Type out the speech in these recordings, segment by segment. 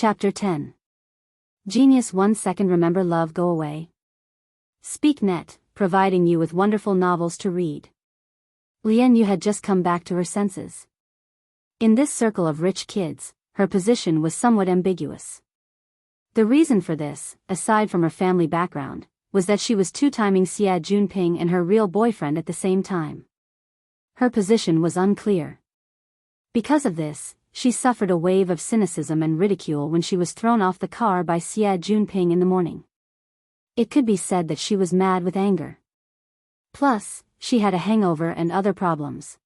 Chapter 10. Genius 1 second. Remember love go away? SpeakNet, providing you with wonderful novels to read. Lian Yu had just come back to her senses. In this circle of rich kids, her position was somewhat ambiguous. The reason for this, aside from her family background, was that she was two-timing Xia Junping and her real boyfriend at the same time. Her position was unclear. Because of this, she suffered a wave of cynicism and ridicule when she was thrown off the car by Xia Junping in the morning. It could be said that she was mad with anger. Plus, she had a hangover and other problems.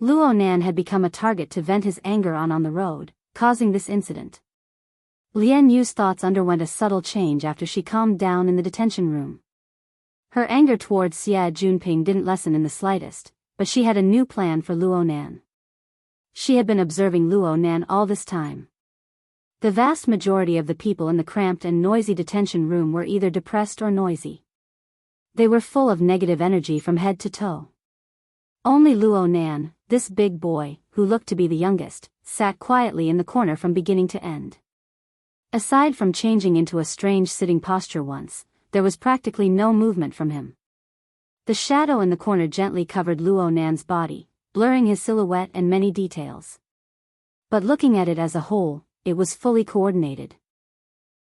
Luo Nan had become a target to vent his anger on the road, causing this incident. Lian Yu's thoughts underwent a subtle change after she calmed down in the detention room. Her anger towards Xia Junping didn't lessen in the slightest, but she had a new plan for Luo Nan. She had been observing Luo Nan all this time. The vast majority of the people in the cramped and noisy detention room were either depressed or noisy. They were full of negative energy from head to toe. Only Luo Nan, this big boy, who looked to be the youngest, sat quietly in the corner from beginning to end. Aside from changing into a strange sitting posture once, there was practically no movement from him. The shadow in the corner gently covered Luo Nan's body, blurring his silhouette and many details. But looking at it as a whole, it was fully coordinated.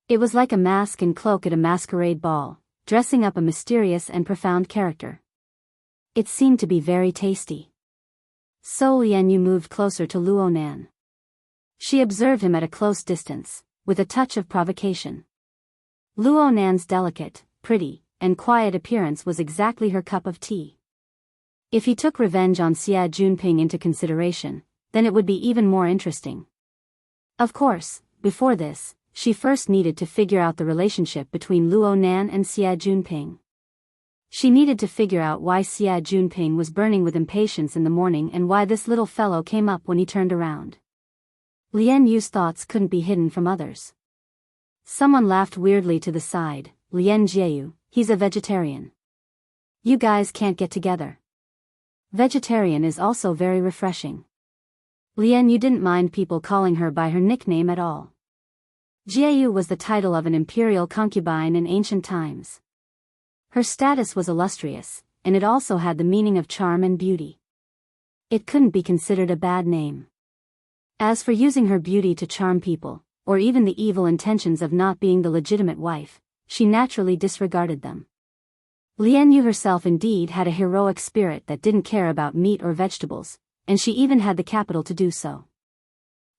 It was like a mask and cloak at a masquerade ball, dressing up a mysterious and profound character. It seemed to be very tasty. So Lian Yu moved closer to Luo Nan. She observed him at a close distance, with a touch of provocation. Luo Nan's delicate, pretty, and quiet appearance was exactly her cup of tea. If he took revenge on Xia Junping into consideration, then it would be even more interesting. Of course, before this, she first needed to figure out the relationship between Luo Nan and Xia Junping. She needed to figure out why Xia Junping was burning with impatience in the morning and why this little fellow came up when he turned around. Lian Yu's thoughts couldn't be hidden from others. Someone laughed weirdly to the side. Lian Jieyu, he's a vegetarian. You guys can't get together. Vegetarian is also very refreshing. Lian Yu didn't mind people calling her by her nickname at all. Jieyu was the title of an imperial concubine in ancient times. Her status was illustrious, and it also had the meaning of charm and beauty. It couldn't be considered a bad name. As for using her beauty to charm people, or even the evil intentions of not being the legitimate wife, she naturally disregarded them. Lian Yu herself indeed had a heroic spirit that didn't care about meat or vegetables, and she even had the capital to do so.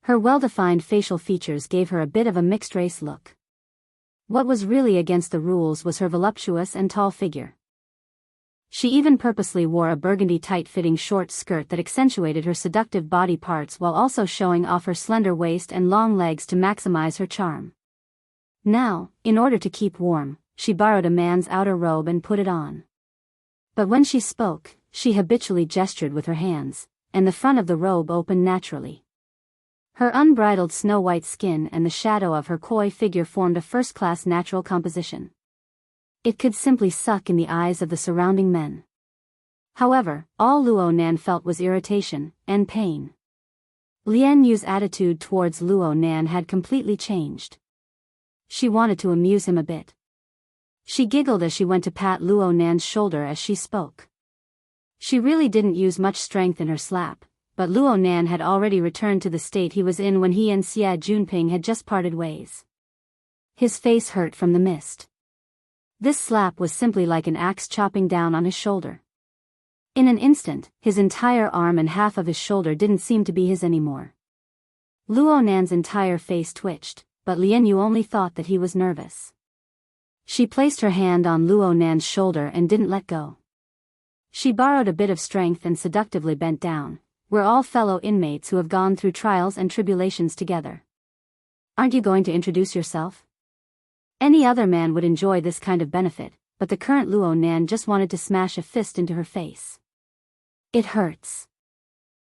Her well-defined facial features gave her a bit of a mixed-race look. What was really against the rules was her voluptuous and tall figure. She even purposely wore a burgundy tight-fitting short skirt that accentuated her seductive body parts while also showing off her slender waist and long legs to maximize her charm. Now, in order to keep warm, she borrowed a man's outer robe and put it on. But when she spoke, she habitually gestured with her hands, and the front of the robe opened naturally. Her unbridled snow-white skin and the shadow of her coy figure formed a first-class natural composition. It could simply suck in the eyes of the surrounding men. However, all Luo Nan felt was irritation and pain. Lian Yu's attitude towards Luo Nan had completely changed. She wanted to amuse him a bit. She giggled as she went to pat Luo Nan's shoulder as she spoke. She really didn't use much strength in her slap, but Luo Nan had already returned to the state he was in when he and Xia Junping had just parted ways. His face hurt from the mist. This slap was simply like an axe chopping down on his shoulder. In an instant, his entire arm and half of his shoulder didn't seem to be his anymore. Luo Nan's entire face twitched, but Lian Yu only thought that he was nervous. She placed her hand on Luo Nan's shoulder and didn't let go. She borrowed a bit of strength and seductively bent down. We're all fellow inmates who have gone through trials and tribulations together. Aren't you going to introduce yourself? Any other man would enjoy this kind of benefit, but the current Luo Nan just wanted to smash a fist into her face. It hurts.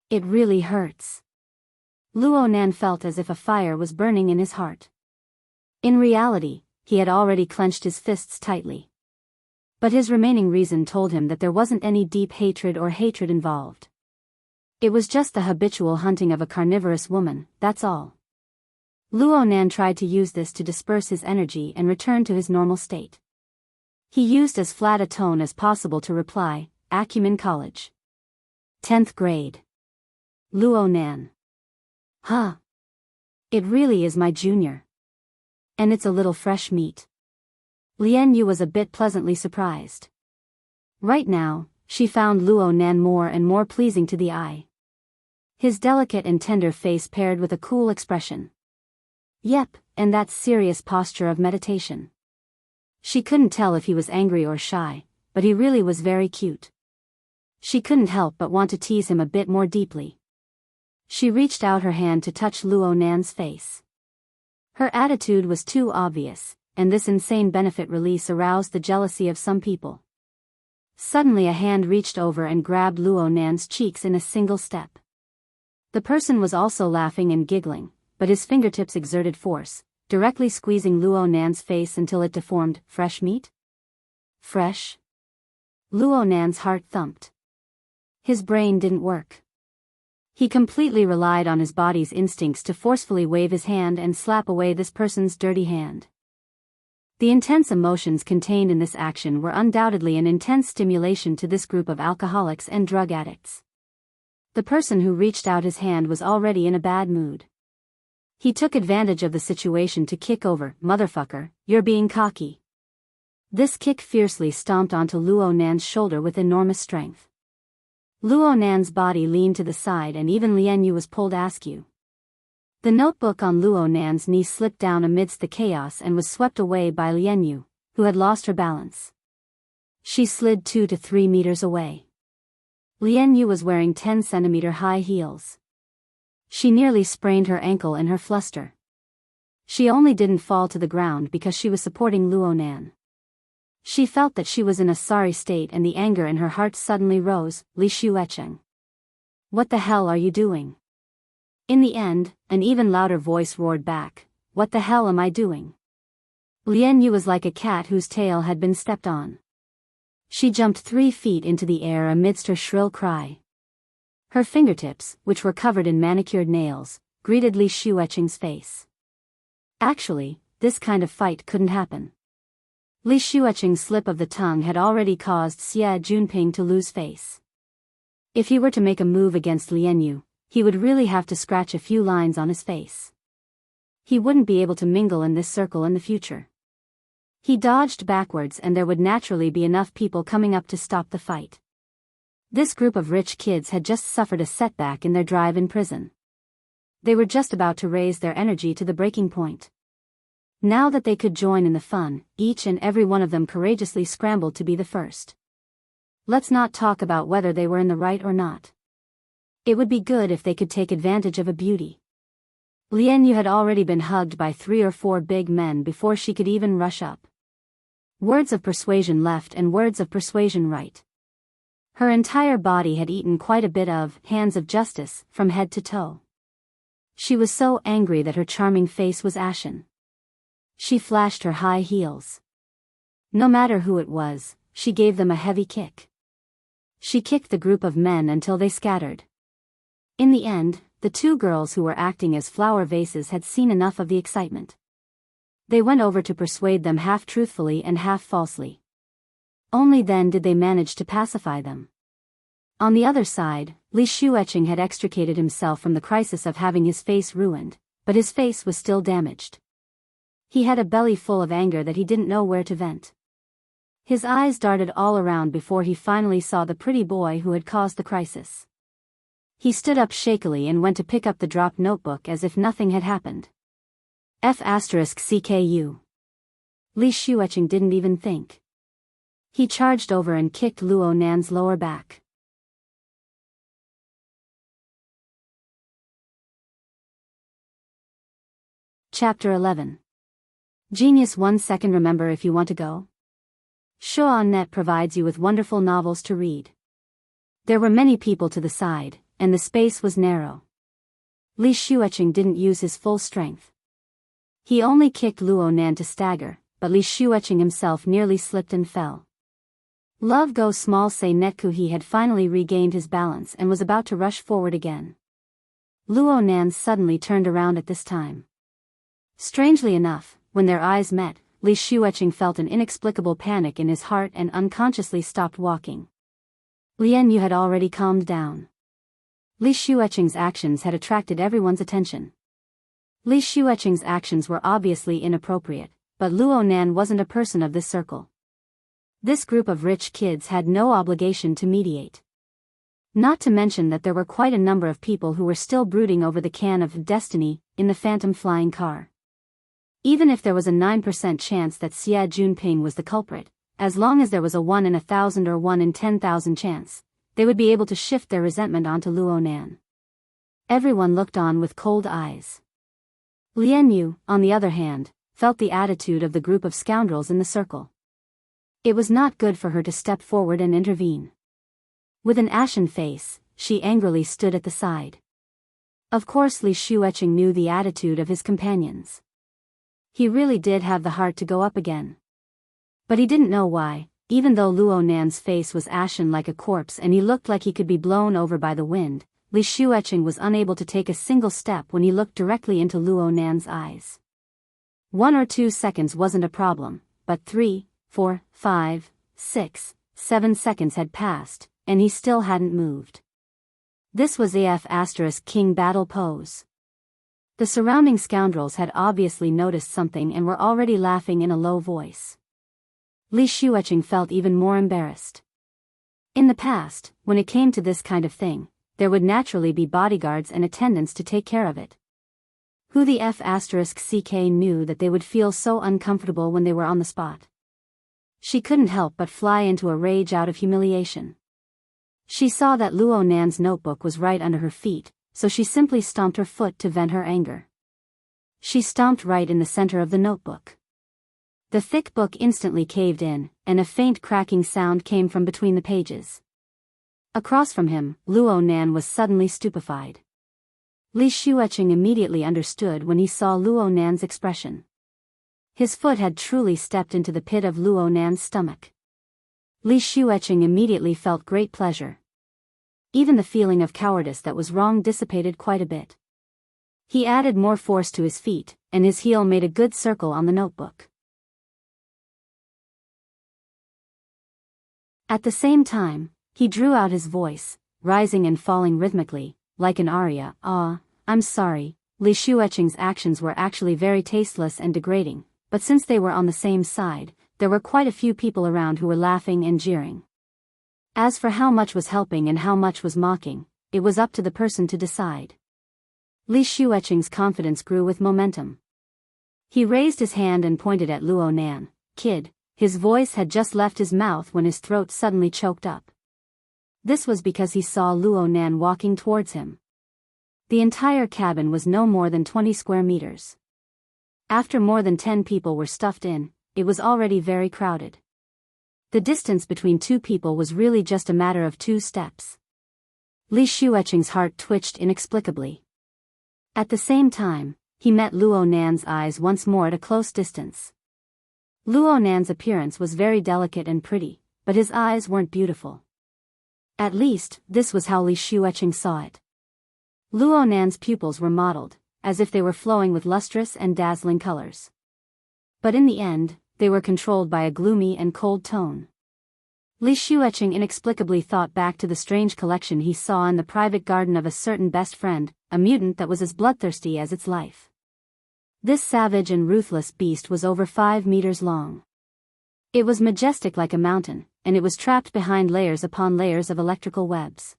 It really hurts. Luo Nan felt as if a fire was burning in his heart. In reality, he had already clenched his fists tightly. But his remaining reason told him that there wasn't any deep hatred or hatred involved. It was just the habitual hunting of a carnivorous woman, that's all. Luo Nan tried to use this to disperse his energy and return to his normal state. He used as flat a tone as possible to reply, Acumen College. 10th grade. Luo Nan. Huh. It really is my junior. And it's a little fresh meat. Lian Yu was a bit pleasantly surprised. Right now, she found Luo Nan more and more pleasing to the eye. His delicate and tender face paired with a cool expression. Yep, and that serious posture of meditation. She couldn't tell if he was angry or shy, but he really was very cute. She couldn't help but want to tease him a bit more deeply. She reached out her hand to touch Luo Nan's face. Her attitude was too obvious, and this insane benefit release aroused the jealousy of some people. Suddenly a hand reached over and grabbed Luo Nan's cheeks in a single step. The person was also laughing and giggling, but his fingertips exerted force, directly squeezing Luo Nan's face until it deformed. Fresh meat? Fresh? Luo Nan's heart thumped. His brain didn't work. He completely relied on his body's instincts to forcefully wave his hand and slap away this person's dirty hand. The intense emotions contained in this action were undoubtedly an intense stimulation to this group of alcoholics and drug addicts. The person who reached out his hand was already in a bad mood. He took advantage of the situation to kick over. Motherfucker, you're being cocky. This kick fiercely stomped onto Luo Nan's shoulder with enormous strength. Luo Nan's body leaned to the side and even Lian Yu was pulled askew. The notebook on Luo Nan's knee slipped down amidst the chaos and was swept away by Lian Yu, who had lost her balance. She slid 2 to 3 meters away. Lian Yu was wearing 10-centimeter high heels. She nearly sprained her ankle in her fluster. She only didn't fall to the ground because she was supporting Luo Nan. She felt that she was in a sorry state and the anger in her heart suddenly rose. Li Shuecheng. What the hell are you doing? In the end, an even louder voice roared back, what the hell am I doing? Lian Yu was like a cat whose tail had been stepped on. She jumped 3 feet into the air amidst her shrill cry. Her fingertips, which were covered in manicured nails, greeted Li Shuecheng's face. Actually, this kind of fight couldn't happen. Li Shuecheng's slip of the tongue had already caused Xie Junping to lose face. If he were to make a move against Lian Yu, he would really have to scratch a few lines on his face. He wouldn't be able to mingle in this circle in the future. He dodged backwards and there would naturally be enough people coming up to stop the fight. This group of rich kids had just suffered a setback in their drive in prison. They were just about to raise their energy to the breaking point. Now that they could join in the fun, each and every one of them courageously scrambled to be the first. Let's not talk about whether they were in the right or not. It would be good if they could take advantage of a beauty. Lian Yu had already been hugged by 3 or 4 big men before she could even rush up. Words of persuasion left and words of persuasion right. Her entire body had eaten quite a bit of hands of justice from head to toe. She was so angry that her charming face was ashen. She flashed her high heels. No matter who it was, she gave them a heavy kick. She kicked the group of men until they scattered. In the end, the 2 girls who were acting as flower vases had seen enough of the excitement. They went over to persuade them half truthfully and half falsely. Only then did they manage to pacify them. On the other side, Li Shuecheng had extricated himself from the crisis of having his face ruined, but his face was still damaged. He had a belly full of anger that he didn't know where to vent. His eyes darted all around before he finally saw the pretty boy who had caused the crisis. He stood up shakily and went to pick up the dropped notebook as if nothing had happened. F***CKU. Li Shuecheng didn't even think. He charged over and kicked Luo Nan's lower back. Chapter 11. Genius 1 second. Remember if you want to go? Show.net provides you with wonderful novels to read. There were many people to the side, and the space was narrow. Li Shuecheng didn't use his full strength. He only kicked Luo Nan to stagger, but Li Shuecheng himself nearly slipped and fell. Love Go Small Say Netku. He had finally regained his balance and was about to rush forward again. Luo Nan suddenly turned around at this time. Strangely enough, when their eyes met, Li Shueqing felt an inexplicable panic in his heart and unconsciously stopped walking. Lian Yu had already calmed down. Li Shueqing's actions had attracted everyone's attention. Li Shueqing's actions were obviously inappropriate, but Luo Nan wasn't a person of this circle. This group of rich kids had no obligation to mediate. Not to mention that there were quite a number of people who were still brooding over the can of destiny in the phantom flying car. Even if there was a 9% chance that Xie Junping was the culprit, as long as there was a 1 in 1,000 or 1 in 10,000 chance, they would be able to shift their resentment onto Luo Nan. Everyone looked on with cold eyes. Lian Yu, on the other hand, felt the attitude of the group of scoundrels in the circle. It was not good for her to step forward and intervene. With an ashen face, she angrily stood at the side. Of course Li Shueqing knew the attitude of his companions. He really did have the heart to go up again. But he didn't know why, even though Luo Nan's face was ashen like a corpse and he looked like he could be blown over by the wind, Li Shueqing was unable to take a single step when he looked directly into Luo Nan's eyes. 1 or 2 seconds wasn't a problem, but 3, 4, 5, 6, 7 seconds had passed, and he still hadn't moved. This was AF * King battle pose. The surrounding scoundrels had obviously noticed something and were already laughing in a low voice. Li Shueqing felt even more embarrassed. In the past, when it came to this kind of thing, there would naturally be bodyguards and attendants to take care of it. Who the F * CK knew that they would feel so uncomfortable when they were on the spot. She couldn't help but fly into a rage out of humiliation. She saw that Luo Nan's notebook was right under her feet, so she simply stomped her foot to vent her anger. She stomped right in the center of the notebook. The thick book instantly caved in, and a faint cracking sound came from between the pages. Across from him, Luo Nan was suddenly stupefied. Li Shueqing immediately understood when he saw Luo Nan's expression. His foot had truly stepped into the pit of Luo Nan's stomach. Li Shueqing immediately felt great pleasure. Even the feeling of cowardice that was wrong dissipated quite a bit. He added more force to his feet, and his heel made a good circle on the notebook. At the same time, he drew out his voice, rising and falling rhythmically, like an aria. I'm sorry, Li Shueqing's actions were actually very tasteless and degrading, but since they were on the same side, there were quite a few people around who were laughing and jeering. As for how much was helping and how much was mocking, it was up to the person to decide. Li Shueqing's confidence grew with momentum. He raised his hand and pointed at Luo Nan. Kid, his voice had just left his mouth when his throat suddenly choked up. This was because he saw Luo Nan walking towards him. The entire cabin was no more than 20 square meters. After more than 10 people were stuffed in, it was already very crowded. The distance between 2 people was really just a matter of 2 steps. Li Shueqing's heart twitched inexplicably. At the same time, he met Luo Nan's eyes once more at a close distance. Luo Nan's appearance was very delicate and pretty, but his eyes weren't beautiful. At least, this was how Li Shueqing saw it. Luo Nan's pupils were mottled, as if they were flowing with lustrous and dazzling colors. But in the end, they were controlled by a gloomy and cold tone. Li Shueqing inexplicably thought back to the strange collection he saw in the private garden of a certain best friend, a mutant that was as bloodthirsty as its life. This savage and ruthless beast was over 5 meters long. It was majestic like a mountain, and it was trapped behind layers upon layers of electrical webs.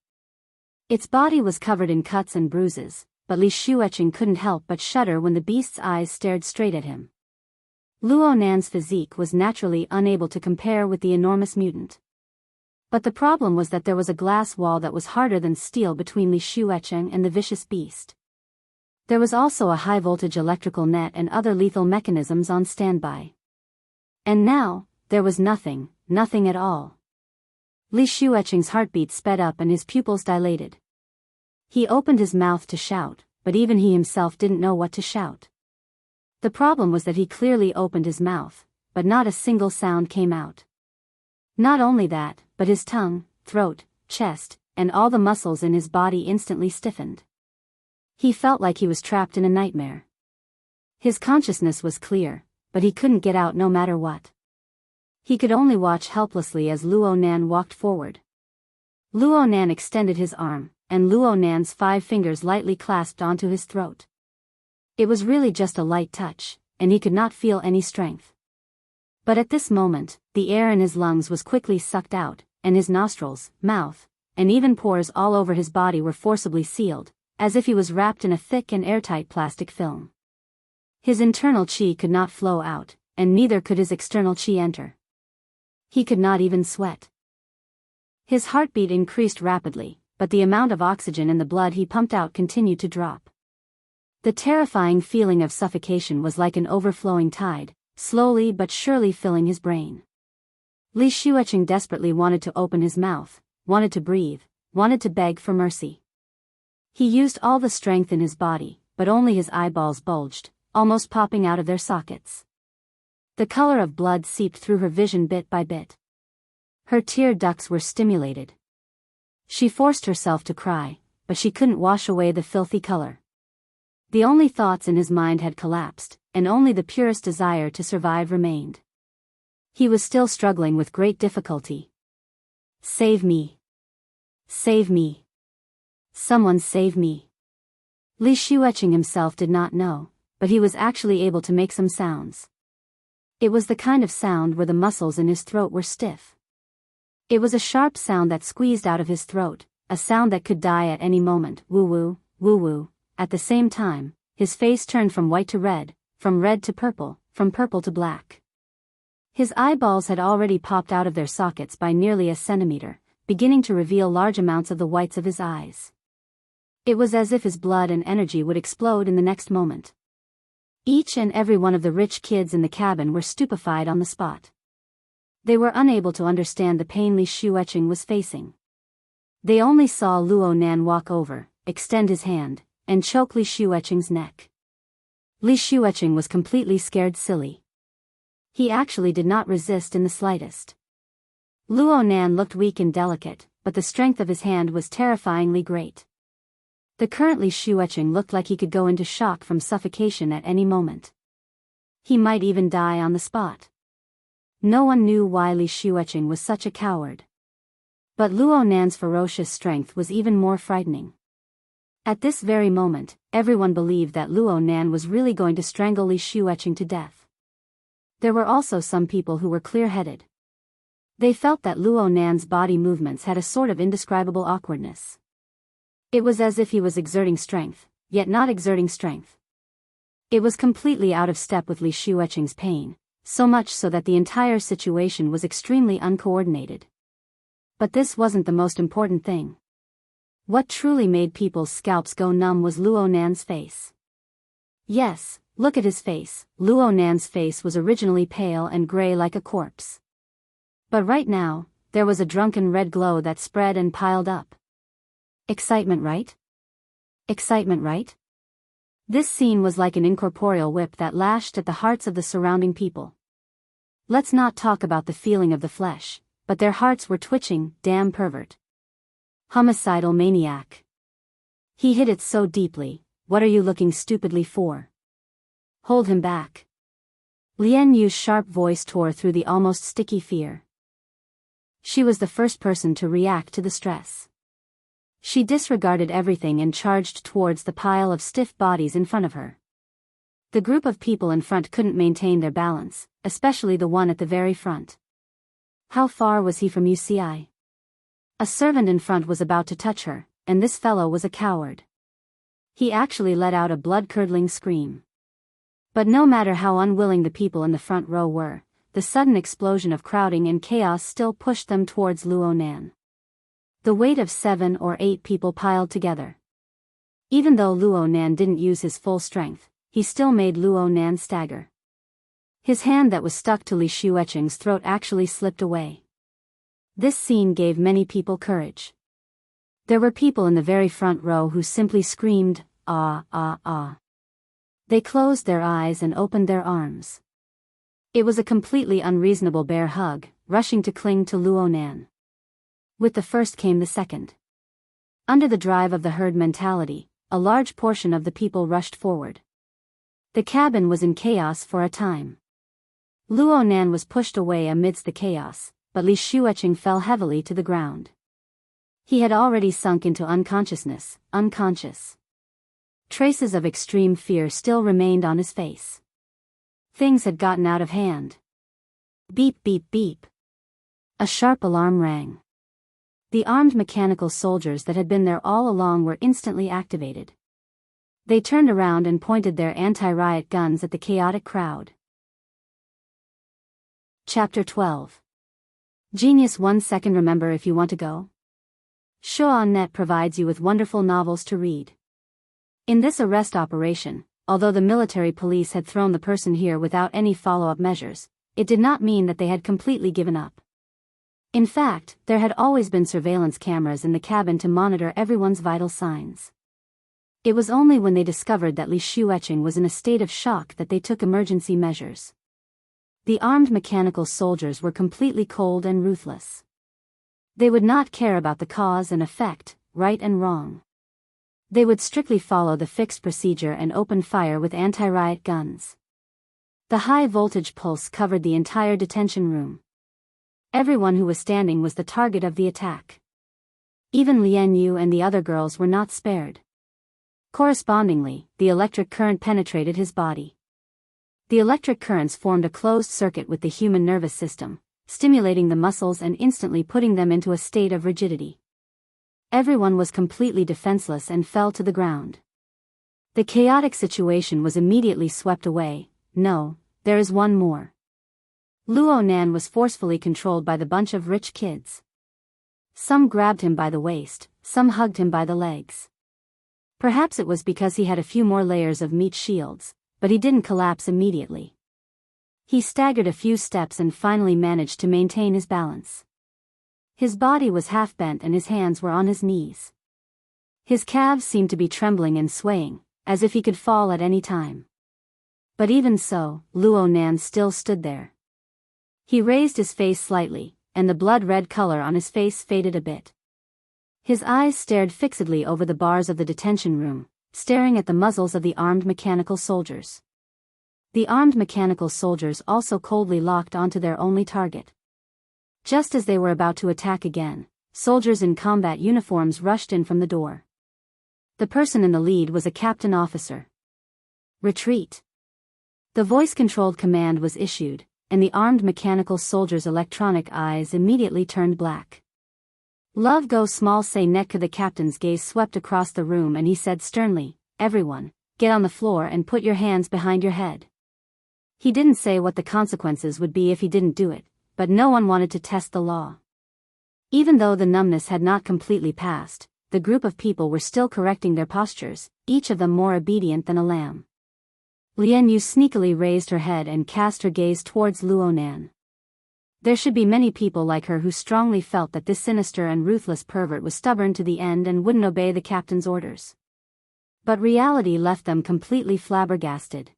Its body was covered in cuts and bruises, but Li Shueqing couldn't help but shudder when the beast's eyes stared straight at him. Luo Nan's physique was naturally unable to compare with the enormous mutant. But the problem was that there was a glass wall that was harder than steel between Li Shueqing and the vicious beast. There was also a high-voltage electrical net and other lethal mechanisms on standby. And now, there was nothing at all. Li Shueqing's heartbeat sped up and his pupils dilated. He opened his mouth to shout, but even he himself didn't know what to shout. The problem was that he clearly opened his mouth, but not a single sound came out. Not only that, but his tongue, throat, chest, and all the muscles in his body instantly stiffened. He felt like he was trapped in a nightmare. His consciousness was clear, but he couldn't get out no matter what. He could only watch helplessly as Luo Nan walked forward. Luo Nan extended his arm, and Luo Nan's 5 fingers lightly clasped onto his throat. It was really just a light touch, and he could not feel any strength. But at this moment, the air in his lungs was quickly sucked out, and his nostrils, mouth, and even pores all over his body were forcibly sealed, as if he was wrapped in a thick and airtight plastic film. His internal chi could not flow out, and neither could his external chi enter. He could not even sweat. His heartbeat increased rapidly, but the amount of oxygen in the blood he pumped out continued to drop. The terrifying feeling of suffocation was like an overflowing tide, slowly but surely filling his brain. Li Xueqing desperately wanted to open his mouth, wanted to breathe, wanted to beg for mercy. He used all the strength in his body, but only his eyeballs bulged, almost popping out of their sockets. The color of blood seeped through her vision bit by bit. Her tear ducts were stimulated. She forced herself to cry, but she couldn't wash away the filthy color. The only thoughts in his mind had collapsed, and only the purest desire to survive remained. He was still struggling with great difficulty. Save me. Save me. Someone save me. Li Xueqing himself did not know, but he was actually able to make some sounds. It was the kind of sound where the muscles in his throat were stiff. It was a sharp sound that squeezed out of his throat, a sound that could die at any moment, woo-woo, woo-woo. At the same time, his face turned from white to red, from red to purple, from purple to black. His eyeballs had already popped out of their sockets by nearly a centimeter, beginning to reveal large amounts of the whites of his eyes. It was as if his blood and energy would explode in the next moment. Each and every one of the rich kids in the cabin were stupefied on the spot. They were unable to understand the pain Li Xueqing was facing. They only saw Luo Nan walk over, extend his hand, and choke Li Xueqing's neck. Li Xueqing was completely scared silly. He actually did not resist in the slightest. Luo Nan looked weak and delicate, but the strength of his hand was terrifyingly great. The current Li Xueqing looked like he could go into shock from suffocation at any moment. He might even die on the spot. No one knew why Li Xueqing was such a coward. But Luo Nan's ferocious strength was even more frightening. At this very moment, everyone believed that Luo Nan was really going to strangle Li Xueqing to death. There were also some people who were clear-headed. They felt that Luo Nan's body movements had a sort of indescribable awkwardness. It was as if he was exerting strength, yet not exerting strength. It was completely out of step with Li Xueqing's pain, so much so that the entire situation was extremely uncoordinated. But this wasn't the most important thing. What truly made people's scalps go numb was Luo Nan's face. Yes, look at his face. Luo Nan's face was originally pale and gray like a corpse. But right now, there was a drunken red glow that spread and piled up. Excitement, right? Excitement, right? This scene was like an incorporeal whip that lashed at the hearts of the surrounding people. Let's not talk about the feeling of the flesh, but their hearts were twitching. Damn pervert. Homicidal maniac. He hit it so deeply. What are you looking stupidly for? Hold him back. Lian Yu's sharp voice tore through the almost sticky fear. She was the first person to react to the stress. She disregarded everything and charged towards the pile of stiff bodies in front of her. The group of people in front couldn't maintain their balance, especially the one at the very front. How far was he from UCI? A servant in front was about to touch her, and this fellow was a coward. He actually let out a blood-curdling scream. But no matter how unwilling the people in the front row were, the sudden explosion of crowding and chaos still pushed them towards Luo Nan. The weight of 7 or 8 people piled together. Even though Luo Nan didn't use his full strength, he still made Luo Nan stagger. His hand that was stuck to Li Xueqing's throat actually slipped away. This scene gave many people courage. There were people in the very front row who simply screamed, "Ah, ah, ah." They closed their eyes and opened their arms. It was a completely unreasonable bear hug, rushing to cling to Luo Nan. With the first came the second. Under the drive of the herd mentality, a large portion of the people rushed forward. The cabin was in chaos for a time. Luo Nan was pushed away amidst the chaos, but Li Shuecheng fell heavily to the ground. He had already sunk into unconsciousness, unconscious. Traces of extreme fear still remained on his face. Things had gotten out of hand. Beep beep beep. A sharp alarm rang. The armed mechanical soldiers that had been there all along were instantly activated. They turned around and pointed their anti-riot guns at the chaotic crowd. Chapter 12. Genius 1 second. Remember if you want to go? Show.net provides you with wonderful novels to read. In this arrest operation, although the military police had thrown the person here without any follow-up measures, it did not mean that they had completely given up. In fact, there had always been surveillance cameras in the cabin to monitor everyone's vital signs. It was only when they discovered that Li Shuecheng was in a state of shock that they took emergency measures. The armed mechanical soldiers were completely cold and ruthless. They would not care about the cause and effect, right and wrong. They would strictly follow the fixed procedure and open fire with anti-riot guns. The high-voltage pulse covered the entire detention room. Everyone who was standing was the target of the attack. Even Lian Yu and the other girls were not spared. Correspondingly, the electric current penetrated his body. The electric currents formed a closed circuit with the human nervous system, stimulating the muscles and instantly putting them into a state of rigidity. Everyone was completely defenseless and fell to the ground. The chaotic situation was immediately swept away. No, there is one more. Luo Nan was forcefully controlled by the bunch of rich kids. Some grabbed him by the waist, some hugged him by the legs. Perhaps it was because he had a few more layers of meat shields, but he didn't collapse immediately. He staggered a few steps and finally managed to maintain his balance. His body was half bent and his hands were on his knees. His calves seemed to be trembling and swaying, as if he could fall at any time. But even so, Luo Nan still stood there. He raised his face slightly, and the blood-red color on his face faded a bit. His eyes stared fixedly over the bars of the detention room, staring at the muzzles of the armed mechanical soldiers. The armed mechanical soldiers also coldly locked onto their only target. Just as they were about to attack again, soldiers in combat uniforms rushed in from the door. The person in the lead was a captain officer. Retreat. The voice-controlled command was issued, and the armed mechanical soldiers' electronic eyes immediately turned black. Love go small say Netka. The captain's gaze swept across the room and he said sternly, "Everyone, get on the floor and put your hands behind your head." He didn't say what the consequences would be if he didn't do it, but no one wanted to test the law. Even though the numbness had not completely passed, the group of people were still correcting their postures, each of them more obedient than a lamb. Lian Yu sneakily raised her head and cast her gaze towards Luo Nan. There should be many people like her who strongly felt that this sinister and ruthless pervert was stubborn to the end and wouldn't obey the captain's orders. But reality left them completely flabbergasted.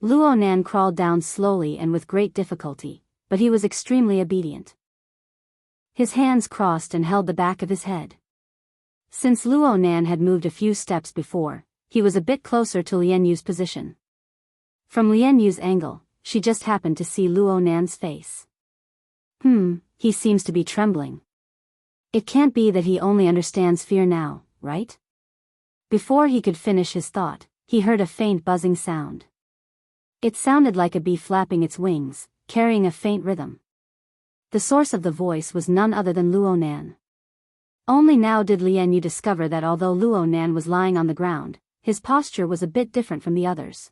Luo Nan crawled down slowly and with great difficulty, but he was extremely obedient. His hands crossed and held the back of his head. Since Luo Nan had moved a few steps before, he was a bit closer to Lian Yu's position. From Lian Yu's angle, she just happened to see Luo Nan's face. He seems to be trembling. It can't be that he only understands fear now, right? Before he could finish his thought, he heard a faint buzzing sound. It sounded like a bee flapping its wings, carrying a faint rhythm. The source of the voice was none other than Luo Nan. Only now did Lian Yu discover that although Luo Nan was lying on the ground, his posture was a bit different from the others.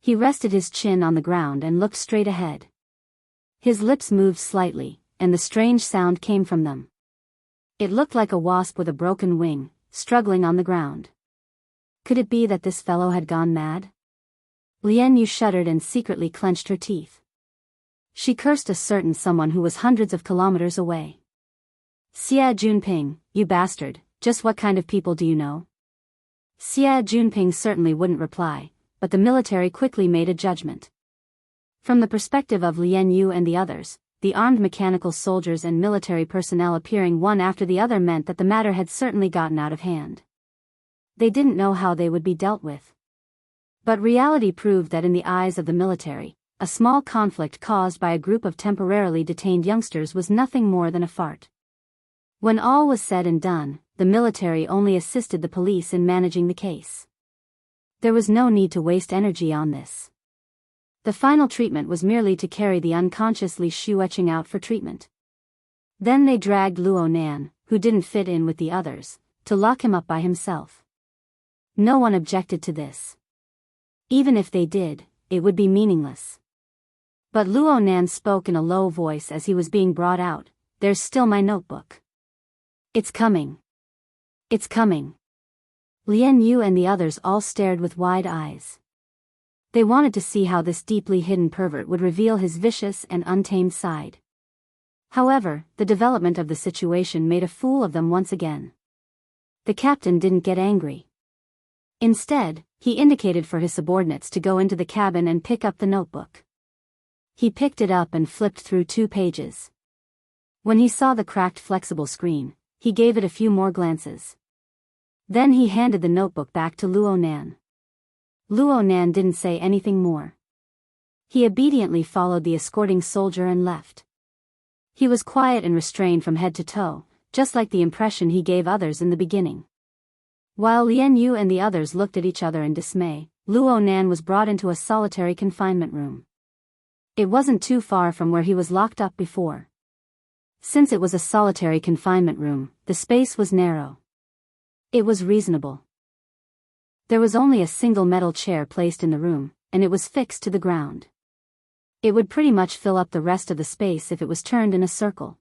He rested his chin on the ground and looked straight ahead. His lips moved slightly, and the strange sound came from them. It looked like a wasp with a broken wing, struggling on the ground. Could it be that this fellow had gone mad? Lian Yu shuddered and secretly clenched her teeth. She cursed a certain someone who was hundreds of kilometers away. "Xia Junping, you bastard, just what kind of people do you know?" Xia Junping certainly wouldn't reply, but the military quickly made a judgment. From the perspective of Lian Yu and the others, the armed mechanical soldiers and military personnel appearing one after the other meant that the matter had certainly gotten out of hand. They didn't know how they would be dealt with. But reality proved that in the eyes of the military, a small conflict caused by a group of temporarily detained youngsters was nothing more than a fart. When all was said and done, the military only assisted the police in managing the case. There was no need to waste energy on this. The final treatment was merely to carry the unconscious Li Shueqing out for treatment. Then they dragged Luo Nan, who didn't fit in with the others, to lock him up by himself. No one objected to this. Even if they did, it would be meaningless. But Luo Nan spoke in a low voice as he was being brought out, "There's still my notebook. It's coming. It's coming." Lian Yu and the others all stared with wide eyes. They wanted to see how this deeply hidden pervert would reveal his vicious and untamed side. However, the development of the situation made a fool of them once again. The captain didn't get angry. Instead, he indicated for his subordinates to go into the cabin and pick up the notebook. He picked it up and flipped through 2 pages. When he saw the cracked flexible screen, he gave it a few more glances. Then he handed the notebook back to Luo Nan. Luo Nan didn't say anything more. He obediently followed the escorting soldier and left. He was quiet and restrained from head to toe, just like the impression he gave others in the beginning. While Lian Yu and the others looked at each other in dismay, Luo Nan was brought into a solitary confinement room. It wasn't too far from where he was locked up before. Since it was a solitary confinement room, the space was narrow. It was reasonable. There was only a single metal chair placed in the room, and it was fixed to the ground. It would pretty much fill up the rest of the space if it was turned in a circle.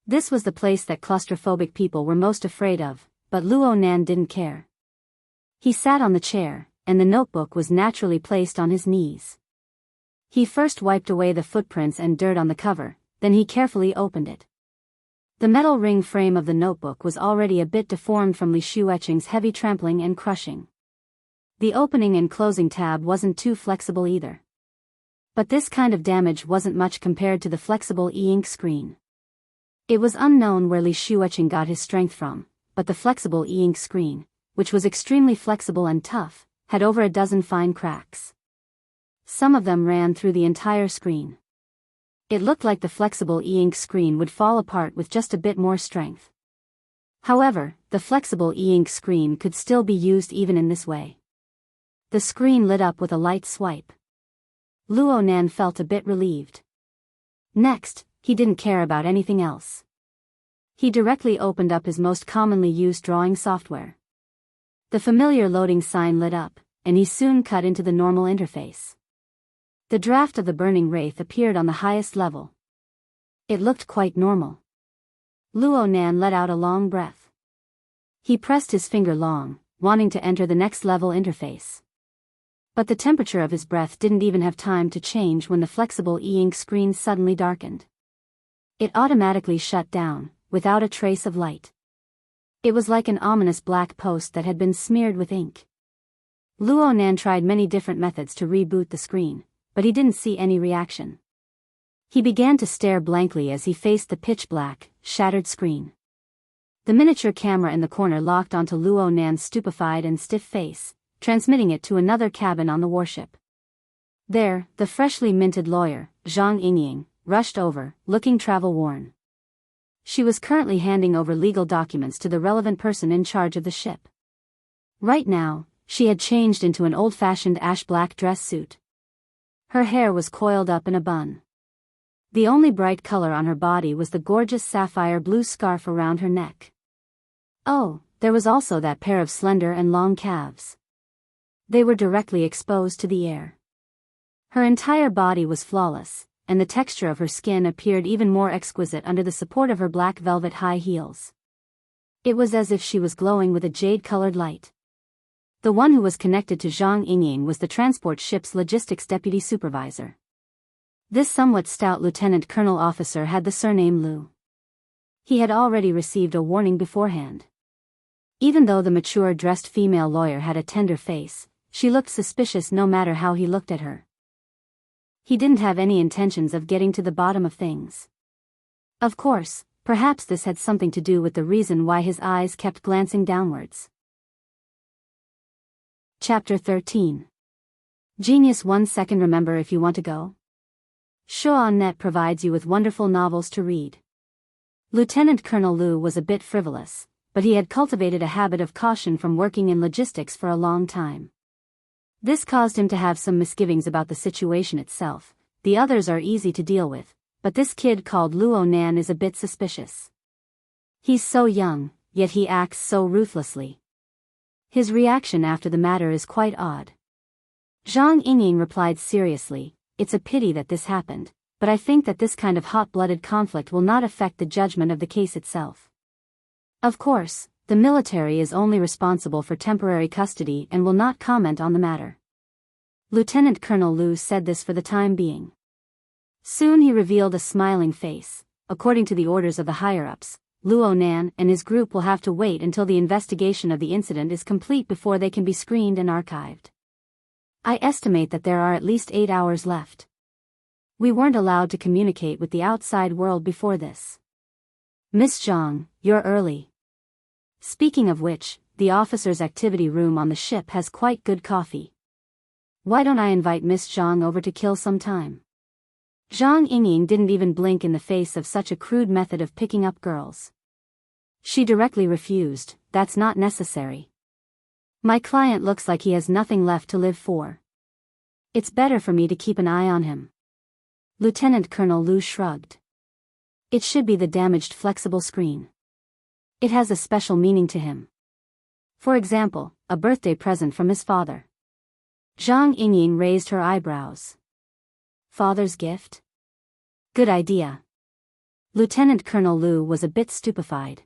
This was the place that claustrophobic people were most afraid of, but Luo Nan didn't care. He sat on the chair, and the notebook was naturally placed on his knees. He first wiped away the footprints and dirt on the cover, then he carefully opened it. The metal ring frame of the notebook was already a bit deformed from Li Shueqing's heavy trampling and crushing. The opening and closing tab wasn't too flexible either. But this kind of damage wasn't much compared to the flexible e-ink screen. It was unknown where Li Shueqing got his strength from, but the flexible e-ink screen, which was extremely flexible and tough, had over a dozen fine cracks. Some of them ran through the entire screen. It looked like the flexible e-ink screen would fall apart with just a bit more strength. However, the flexible e-ink screen could still be used even in this way. The screen lit up with a light swipe. Luo Nan felt a bit relieved. Next, he didn't care about anything else. He directly opened up his most commonly used drawing software. The familiar loading sign lit up, and he soon cut into the normal interface. The draft of the burning wraith appeared on the highest level. It looked quite normal. Luo Nan let out a long breath. He pressed his finger long, wanting to enter the next level interface. But the temperature of his breath didn't even have time to change when the flexible e-ink screen suddenly darkened. It automatically shut down, without a trace of light. It was like an ominous black post that had been smeared with ink. Luo Nan tried many different methods to reboot the screen, but he didn't see any reaction. He began to stare blankly as he faced the pitch-black, shattered screen. The miniature camera in the corner locked onto Luo Nan's stupefied and stiff face, transmitting it to another cabin on the warship. There, the freshly minted lawyer, Zhang Yingying, rushed over, looking travel-worn. She was currently handing over legal documents to the relevant person in charge of the ship. Right now, she had changed into an old-fashioned ash-black dress suit. Her hair was coiled up in a bun. The only bright color on her body was the gorgeous sapphire blue scarf around her neck. Oh, there was also that pair of slender and long calves. They were directly exposed to the air. Her entire body was flawless, and the texture of her skin appeared even more exquisite under the support of her black velvet high heels. It was as if she was glowing with a jade-colored light. The one who was connected to Zhang Yingying was the transport ship's logistics deputy supervisor. This somewhat stout lieutenant colonel officer had the surname Lu. He had already received a warning beforehand. Even though the mature-dressed female lawyer had a tender face, she looked suspicious no matter how he looked at her. He didn't have any intentions of getting to the bottom of things. Of course, perhaps this had something to do with the reason why his eyes kept glancing downwards. Chapter 13. Genius 1 second. Remember if you want to go? Shaw.net provides you with wonderful novels to read. Lieutenant Colonel Lu was a bit frivolous, but he had cultivated a habit of caution from working in logistics for a long time. This caused him to have some misgivings about the situation itself. The others are easy to deal with, but this kid called Luo Nan is a bit suspicious. He's so young, yet he acts so ruthlessly. His reaction after the matter is quite odd. Zhang Yingying replied seriously, "It's a pity that this happened, but I think that this kind of hot-blooded conflict will not affect the judgment of the case itself. Of course, the military is only responsible for temporary custody and will not comment on the matter." Lieutenant Colonel Lu said this for the time being. Soon he revealed a smiling face. According to the orders of the higher-ups, Luo Nan and his group will have to wait until the investigation of the incident is complete before they can be screened and archived. I estimate that there are at least 8 hours left. We weren't allowed to communicate with the outside world before this. Miss Zhang, you're early. Speaking of which, the officers' activity room on the ship has quite good coffee. Why don't I invite Miss Zhang over to kill some time? Zhang Yingying didn't even blink in the face of such a crude method of picking up girls. She directly refused, "That's not necessary. My client looks like he has nothing left to live for. It's better for me to keep an eye on him." Lieutenant Colonel Lu shrugged. It should be the damaged flexible screen. It has a special meaning to him. For example, a birthday present from his father. Zhang Yingying raised her eyebrows. Father's gift? Good idea. Lieutenant Colonel Lu was a bit stupefied.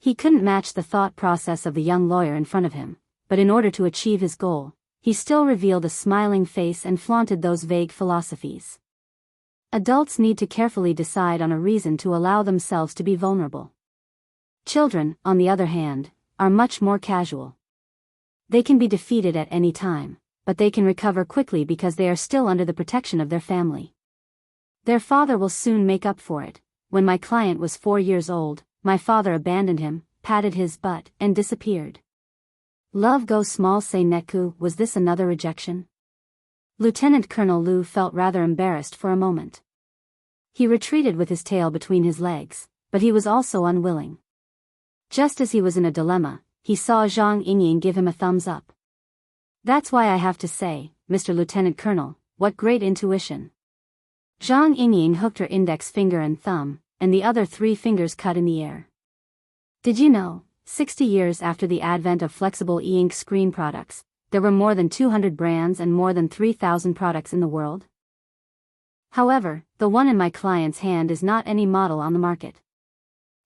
He couldn't match the thought process of the young lawyer in front of him, but in order to achieve his goal, he still revealed a smiling face and flaunted those vague philosophies. Adults need to carefully decide on a reason to allow themselves to be vulnerable. Children, on the other hand, are much more casual. They can be defeated at any time, but they can recover quickly because they are still under the protection of their family. Their father will soon make up for it. When my client was 4 years old, my father abandoned him, patted his butt, and disappeared. Love go small say Neku. Was this another rejection? Lieutenant Colonel Lu felt rather embarrassed for a moment. He retreated with his tail between his legs, but he was also unwilling. Just as he was in a dilemma, he saw Zhang Yingying give him a thumbs up. "That's why I have to say, Mr. Lieutenant Colonel, what great intuition." Zhang Yingying hooked her index finger and thumb, and the other 3 fingers cut in the air. Did you know, 60 years after the advent of flexible e-ink screen products, there were more than 200 brands and more than 3,000 products in the world? However, the one in my client's hand is not any model on the market.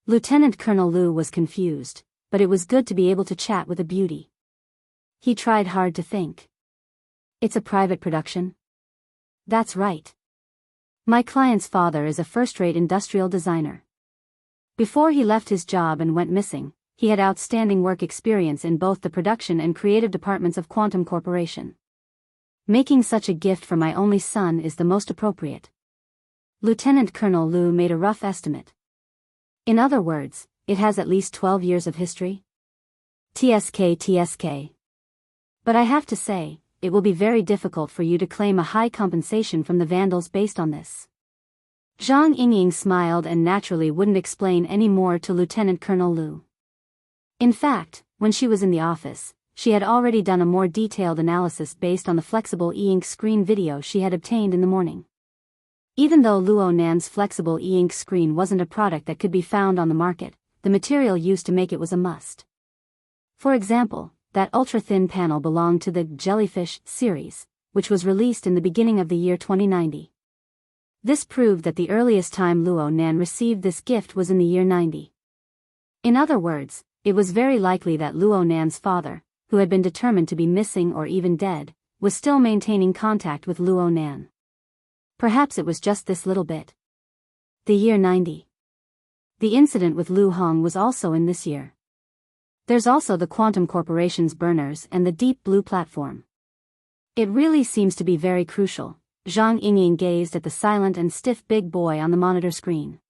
Lieutenant Colonel Lu was confused, but it was good to be able to chat with a beauty. He tried hard to think. It's a private production? That's right. My client's father is a first-rate industrial designer. Before he left his job and went missing, he had outstanding work experience in both the production and creative departments of Quantum Corporation. Making such a gift for my only son is the most appropriate. Lieutenant Colonel Lu made a rough estimate. In other words, it has at least 12 years of history? TSK. But I have to say, it will be very difficult for you to claim a high compensation from the vandals based on this. Zhang Yingying smiled and naturally wouldn't explain any more to Lieutenant Colonel Lu. In fact, when she was in the office, she had already done a more detailed analysis based on the flexible e-ink screen video she had obtained in the morning. Even though Luo Nan's flexible e-ink screen wasn't a product that could be found on the market, the material used to make it was a must. For example, that ultra-thin panel belonged to the Jellyfish series, which was released in the beginning of the year 2090. This proved that the earliest time Luo Nan received this gift was in the year 90. In other words, it was very likely that Luo Nan's father, who had been determined to be missing or even dead, was still maintaining contact with Luo Nan. Perhaps it was just this little bit. The year 90. The incident with Lu Hong was also in this year. There's also the Quantum Corporation's burners and the Deep Blue platform. It really seems to be very crucial. Zhang Yingying gazed at the silent and stiff big boy on the monitor screen.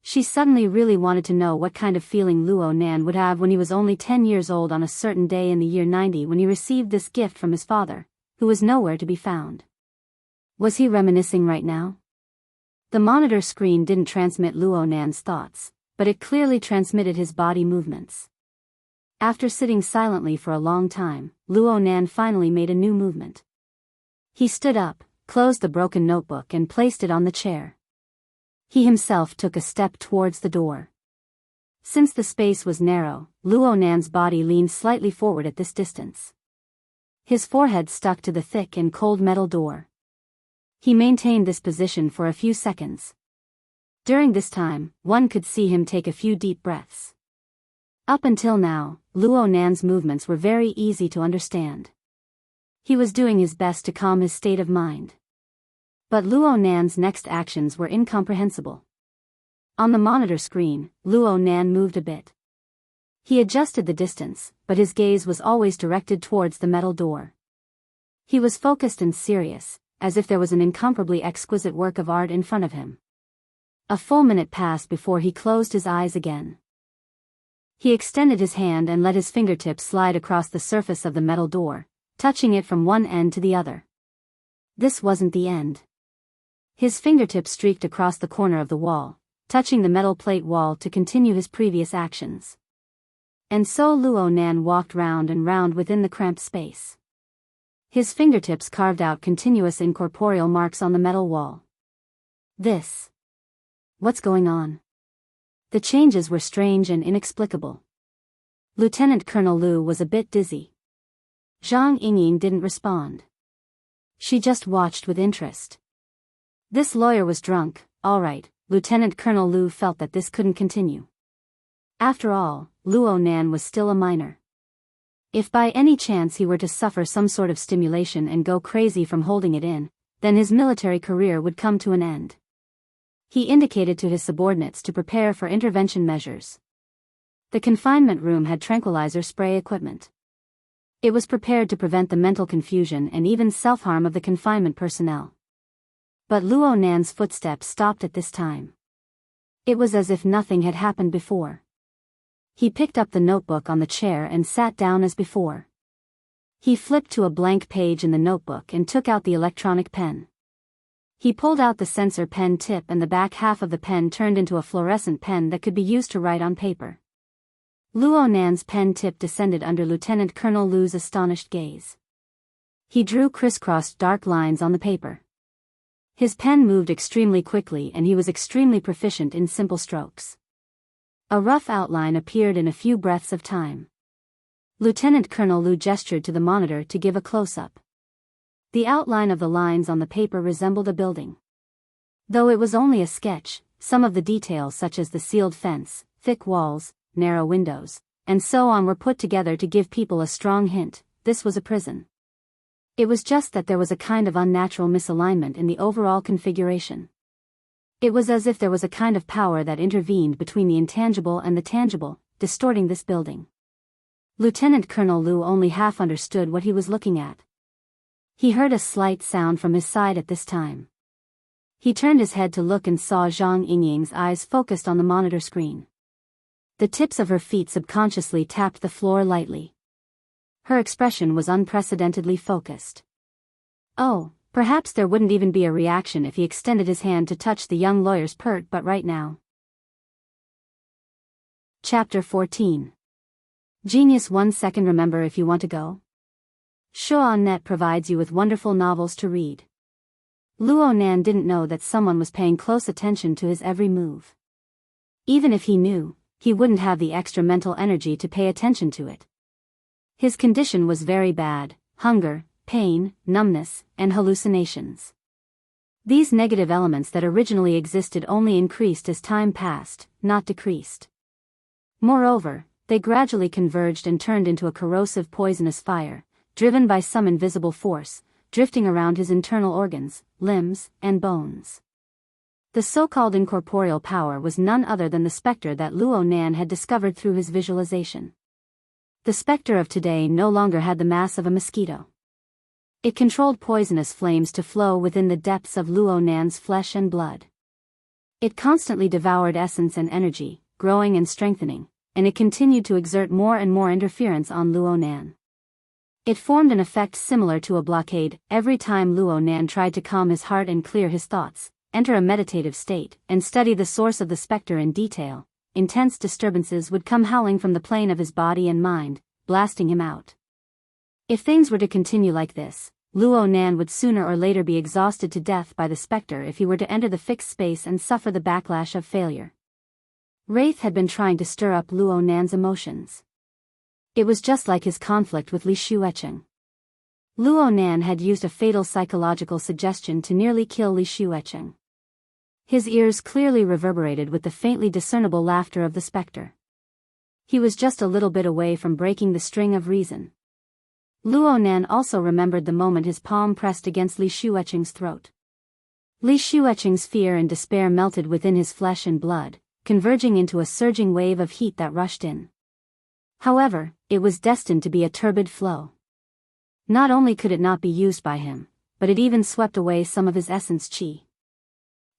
She suddenly really wanted to know what kind of feeling Luo Nan would have when he was only 10 years old on a certain day in the year 90 when he received this gift from his father, who was nowhere to be found. Was he reminiscing right now? The monitor screen didn't transmit Luo Nan's thoughts, but it clearly transmitted his body movements. After sitting silently for a long time, Luo Nan finally made a new movement. He stood up, closed the broken notebook and placed it on the chair. He himself took a step towards the door. Since the space was narrow, Luo Nan's body leaned slightly forward at this distance. His forehead stuck to the thick and cold metal door. He maintained this position for a few seconds. During this time, one could see him take a few deep breaths. Up until now, Luo Nan's movements were very easy to understand. He was doing his best to calm his state of mind. But Luo Nan's next actions were incomprehensible. On the monitor screen, Luo Nan moved a bit. He adjusted the distance, but his gaze was always directed towards the metal door. He was focused and serious, as if there was an incomparably exquisite work of art in front of him. A full minute passed before he closed his eyes again. He extended his hand and let his fingertips slide across the surface of the metal door, touching it from one end to the other. This wasn't the end. His fingertips streaked across the corner of the wall, touching the metal plate wall to continue his previous actions. And so Luo Nan walked round and round within the cramped space. His fingertips carved out continuous incorporeal marks on the metal wall. What's going on? The changes were strange and inexplicable. Lieutenant Colonel Lu was a bit dizzy. Zhang Yingying didn't respond. She just watched with interest. This lawyer was drunk, all right. Lieutenant Colonel Lu felt that this couldn't continue. After all, Luo Nan was still a minor. If by any chance he were to suffer some sort of stimulation and go crazy from holding it in, then his military career would come to an end. He indicated to his subordinates to prepare for intervention measures. The confinement room had tranquilizer spray equipment. It was prepared to prevent the mental confusion and even self-harm of the confinement personnel. But Luo Nan's footsteps stopped at this time. It was as if nothing had happened before. He picked up the notebook on the chair and sat down as before. He flipped to a blank page in the notebook and took out the electronic pen. He pulled out the sensor pen tip and the back half of the pen turned into a fluorescent pen that could be used to write on paper. Luo Nan's pen tip descended under Lieutenant Colonel Lu's astonished gaze. He drew crisscrossed dark lines on the paper. His pen moved extremely quickly and he was extremely proficient in simple strokes. A rough outline appeared in a few breaths of time. Lieutenant Colonel Lu gestured to the monitor to give a close-up. The outline of the lines on the paper resembled a building. Though it was only a sketch, some of the details such as the sealed fence, thick walls, narrow windows, and so on were put together to give people a strong hint, this was a prison. It was just that there was a kind of unnatural misalignment in the overall configuration. It was as if there was a kind of power that intervened between the intangible and the tangible, distorting this building. Lieutenant Colonel Lu only half understood what he was looking at. He heard a slight sound from his side at this time. He turned his head to look and saw Zhang Yingying's eyes focused on the monitor screen. The tips of her feet subconsciously tapped the floor lightly. Her expression was unprecedentedly focused. Oh, perhaps there wouldn't even be a reaction if he extended his hand to touch the young lawyer's pert but right now. Chapter 14. Genius 1 second. Remember if you want to go? Shoa.net provides you with wonderful novels to read. Luo Nan didn't know that someone was paying close attention to his every move. Even if he knew, he wouldn't have the extra mental energy to pay attention to it. His condition was very bad: hunger, pain, numbness, and hallucinations. These negative elements that originally existed only increased as time passed, not decreased. Moreover, they gradually converged and turned into a corrosive poisonous fire, driven by some invisible force, drifting around his internal organs, limbs, and bones. The so-called incorporeal power was none other than the spectre that Luo Nan had discovered through his visualization. The spectre of today no longer had the mass of a mosquito. It controlled poisonous flames to flow within the depths of Luo Nan's flesh and blood. It constantly devoured essence and energy, growing and strengthening, and it continued to exert more and more interference on Luo Nan. It formed an effect similar to a blockade. Every time Luo Nan tried to calm his heart and clear his thoughts, enter a meditative state, and study the source of the specter in detail, intense disturbances would come howling from the plane of his body and mind, blasting him out. If things were to continue like this, Luo Nan would sooner or later be exhausted to death by the specter if he were to enter the fixed space and suffer the backlash of failure. Wraith had been trying to stir up Luo Nan's emotions. It was just like his conflict with Li Shuecheng. Luo Nan had used a fatal psychological suggestion to nearly kill Li Shuecheng. His ears clearly reverberated with the faintly discernible laughter of the specter. He was just a little bit away from breaking the string of reason. Luo Nan also remembered the moment his palm pressed against Li Shuecheng's throat. Li Shuecheng's fear and despair melted within his flesh and blood, converging into a surging wave of heat that rushed in. However, it was destined to be a turbid flow. Not only could it not be used by him, but it even swept away some of his essence qi.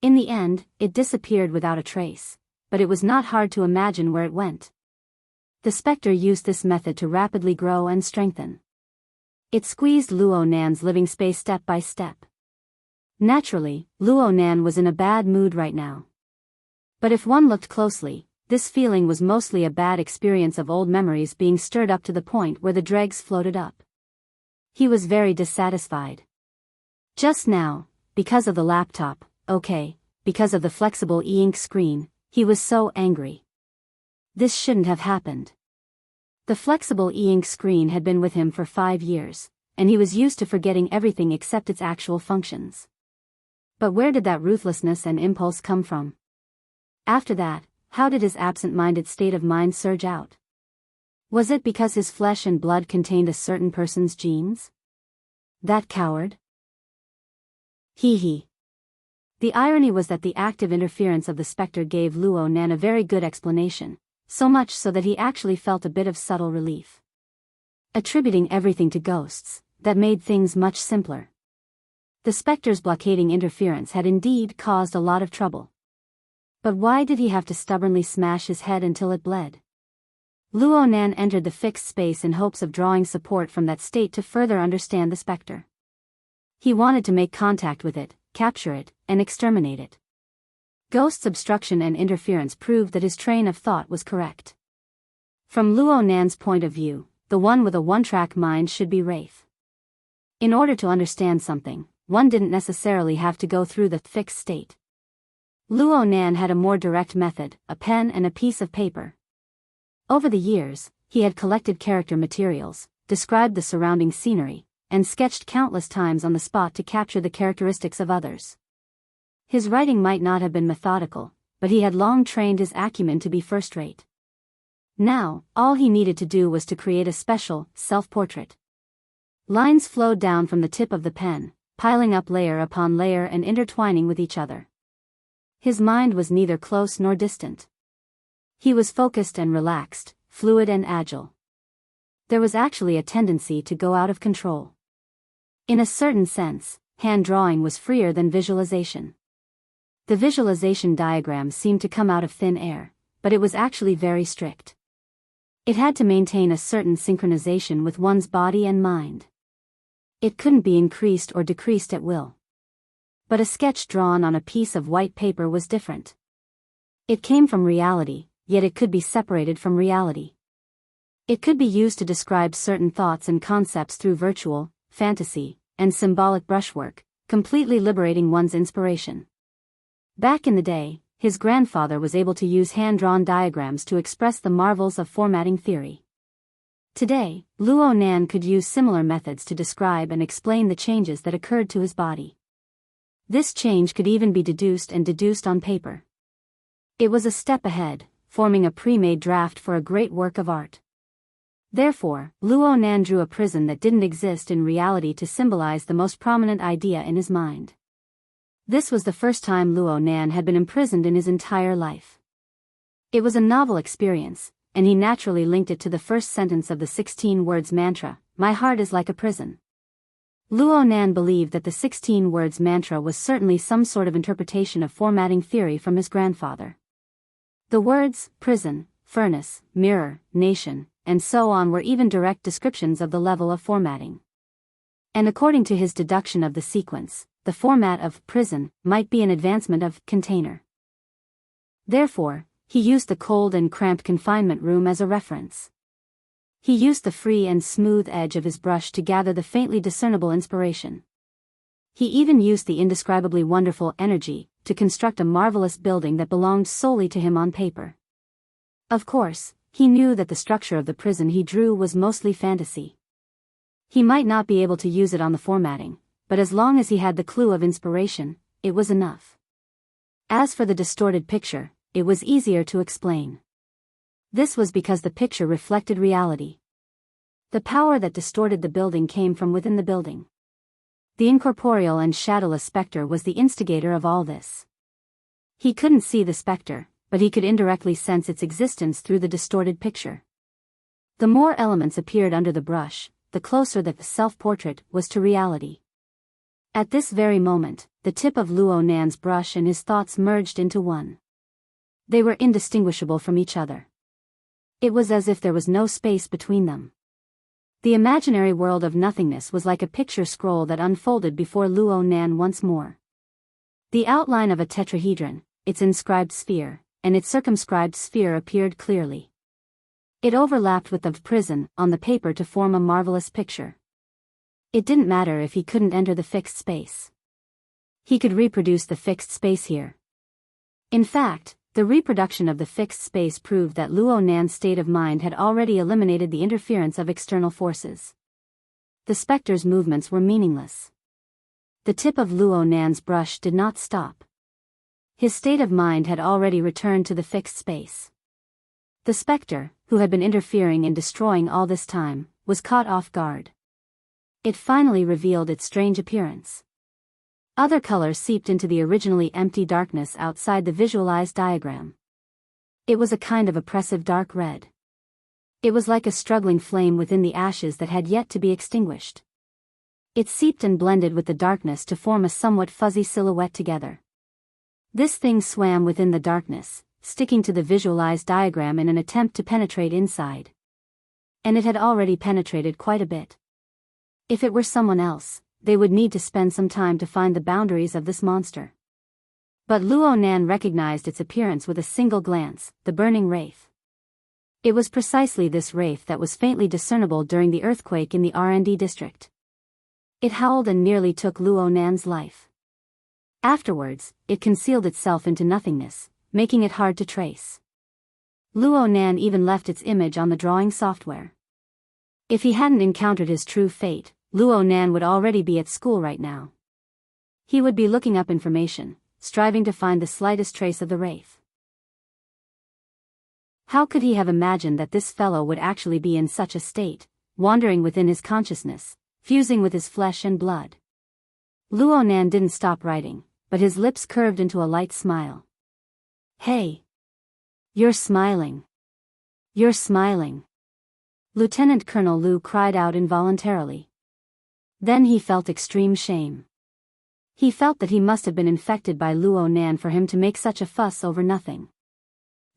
In the end, it disappeared without a trace, but it was not hard to imagine where it went. The specter used this method to rapidly grow and strengthen. It squeezed Luo Nan's living space step by step. Naturally, Luo Nan was in a bad mood right now. But if one looked closely, this feeling was mostly a bad experience of old memories being stirred up to the point where the dregs floated up. He was very dissatisfied. Just now, because of the laptop, because of the flexible e-ink screen, he was so angry. This shouldn't have happened. The flexible e-ink screen had been with him for 5 years, and he was used to forgetting everything except its actual functions. But where did that ruthlessness and impulse come from? After that, how did his absent-minded state of mind surge out? Was it because his flesh and blood contained a certain person's genes? That coward? Hee. The irony was that the active interference of the specter gave Luo Nan a very good explanation, so much so that he actually felt a bit of subtle relief. Attributing everything to ghosts, that made things much simpler. The specter's blockading interference had indeed caused a lot of trouble. But why did he have to stubbornly smash his head until it bled? Luo Nan entered the fixed space in hopes of drawing support from that state to further understand the specter. He wanted to make contact with it, capture it, and exterminate it. Ghost's obstruction and interference proved that his train of thought was correct. From Luo Nan's point of view, the one with a one-track mind should be Wraith. In order to understand something, one didn't necessarily have to go through the fixed state. Luo Nan had a more direct method, a pen and a piece of paper. Over the years, he had collected character materials, described the surrounding scenery, and sketched countless times on the spot to capture the characteristics of others. His writing might not have been methodical, but he had long trained his acumen to be first-rate. Now, all he needed to do was to create a special, self-portrait. Lines flowed down from the tip of the pen, piling up layer upon layer and intertwining with each other. His mind was neither close nor distant. He was focused and relaxed, fluid and agile. There was actually a tendency to go out of control. In a certain sense, hand drawing was freer than visualization. The visualization diagram seemed to come out of thin air, but it was actually very strict. It had to maintain a certain synchronization with one's body and mind. It couldn't be increased or decreased at will. But a sketch drawn on a piece of white paper was different. It came from reality, yet it could be separated from reality. It could be used to describe certain thoughts and concepts through virtual, fantasy, and symbolic brushwork, completely liberating one's inspiration. Back in the day, his grandfather was able to use hand-drawn diagrams to express the marvels of formatting theory. Today, Luo Nan could use similar methods to describe and explain the changes that occurred to his body. This change could even be deduced on paper. It was a step ahead, forming a pre-made draft for a great work of art. Therefore, Luo Nan drew a prison that didn't exist in reality to symbolize the most prominent idea in his mind. This was the first time Luo Nan had been imprisoned in his entire life. It was a novel experience, and he naturally linked it to the first sentence of the 16 words mantra, "My heart is like a prison." Luo Nan believed that the 16 words mantra was certainly some sort of interpretation of formatting theory from his grandfather. The words, prison, furnace, mirror, nation, and so on were even direct descriptions of the level of formatting. And according to his deduction of the sequence, the format of prison might be an advancement of container. Therefore, he used the cold and cramped confinement room as a reference. He used the free and smooth edge of his brush to gather the faintly discernible inspiration. He even used the indescribably wonderful energy to construct a marvelous building that belonged solely to him on paper. Of course, he knew that the structure of the prison he drew was mostly fantasy. He might not be able to use it on the formatting, but as long as he had the clue of inspiration, it was enough. As for the distorted picture, it was easier to explain. This was because the picture reflected reality. The power that distorted the building came from within the building. The incorporeal and shadowless specter was the instigator of all this. He couldn't see the specter, but he could indirectly sense its existence through the distorted picture. The more elements appeared under the brush, the closer that the self-portrait was to reality. At this very moment, the tip of Luo Nan's brush and his thoughts merged into one. They were indistinguishable from each other. It was as if there was no space between them. The imaginary world of nothingness was like a picture scroll that unfolded before Luo Nan once more. The outline of a tetrahedron, its inscribed sphere, and its circumscribed sphere appeared clearly. It overlapped with the prison on the paper to form a marvelous picture. It didn't matter if he couldn't enter the fixed space. He could reproduce the fixed space here. In fact, the reproduction of the fixed space proved that Luo Nan's state of mind had already eliminated the interference of external forces. The specter's movements were meaningless. The tip of Luo Nan's brush did not stop. His state of mind had already returned to the fixed space. The specter, who had been interfering and destroying all this time, was caught off guard. It finally revealed its strange appearance. Other colors seeped into the originally empty darkness outside the visualized diagram. It was a kind of oppressive dark red. It was like a struggling flame within the ashes that had yet to be extinguished. It seeped and blended with the darkness to form a somewhat fuzzy silhouette together. This thing swam within the darkness, sticking to the visualized diagram in an attempt to penetrate inside. And it had already penetrated quite a bit. If it were someone else, they would need to spend some time to find the boundaries of this monster. But Luo Nan recognized its appearance with a single glance, the burning wraith. It was precisely this wraith that was faintly discernible during the earthquake in the R&D district. It howled and nearly took Luo Nan's life. Afterwards, it concealed itself into nothingness, making it hard to trace. Luo Nan even left its image on the drawing software. If he hadn't encountered his true fate, Luo Nan would already be at school right now. He would be looking up information, striving to find the slightest trace of the wraith. How could he have imagined that this fellow would actually be in such a state, wandering within his consciousness, fusing with his flesh and blood? Luo Nan didn't stop writing, but his lips curved into a light smile. Hey! You're smiling. You're smiling. Lieutenant Colonel Lu cried out involuntarily. Then he felt extreme shame. He felt that he must have been infected by Luo Nan for him to make such a fuss over nothing.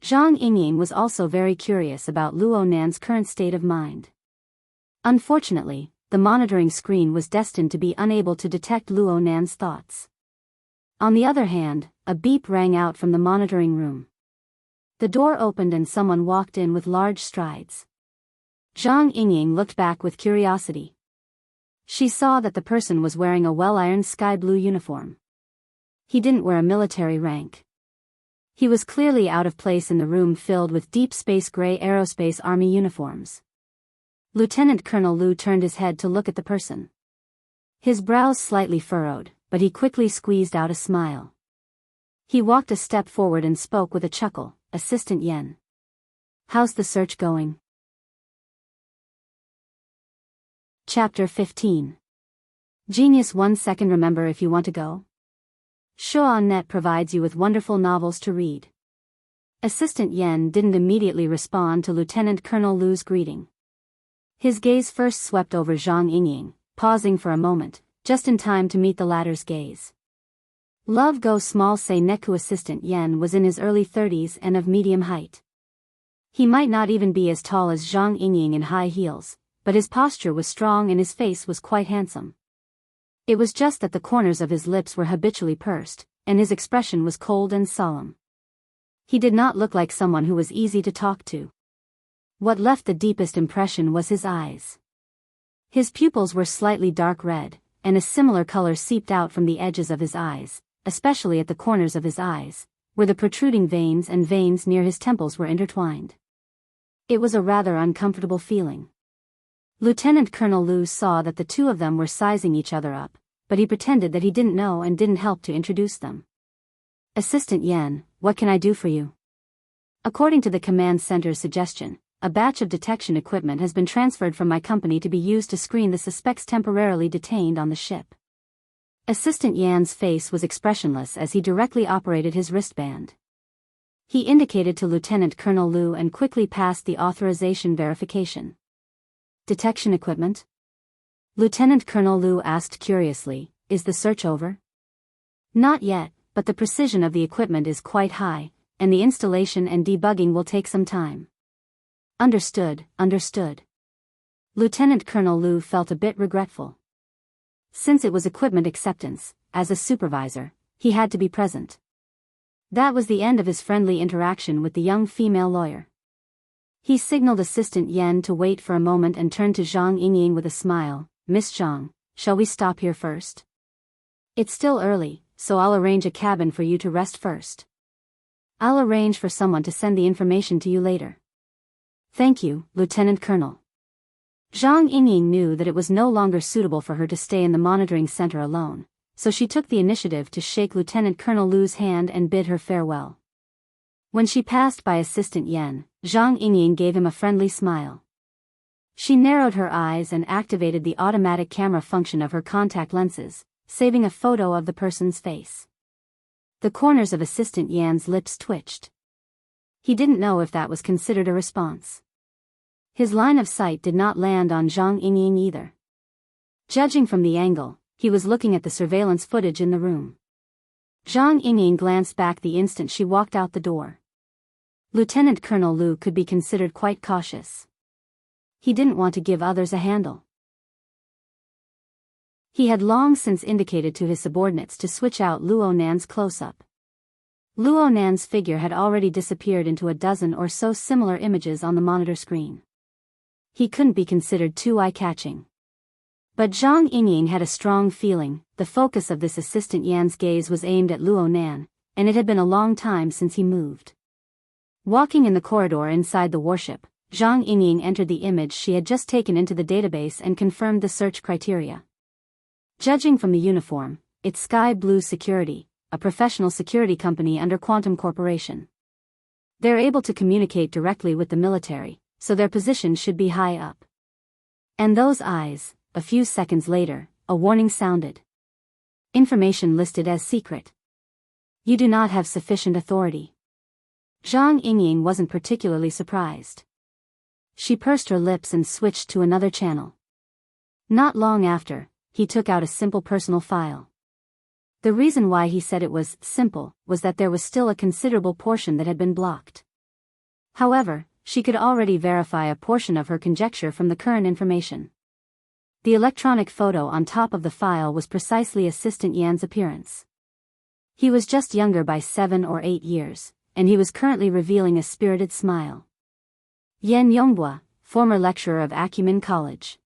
Zhang Yingying was also very curious about Luo Nan's current state of mind. Unfortunately, the monitoring screen was destined to be unable to detect Luo Nan's thoughts. On the other hand, a beep rang out from the monitoring room. The door opened and someone walked in with large strides. Zhang Yingying looked back with curiosity. She saw that the person was wearing a well-ironed sky blue uniform. He didn't wear a military rank. He was clearly out of place in the room filled with deep space gray aerospace army uniforms. Lieutenant Colonel Lu turned his head to look at the person. His brows slightly furrowed, but he quickly squeezed out a smile. He walked a step forward and spoke with a chuckle, "Assistant Yen. How's the search going?" Chapter 15. Genius 1 second. Remember if you want to go? Shoa.net provides you with wonderful novels to read. Assistant Yen didn't immediately respond to Lieutenant Colonel Lu's greeting. His gaze first swept over Zhang Yingying, pausing for a moment, just in time to meet the latter's gaze. Love Go Small Say Neku. Assistant Yen was in his early 30s and of medium height. He might not even be as tall as Zhang Yingying in high heels, but his posture was strong and his face was quite handsome. It was just that the corners of his lips were habitually pursed, and his expression was cold and solemn. He did not look like someone who was easy to talk to. What left the deepest impression was his eyes. His pupils were slightly dark red, and a similar color seeped out from the edges of his eyes, especially at the corners of his eyes, where the protruding veins and veins near his temples were intertwined. It was a rather uncomfortable feeling. Lieutenant Colonel Lu saw that the two of them were sizing each other up, but he pretended that he didn't know and didn't help to introduce them. Assistant Yan, what can I do for you? According to the command center's suggestion, a batch of detection equipment has been transferred from my company to be used to screen the suspects temporarily detained on the ship. Assistant Yan's face was expressionless as he directly operated his wristband. He indicated to Lieutenant Colonel Lu and quickly passed the authorization verification. Detection equipment? Lieutenant Colonel Lu asked curiously, is the search over? Not yet, but the precision of the equipment is quite high, and the installation and debugging will take some time. Understood, understood. Lieutenant Colonel Lu felt a bit regretful. Since it was equipment acceptance, as a supervisor, he had to be present. That was the end of his friendly interaction with the young female lawyer. He signaled Assistant Yan to wait for a moment and turned to Zhang Yingying with a smile. Miss Zhang, shall we stop here first? It's still early, so I'll arrange a cabin for you to rest first. I'll arrange for someone to send the information to you later. Thank you, Lieutenant Colonel. Zhang Yingying knew that it was no longer suitable for her to stay in the monitoring center alone, so she took the initiative to shake Lieutenant Colonel Lu's hand and bid her farewell. When she passed by Assistant Yan, Zhang Yingying gave him a friendly smile. She narrowed her eyes and activated the automatic camera function of her contact lenses, saving a photo of the person's face. The corners of Assistant Yan's lips twitched. He didn't know if that was considered a response. His line of sight did not land on Zhang Yingying either. Judging from the angle, he was looking at the surveillance footage in the room. Zhang Yingying glanced back the instant she walked out the door. Lieutenant Colonel Lu could be considered quite cautious. He didn't want to give others a handle. He had long since indicated to his subordinates to switch out Luo Nan's close-up. Luo Nan's figure had already disappeared into a dozen or so similar images on the monitor screen. He couldn't be considered too eye-catching. But Zhang Yingying had a strong feeling. The focus of this Assistant Yan's gaze was aimed at Luo Nan, and it had been a long time since he moved. Walking in the corridor inside the warship, Zhang Yingying entered the image she had just taken into the database and confirmed the search criteria. Judging from the uniform, it's Sky Blue Security, a professional security company under Quantum Corporation. They're able to communicate directly with the military, so their position should be high up. And those eyes. A few seconds later, a warning sounded. Information listed as secret. You do not have sufficient authority. Zhang Yingying wasn't particularly surprised. She pursed her lips and switched to another channel. Not long after, he took out a simple personal file. The reason why he said it was simple was that there was still a considerable portion that had been blocked. However, she could already verify a portion of her conjecture from the current information. The electronic photo on top of the file was precisely Assistant Yan's appearance. He was just younger by 7 or 8 years, and he was currently revealing a spirited smile. Yan Yonghua, former lecturer of Acumen College.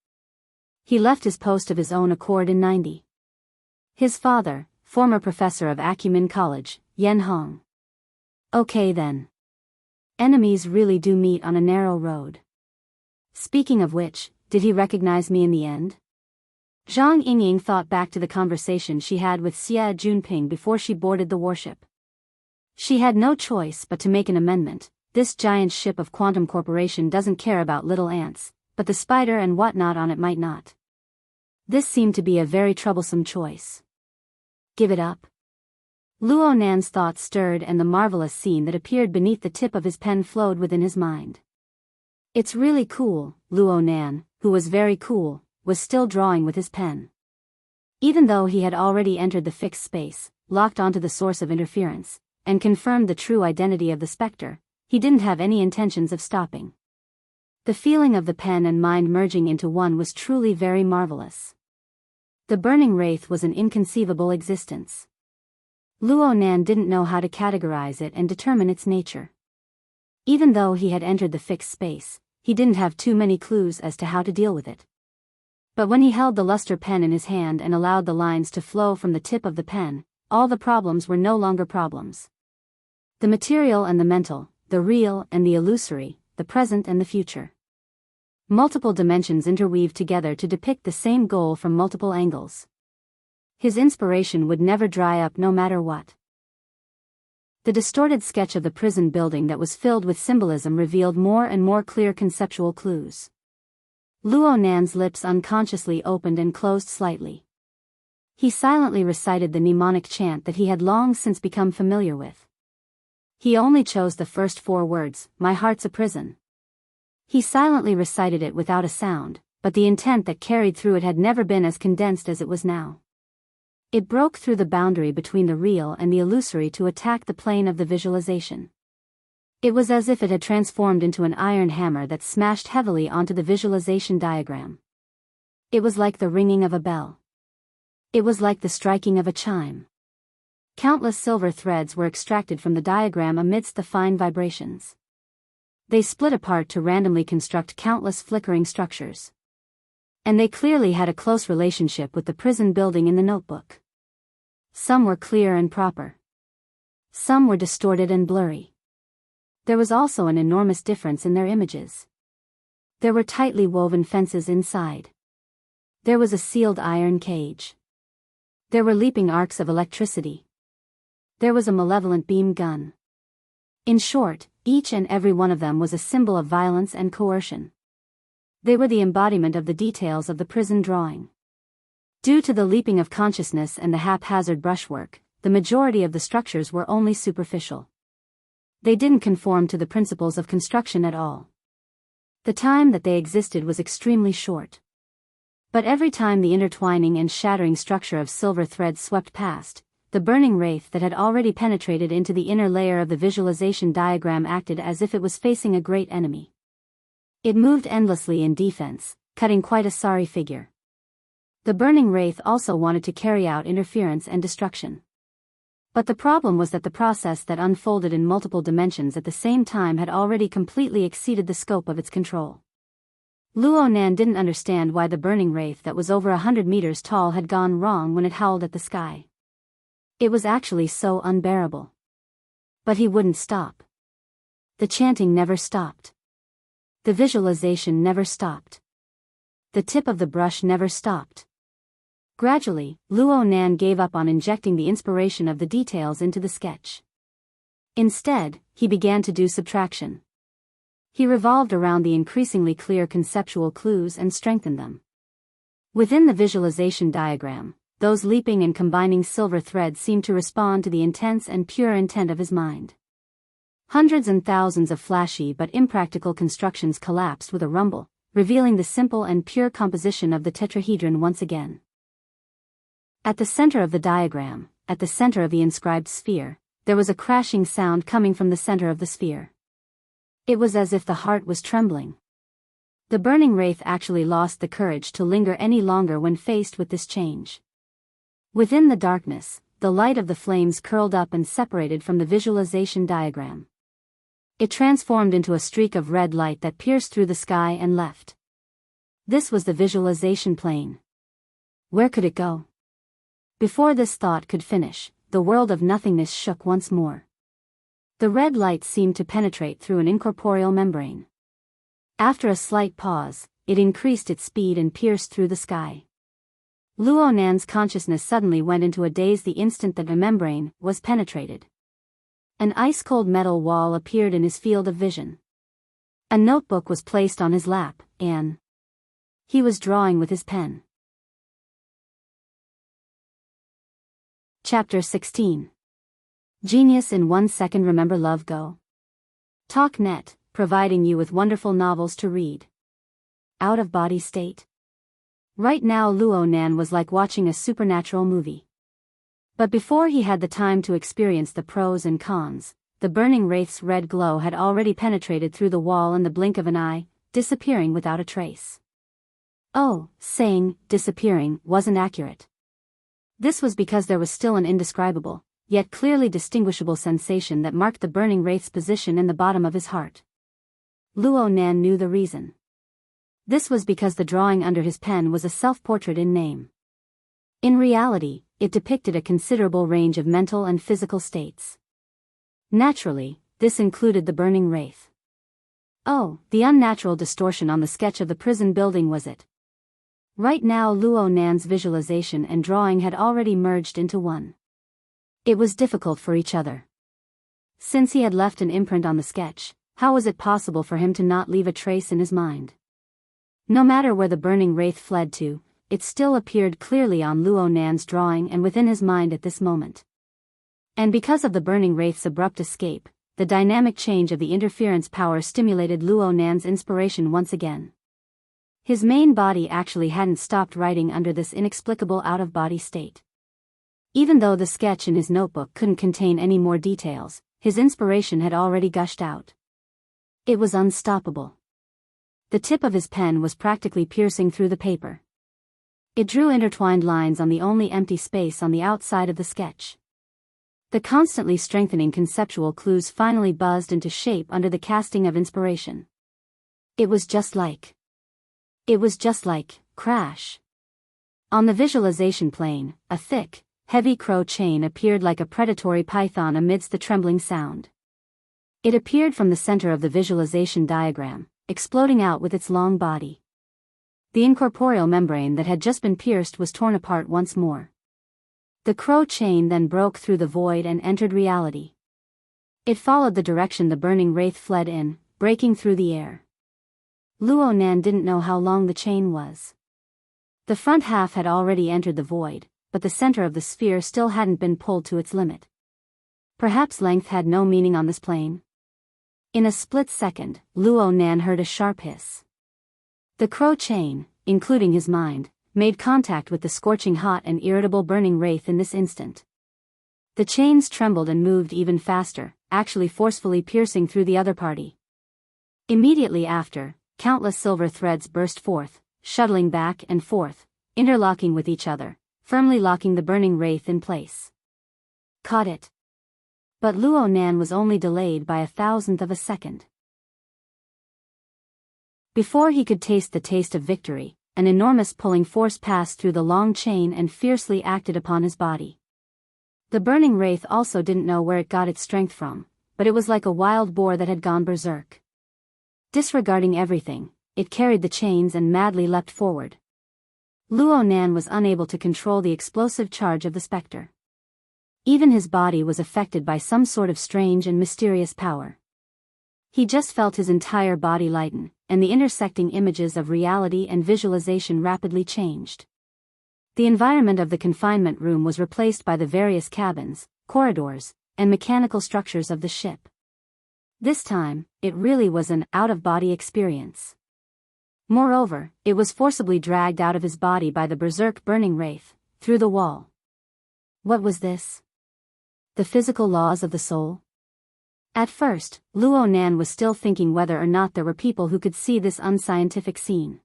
He left his post of his own accord in 90. His father, former professor of Acumen College, Yan Hong. Okay then. Enemies really do meet on a narrow road. Speaking of which, did he recognize me in the end? Zhang Yingying thought back to the conversation she had with Xie Junping before she boarded the warship. She had no choice but to make an amendment. This giant ship of Quantum Corporation doesn't care about little ants, but the spider and whatnot on it might not. This seemed to be a very troublesome choice. Give it up? Luo Nan's thoughts stirred and the marvelous scene that appeared beneath the tip of his pen flowed within his mind. It's really cool. Luo Nan, who was very cool, was still drawing with his pen. Even though he had already entered the fixed space, locked onto the source of interference, and confirmed the true identity of the specter, He didn't have any intentions of stopping. The feeling of the pen and mind merging into one was truly very marvelous. The burning wraith was an inconceivable existence. Luo Nan didn't know how to categorize it and determine its nature. Even though he had entered the fixed space, he didn't have too many clues as to how to deal with it. But when he held the luster pen in his hand and allowed the lines to flow from the tip of the pen, all the problems were no longer problems. The material and the mental, the real and the illusory, the present and the future. Multiple dimensions interweave together to depict the same goal from multiple angles. His inspiration would never dry up no matter what. The distorted sketch of the prison building that was filled with symbolism revealed more and more clear conceptual clues. Luo Nan's lips unconsciously opened and closed slightly. He silently recited the mnemonic chant that he had long since become familiar with. He only chose the first 4 words, "My heart's a prison." He silently recited it without a sound, but the intent that carried through it had never been as condensed as it was now. It broke through the boundary between the real and the illusory to attack the plane of the visualization. It was as if it had transformed into an iron hammer that smashed heavily onto the visualization diagram. It was like the ringing of a bell. It was like the striking of a chime. Countless silver threads were extracted from the diagram amidst the fine vibrations. They split apart to randomly construct countless flickering structures. And they clearly had a close relationship with the prison building in the notebook. Some were clear and proper. Some were distorted and blurry. There was also an enormous difference in their images. There were tightly woven fences inside. There was a sealed iron cage. There were leaping arcs of electricity. There was a malevolent beam gun. In short, each and every one of them was a symbol of violence and coercion. They were the embodiment of the details of the prison drawing. Due to the leaping of consciousness and the haphazard brushwork, the majority of the structures were only superficial. They didn't conform to the principles of construction at all. The time that they existed was extremely short. But every time the intertwining and shattering structure of silver threads swept past, the burning wraith that had already penetrated into the inner layer of the visualization diagram acted as if it was facing a great enemy. It moved endlessly in defense, cutting quite a sorry figure. The burning wraith also wanted to carry out interference and destruction. But the problem was that the process that unfolded in multiple dimensions at the same time had already completely exceeded the scope of its control. Luo Nan didn't understand why the burning wraith that was over 100 meters tall had gone wrong when it howled at the sky. It was actually so unbearable. But he wouldn't stop. The chanting never stopped. The visualization never stopped. The tip of the brush never stopped. Gradually, Luo Nan gave up on injecting the inspiration of the details into the sketch. Instead, he began to do subtraction. He revolved around the increasingly clear conceptual clues and strengthened them. Within the visualization diagram, those leaping and combining silver threads seemed to respond to the intense and pure intent of his mind. Hundreds and thousands of flashy but impractical constructions collapsed with a rumble, revealing the simple and pure composition of the tetrahedron once again. At the center of the diagram, at the center of the inscribed sphere, there was a crashing sound coming from the center of the sphere. It was as if the heart was trembling. The burning wraith actually lost the courage to linger any longer when faced with this change. Within the darkness, the light of the flames curled up and separated from the visualization diagram. It transformed into a streak of red light that pierced through the sky and left. This was the visualization plane. Where could it go? Before this thought could finish, the world of nothingness shook once more. The red light seemed to penetrate through an incorporeal membrane. After a slight pause, it increased its speed and pierced through the sky. Luo Nan's consciousness suddenly went into a daze the instant that the membrane was penetrated. An ice-cold metal wall appeared in his field of vision. A notebook was placed on his lap, and he was drawing with his pen. Chapter 16. Genius in 1 second. Remember Love Go. TalkNet, providing you with wonderful novels to read. Out of body state. Right now Luo Nan was like watching a supernatural movie. But before he had the time to experience the pros and cons, the burning wraith's red glow had already penetrated through the wall in the blink of an eye, disappearing without a trace. Oh, saying disappearing wasn't accurate. This was because there was still an indescribable, yet clearly distinguishable sensation that marked the burning wraith's position in the bottom of his heart. Luo Nan knew the reason. This was because the drawing under his pen was a self-portrait in name. In reality, it depicted a considerable range of mental and physical states. Naturally, this included the burning wraith. Oh, the unnatural distortion on the sketch of the prison building was it. Right now Luo Nan's visualization and drawing had already merged into one. It was difficult for each other. Since he had left an imprint on the sketch, how was it possible for him to not leave a trace in his mind? No matter where the burning wraith fled to, it still appeared clearly on Luo Nan's drawing and within his mind at this moment. And because of the burning wraith's abrupt escape, the dynamic change of the interference power stimulated Luo Nan's inspiration once again. His main body actually hadn't stopped writing under this inexplicable out-of-body state. Even though the sketch in his notebook couldn't contain any more details, his inspiration had already gushed out. It was unstoppable. The tip of his pen was practically piercing through the paper. It drew intertwined lines on the only empty space on the outside of the sketch. The constantly strengthening conceptual clues finally buzzed into shape under the casting of inspiration. It was just like, crash. On the visualization plane, a thick, heavy crow chain appeared like a predatory python amidst the trembling sound. It appeared from the center of the visualization diagram, exploding out with its long body. The incorporeal membrane that had just been pierced was torn apart once more. The crow chain then broke through the void and entered reality. It followed the direction the burning wraith fled in, breaking through the air. Luo Nan didn't know how long the chain was. The front half had already entered the void, but the center of the sphere still hadn't been pulled to its limit. Perhaps length had no meaning on this plane. In a split second, Luo Nan heard a sharp hiss. The crow chain, including his mind, made contact with the scorching hot and irritable burning wraith in this instant. The chains trembled and moved even faster, actually forcefully piercing through the other party. Immediately after, countless silver threads burst forth, shuttling back and forth, interlocking with each other, firmly locking the burning wraith in place. Caught it. But Luo Nan was only delayed by 1,000th of a second. Before he could taste the taste of victory, an enormous pulling force passed through the long chain and fiercely acted upon his body. The burning wraith also didn't know where it got its strength from, but it was like a wild boar that had gone berserk. Disregarding everything, it carried the chains and madly leapt forward. Luo Nan was unable to control the explosive charge of the specter. Even his body was affected by some sort of strange and mysterious power. He just felt his entire body lighten, and the intersecting images of reality and visualization rapidly changed. The environment of the confinement room was replaced by the various cabins, corridors, and mechanical structures of the ship. This time, it really was an out-of-body experience. Moreover, it was forcibly dragged out of his body by the berserk burning wraith, through the wall. What was this? The physical laws of the soul? At first, Luo Nan was still thinking whether or not there were people who could see this unscientific scene.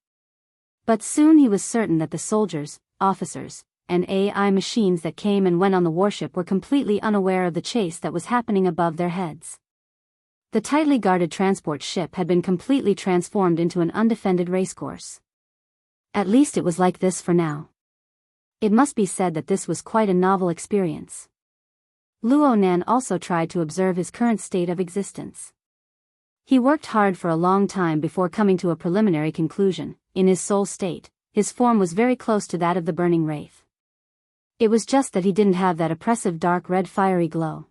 But soon he was certain that the soldiers, officers, and AI machines that came and went on the warship were completely unaware of the chase that was happening above their heads. The tightly guarded transport ship had been completely transformed into an undefended racecourse. At least it was like this for now. It must be said that this was quite a novel experience. Luo Nan also tried to observe his current state of existence. He worked hard for a long time before coming to a preliminary conclusion. In his soul state, his form was very close to that of the burning wraith. It was just that he didn't have that oppressive dark red fiery glow.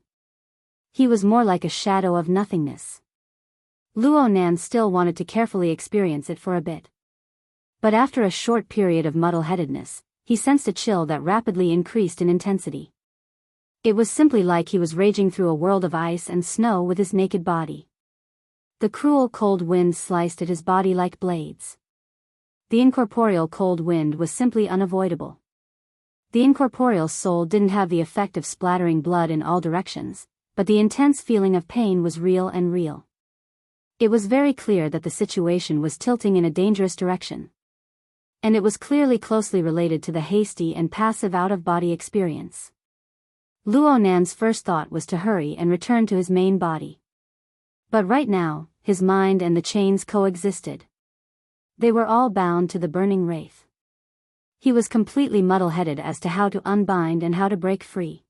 He was more like a shadow of nothingness. Luo Nan still wanted to carefully experience it for a bit. But after a short period of muddle-headedness, he sensed a chill that rapidly increased in intensity. It was simply like he was raging through a world of ice and snow with his naked body. The cruel cold wind sliced at his body like blades. The incorporeal cold wind was simply unavoidable. The incorporeal soul didn't have the effect of splattering blood in all directions, but the intense feeling of pain was real and real. It was very clear that the situation was tilting in a dangerous direction. And it was clearly closely related to the hasty and passive out-of-body experience. Luo Nan's first thought was to hurry and return to his main body. But right now, his mind and the chains coexisted. They were all bound to the burning wraith. He was completely muddle-headed as to how to unbind and how to break free.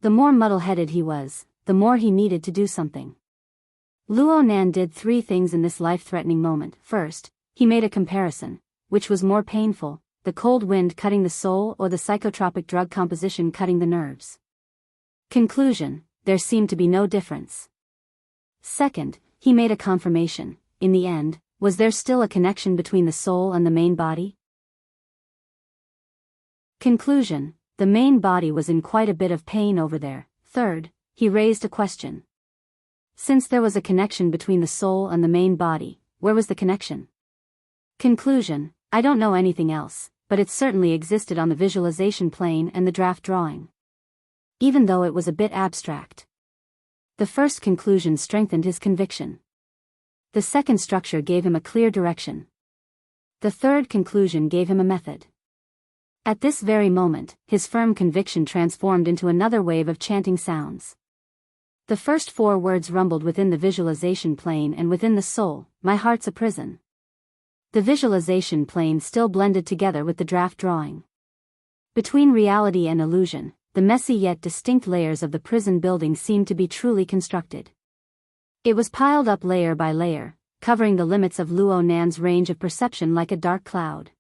The more muddle-headed he was, the more he needed to do something. Luo Nan did 3 things in this life-threatening moment. First, he made a comparison. Which was more painful, the cold wind cutting the soul or the psychotropic drug composition cutting the nerves? Conclusion: there seemed to be no difference. Second, he made a confirmation. In the end, was there still a connection between the soul and the main body? Conclusion: the main body was in quite a bit of pain over there. Third, he raised a question. Since there was a connection between the soul and the main body, where was the connection? Conclusion: I don't know anything else, but it certainly existed on the visualization plane and the draft drawing. Even though it was a bit abstract. The first conclusion strengthened his conviction. The second structure gave him a clear direction. The third conclusion gave him a method. At this very moment, his firm conviction transformed into another wave of chanting sounds. The first 4 words rumbled within the visualization plane and within the soul: my heart's a prison. The visualization plane still blended together with the draft drawing. Between reality and illusion, the messy yet distinct layers of the prison building seemed to be truly constructed. It was piled up layer by layer, covering the limits of Luo Nan's range of perception like a dark cloud.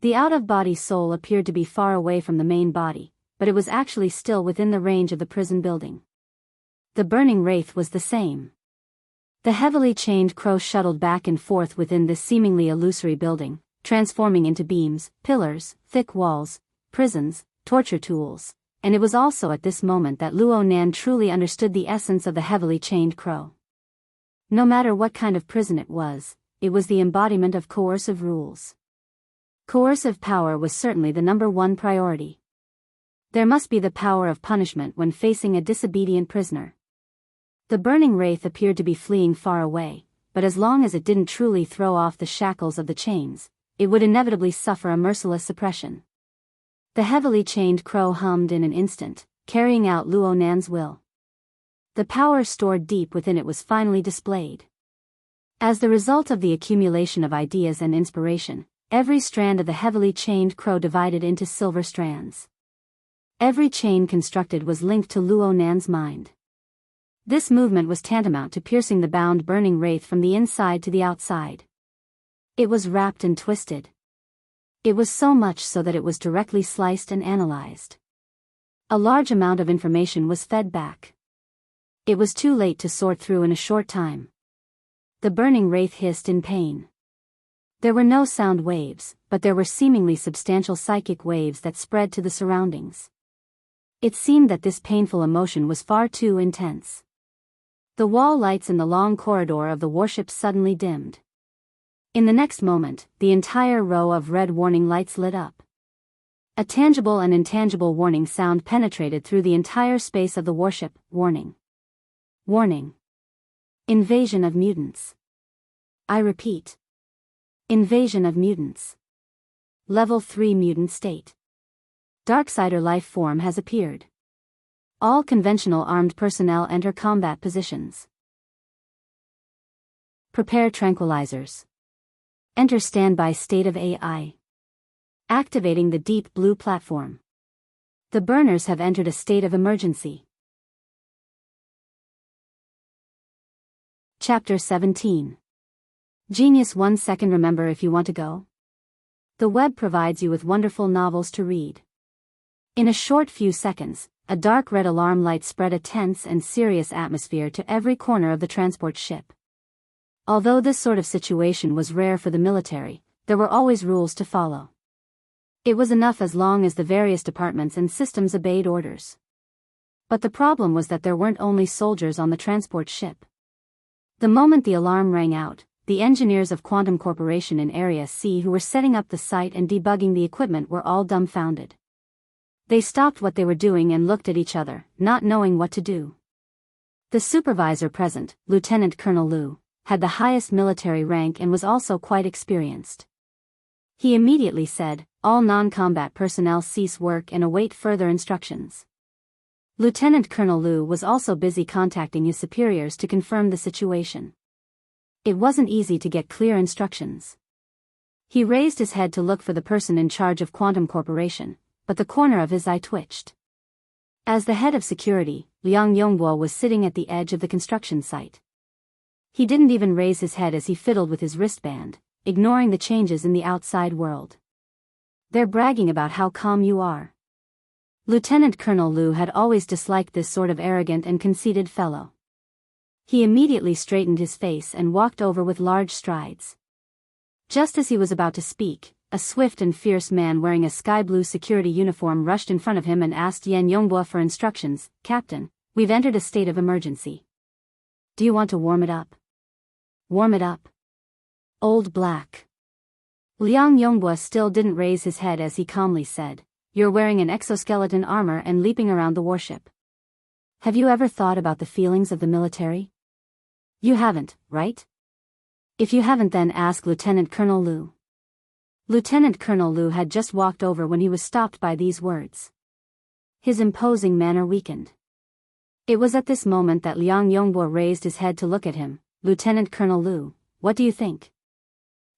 The out-of-body soul appeared to be far away from the main body, but it was actually still within the range of the prison building. The burning wraith was the same. The heavily chained crow shuttled back and forth within this seemingly illusory building, transforming into beams, pillars, thick walls, prisons, torture tools, and it was also at this moment that Luo Nan truly understood the essence of the heavily chained crow. No matter what kind of prison it was the embodiment of coercive rules. Coercive power was certainly the #1 priority. There must be the power of punishment when facing a disobedient prisoner. The burning wraith appeared to be fleeing far away, but as long as it didn't truly throw off the shackles of the chains, it would inevitably suffer a merciless suppression. The heavily chained crow hummed in an instant, carrying out Luo Nan's will. The power stored deep within it was finally displayed. As the result of the accumulation of ideas and inspiration, every strand of the heavily chained crow divided into silver strands. Every chain constructed was linked to Luo Nan's mind. This movement was tantamount to piercing the bound burning wraith from the inside to the outside. It was wrapped and twisted. It was so much so that it was directly sliced and analyzed. A large amount of information was fed back. It was too late to sort through in a short time. The burning wraith hissed in pain. There were no sound waves, but there were seemingly substantial psychic waves that spread to the surroundings. It seemed that this painful emotion was far too intense. The wall lights in the long corridor of the warship suddenly dimmed. In the next moment, the entire row of red warning lights lit up. A tangible and intangible warning sound penetrated through the entire space of the warship. Warning. Warning. Invasion of mutants. I repeat. Invasion of mutants. Level 3 mutant state. Darksider life form has appeared. All conventional armed personnel enter combat positions. Prepare tranquilizers. Enter standby state of AI. Activating the deep blue platform. The burners have entered a state of emergency. Chapter 17. Genius 1 second. Remember if you want to go. The web provides you with wonderful novels to read. In a short few seconds, a dark red alarm light spread a tense and serious atmosphere to every corner of the transport ship. Although this sort of situation was rare for the military, there were always rules to follow. It was enough as long as the various departments and systems obeyed orders. But the problem was that there weren't only soldiers on the transport ship. The moment the alarm rang out, the engineers of Quantum Corporation in Area C who were setting up the site and debugging the equipment were all dumbfounded. They stopped what they were doing and looked at each other, not knowing what to do. The supervisor present, Lieutenant Colonel Liu, had the highest military rank and was also quite experienced. He immediately said, "All non-combat personnel cease work and await further instructions." Lieutenant Colonel Liu was also busy contacting his superiors to confirm the situation. It wasn't easy to get clear instructions. He raised his head to look for the person in charge of Quantum Corporation, but the corner of his eye twitched. As the head of security, Liang Yongbo was sitting at the edge of the construction site. He didn't even raise his head as he fiddled with his wristband, ignoring the changes in the outside world. "They're bragging about how calm you are." Lieutenant Colonel Liu had always disliked this sort of arrogant and conceited fellow. He immediately straightened his face and walked over with large strides. Just as he was about to speak, a swift and fierce man wearing a sky-blue security uniform rushed in front of him and asked Yan Yonghua for instructions. "Captain, we've entered a state of emergency. Do you want to warm it up?" "Warm it up?" "Old Black." Liang Yonghua still didn't raise his head as he calmly said, "You're wearing an exoskeleton armor and leaping around the warship. Have you ever thought about the feelings of the military? You haven't, right? If you haven't, then ask Lieutenant Colonel Liu." Lieutenant Colonel Liu had just walked over when he was stopped by these words. His imposing manner weakened. It was at this moment that Liang Yonghua raised his head to look at him. "Lieutenant Colonel Liu, what do you think?"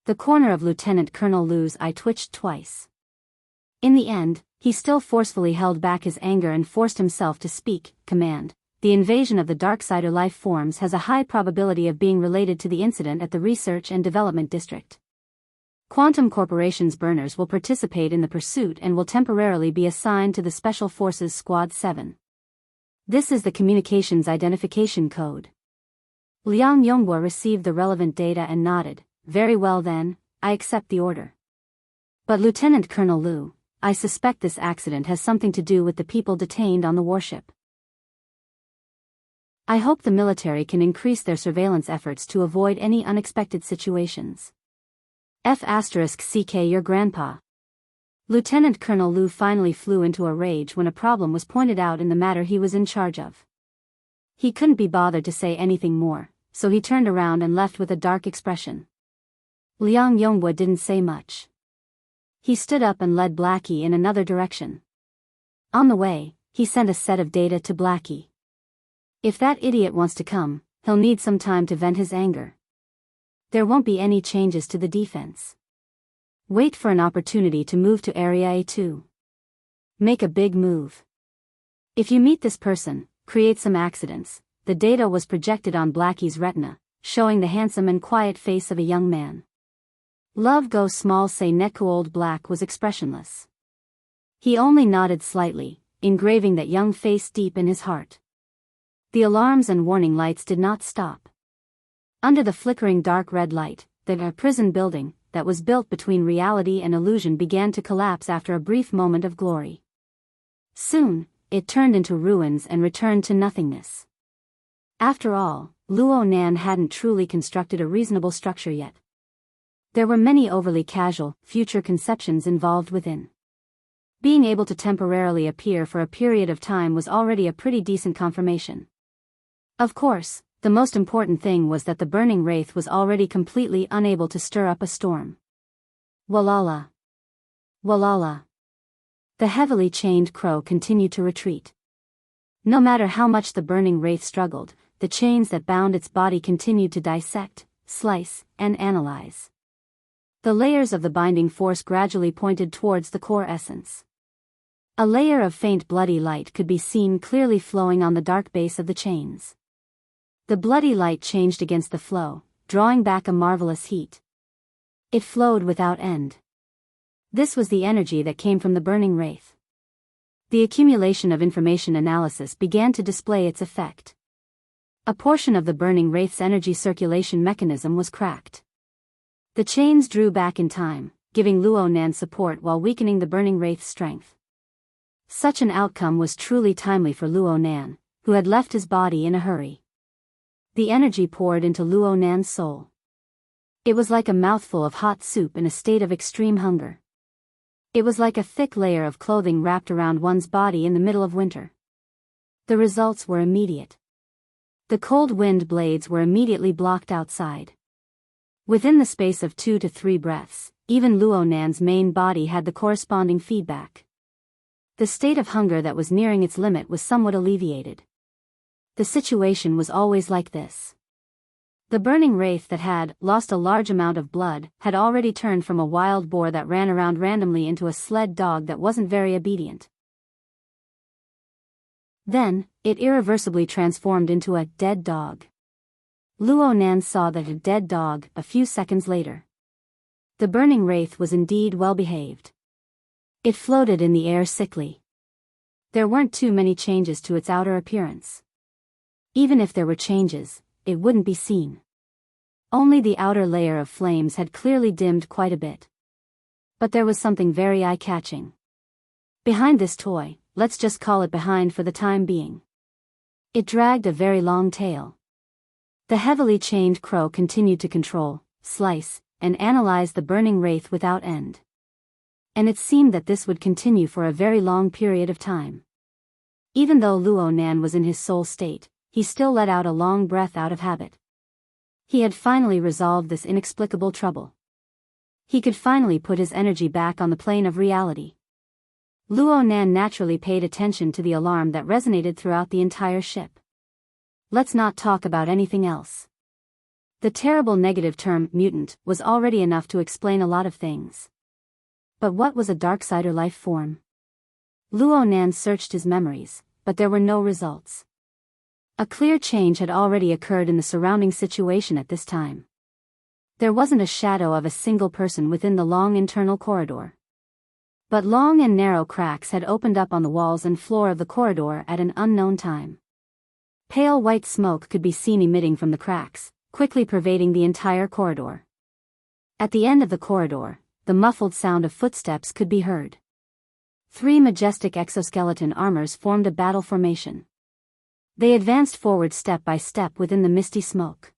The corner of Lieutenant Colonel Liu's eye twitched twice. In the end, he still forcefully held back his anger and forced himself to speak. "Command, the invasion of the Darksider life forms has a high probability of being related to the incident at the Research and Development District. Quantum Corporation's burners will participate in the pursuit and will temporarily be assigned to the Special Forces Squad 7. This is the Communications Identification Code." Liang Yonghua received the relevant data and nodded. "Very well then, I accept the order. But Lieutenant Colonel Liu, I suspect this accident has something to do with the people detained on the warship. I hope the military can increase their surveillance efforts to avoid any unexpected situations. *CK your grandpa." Lieutenant Colonel Liu finally flew into a rage when a problem was pointed out in the matter he was in charge of. He couldn't be bothered to say anything more, so he turned around and left with a dark expression. Liang Yonghua didn't say much. He stood up and led Blackie in another direction. On the way, he sent a set of data to Blackie. If that idiot wants to come, he'll need some time to vent his anger. There won't be any changes to the defense. Wait for an opportunity to move to Area A2. Make a big move. If you meet this person, create some accidents. The data was projected on Blackie's retina, showing the handsome and quiet face of a young man. Love Go Small Say Neku. Old Black was expressionless. He only nodded slightly, engraving that young face deep in his heart. The alarms and warning lights did not stop. Under the flickering dark red light, the prison building, that was built between reality and illusion, began to collapse after a brief moment of glory. Soon, it turned into ruins and returned to nothingness. After all, Luo Nan hadn't truly constructed a reasonable structure yet. There were many overly casual, future conceptions involved within. Being able to temporarily appear for a period of time was already a pretty decent confirmation. Of course, the most important thing was that the burning wraith was already completely unable to stir up a storm. Walala. Walala. The heavily chained crow continued to retreat. No matter how much the burning wraith struggled, the chains that bound its body continued to dissect, slice, and analyze. The layers of the binding force gradually pointed towards the core essence. A layer of faint bloody light could be seen clearly flowing on the dark base of the chains. The bloody light changed against the flow, drawing back a marvelous heat. It flowed without end. This was the energy that came from the burning wraith. The accumulation of information analysis began to display its effect. A portion of the burning wraith's energy circulation mechanism was cracked. The chains drew back in time, giving Luo Nan support while weakening the burning wraith's strength. Such an outcome was truly timely for Luo Nan, who had left his body in a hurry. The energy poured into Luo Nan's soul. It was like a mouthful of hot soup in a state of extreme hunger. It was like a thick layer of clothing wrapped around one's body in the middle of winter. The results were immediate. The cold wind blades were immediately blocked outside. Within the space of 2 to 3 breaths, even Luo Nan's main body had the corresponding feedback. The state of hunger that was nearing its limit was somewhat alleviated. The situation was always like this. The burning wraith that had lost a large amount of blood had already turned from a wild boar that ran around randomly into a sled dog that wasn't very obedient. Then, it irreversibly transformed into a dead dog. Luo Nan saw that a dead dog a few seconds later. The burning wraith was indeed well behaved. It floated in the air sickly. There weren't too many changes to its outer appearance. Even if there were changes, it wouldn't be seen. Only the outer layer of flames had clearly dimmed quite a bit. But there was something very eye-catching. Behind this toy, let's just call it behind for the time being. It dragged a very long tail. The heavily chained crow continued to control, slice, and analyze the burning wraith without end. And it seemed that this would continue for a very long period of time. Even though Luo Nan was in his soul state, he still let out a long breath out of habit. He had finally resolved this inexplicable trouble. He could finally put his energy back on the plane of reality. Luo Nan naturally paid attention to the alarm that resonated throughout the entire ship. Let's not talk about anything else. The terrible negative term, mutant, was already enough to explain a lot of things. But what was a Darksider life form? Luo Nan searched his memories, but there were no results. A clear change had already occurred in the surrounding situation at this time. There wasn't a shadow of a single person within the long internal corridor. But long and narrow cracks had opened up on the walls and floor of the corridor at an unknown time. Pale white smoke could be seen emitting from the cracks, quickly pervading the entire corridor. At the end of the corridor, the muffled sound of footsteps could be heard. 3 majestic exoskeleton armors formed a battle formation. They advanced forward step by step within the misty smoke.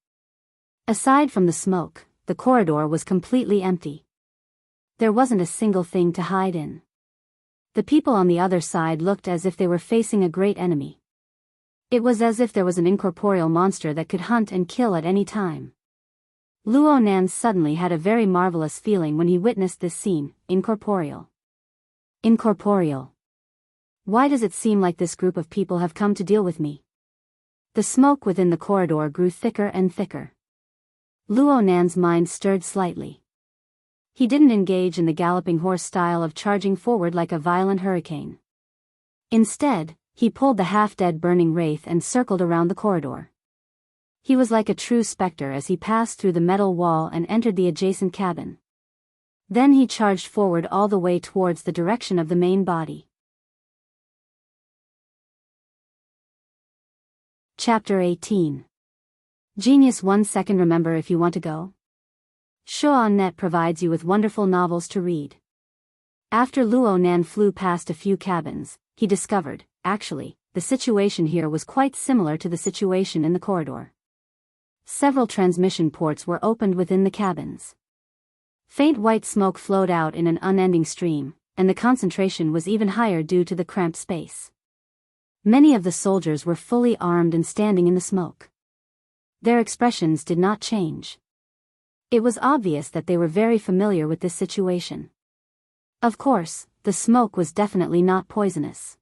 Aside from the smoke, the corridor was completely empty. There wasn't a single thing to hide in. The people on the other side looked as if they were facing a great enemy. It was as if there was an incorporeal monster that could hunt and kill at any time. Luo Nan suddenly had a very marvelous feeling when he witnessed this scene, incorporeal. Incorporeal. Why does it seem like this group of people have come to deal with me? The smoke within the corridor grew thicker and thicker. Luo Nan's mind stirred slightly. He didn't engage in the galloping horse style of charging forward like a violent hurricane. Instead, he pulled the half-dead burning wraith and circled around the corridor. He was like a true specter as he passed through the metal wall and entered the adjacent cabin. Then he charged forward all the way towards the direction of the main body. Chapter 18. Genius 1 second. Remember if you want to go? Show.net provides you with wonderful novels to read. After Luo Nan flew past a few cabins, he discovered, actually, the situation here was quite similar to the situation in the corridor. Several transmission ports were opened within the cabins. Faint white smoke flowed out in an unending stream, and the concentration was even higher due to the cramped space. Many of the soldiers were fully armed and standing in the smoke. Their expressions did not change. It was obvious that they were very familiar with this situation. Of course, the smoke was definitely not poisonous.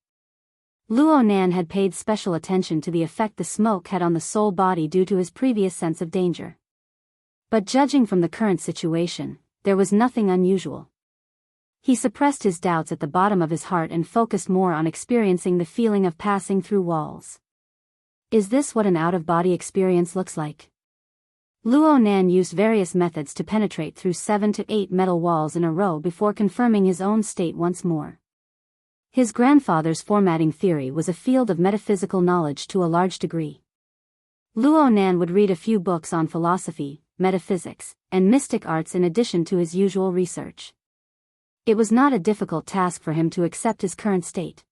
Luo Nan had paid special attention to the effect the smoke had on the soul body due to his previous sense of danger. But judging from the current situation, there was nothing unusual. He suppressed his doubts at the bottom of his heart and focused more on experiencing the feeling of passing through walls. Is this what an out-of-body experience looks like? Luo Nan used various methods to penetrate through 7 to 8 metal walls in a row before confirming his own state once more. His grandfather's formatting theory was a field of metaphysical knowledge to a large degree. Luo Nan would read a few books on philosophy, metaphysics, and mystic arts in addition to his usual research. It was not a difficult task for him to accept his current state.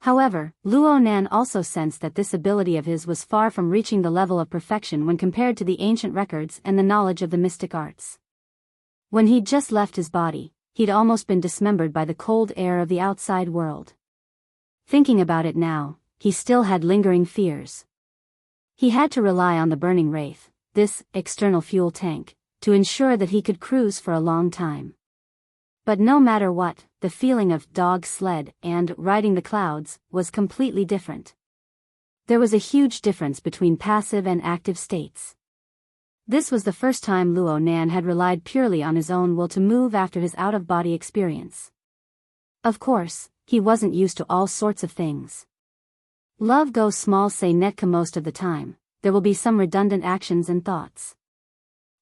However, Luo Nan also sensed that this ability of his was far from reaching the level of perfection when compared to the ancient records and the knowledge of the mystic arts. When he'd just left his body, he'd almost been dismembered by the cold air of the outside world. Thinking about it now, he still had lingering fears. He had to rely on the burning wraith, this external fuel tank, to ensure that he could cruise for a long time. But no matter what, the feeling of dog sled and riding the clouds was completely different. There was a huge difference between passive and active states. This was the first time Luo Nan had relied purely on his own will to move after his out-of-body experience. Of course, he wasn't used to all sorts of things. Love goes small say netka most of the time, there will be some redundant actions and thoughts.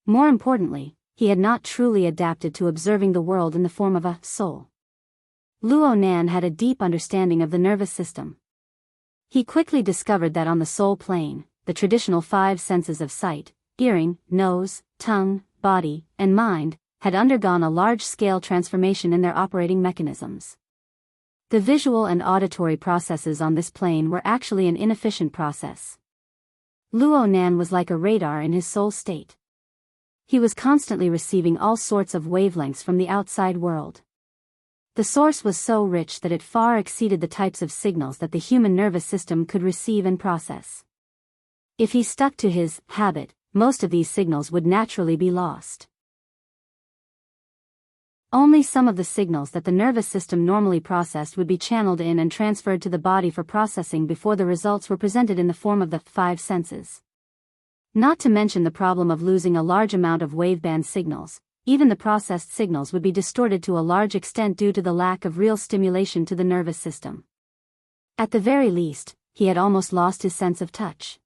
More importantly, he had not truly adapted to observing the world in the form of a soul. Luo Nan had a deep understanding of the nervous system. He quickly discovered that on the soul plane, the traditional 5 senses of sight, hearing, nose, tongue, body, and mind, had undergone a large-scale transformation in their operating mechanisms. The visual and auditory processes on this plane were actually an inefficient process. Luo Nan was like a radar in his soul state. He was constantly receiving all sorts of wavelengths from the outside world. The source was so rich that it far exceeded the types of signals that the human nervous system could receive and process. If he stuck to his habit, most of these signals would naturally be lost. Only some of the signals that the nervous system normally processed would be channeled in and transferred to the body for processing before the results were presented in the form of the 5 senses. Not to mention the problem of losing a large amount of waveband signals. Even the processed signals would be distorted to a large extent due to the lack of real stimulation to the nervous system. At the very least, he had almost lost his sense of touch.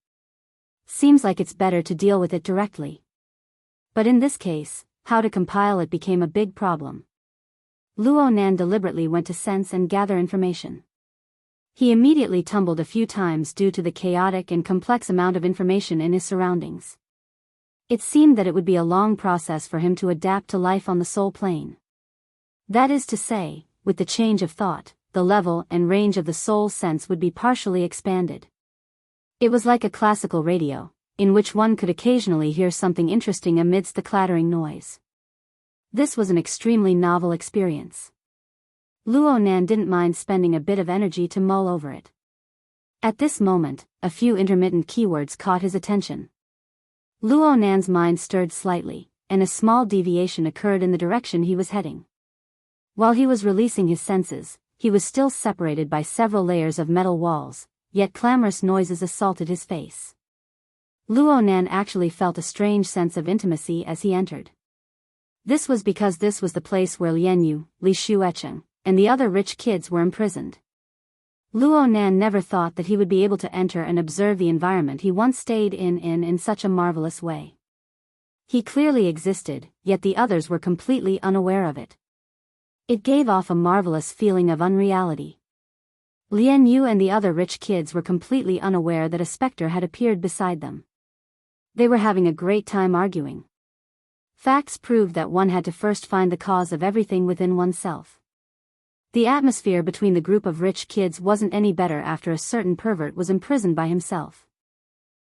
Seems like it's better to deal with it directly. But in this case, how to compile it became a big problem. Luo Nan deliberately went to sense and gather information. He immediately tumbled a few times due to the chaotic and complex amount of information in his surroundings. It seemed that it would be a long process for him to adapt to life on the soul plane. That is to say, with the change of thought, the level and range of the soul sense would be partially expanded. It was like a classical radio, in which one could occasionally hear something interesting amidst the clattering noise. This was an extremely novel experience. Luo Nan didn't mind spending a bit of energy to mull over it. At this moment, a few intermittent keywords caught his attention. Luo Nan's mind stirred slightly, and a small deviation occurred in the direction he was heading. While he was releasing his senses, he was still separated by several layers of metal walls, yet clamorous noises assaulted his face. Luo Nan actually felt a strange sense of intimacy as he entered. This was because this was the place where Lianyu, Li Shuecheng, and the other rich kids were imprisoned. Luo Nan never thought that he would be able to enter and observe the environment he once stayed in such a marvelous way. He clearly existed, yet the others were completely unaware of it. It gave off a marvelous feeling of unreality. Lian Yu and the other rich kids were completely unaware that a specter had appeared beside them. They were having a great time arguing. Facts proved that one had to first find the cause of everything within oneself. The atmosphere between the group of rich kids wasn't any better after a certain pervert was imprisoned by himself.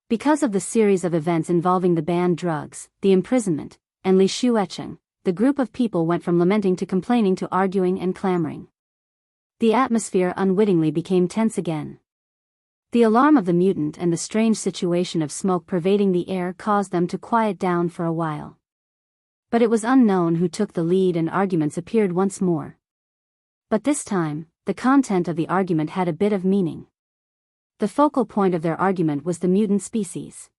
Because of the series of events involving the banned drugs, the imprisonment, and Li Shuecheng, the group of people went from lamenting to complaining to arguing and clamoring. The atmosphere unwittingly became tense again. The alarm of the mutant and the strange situation of smoke pervading the air caused them to quiet down for a while. But it was unknown who took the lead and arguments appeared once more. But this time, the content of the argument had a bit of meaning. The focal point of their argument was the mutant species.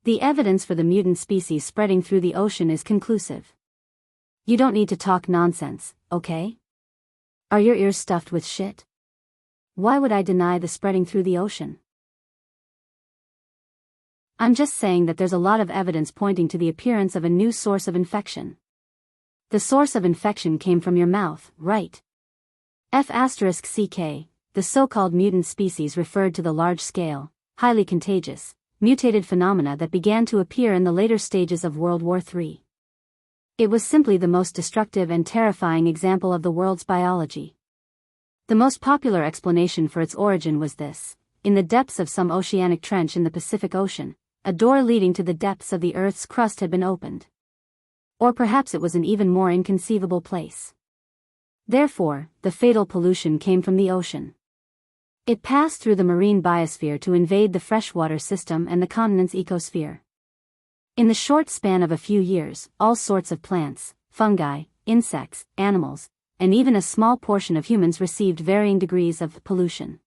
The evidence for the mutant species spreading through the ocean is conclusive. You don't need to talk nonsense, okay? Are your ears stuffed with shit? Why would I deny the spreading through the ocean? I'm just saying that there's a lot of evidence pointing to the appearance of a new source of infection. The source of infection came from your mouth, right? F***ck, the so-called mutant species referred to the large-scale, highly contagious, mutated phenomena that began to appear in the later stages of World War III. It was simply the most destructive and terrifying example of the world's biology. The most popular explanation for its origin was this: in the depths of some oceanic trench in the Pacific Ocean, a door leading to the depths of the Earth's crust had been opened. Or perhaps it was an even more inconceivable place. Therefore, the fatal pollution came from the ocean. It passed through the marine biosphere to invade the freshwater system and the continent's ecosphere. In the short span of a few years, all sorts of plants, fungi, insects, animals, and even a small portion of humans received varying degrees of pollution.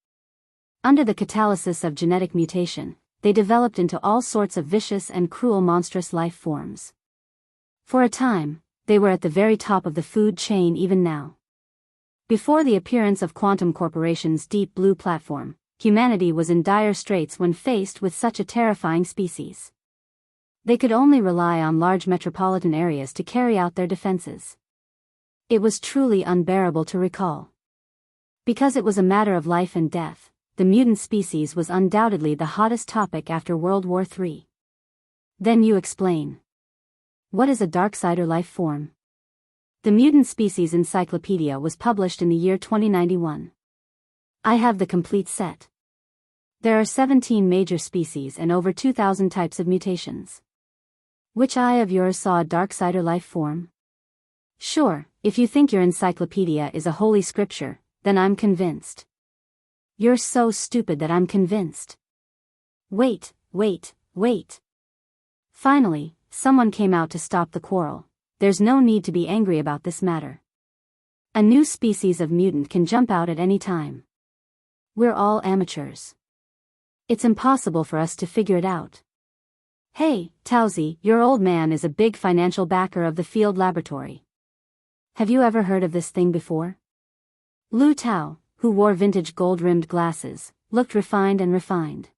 Under the catalysis of genetic mutation, they developed into all sorts of vicious and cruel monstrous life forms. For a time, they were at the very top of the food chain even now. Before the appearance of Quantum Corporation's Deep Blue platform, humanity was in dire straits when faced with such a terrifying species. They could only rely on large metropolitan areas to carry out their defenses. It was truly unbearable to recall. Because it was a matter of life and death, the mutant species was undoubtedly the hottest topic after World War III. Then you explain. What is a Darksider life form? The Mutant Species Encyclopedia was published in the year 2091. I have the complete set. There are 17 major species and over 2,000 types of mutations. Which eye of yours saw a Darksider life form? Sure, if you think your encyclopedia is a holy scripture, then I'm convinced. You're so stupid that I'm convinced. Wait. Finally, someone came out to stop the quarrel. There's no need to be angry about this matter. A new species of mutant can jump out at any time. We're all amateurs. It's impossible for us to figure it out. Hey, Towsy, your old man is a big financial backer of the field laboratory. Have you ever heard of this thing before? Lu Tao, who wore vintage gold-rimmed glasses, looked refined and refined.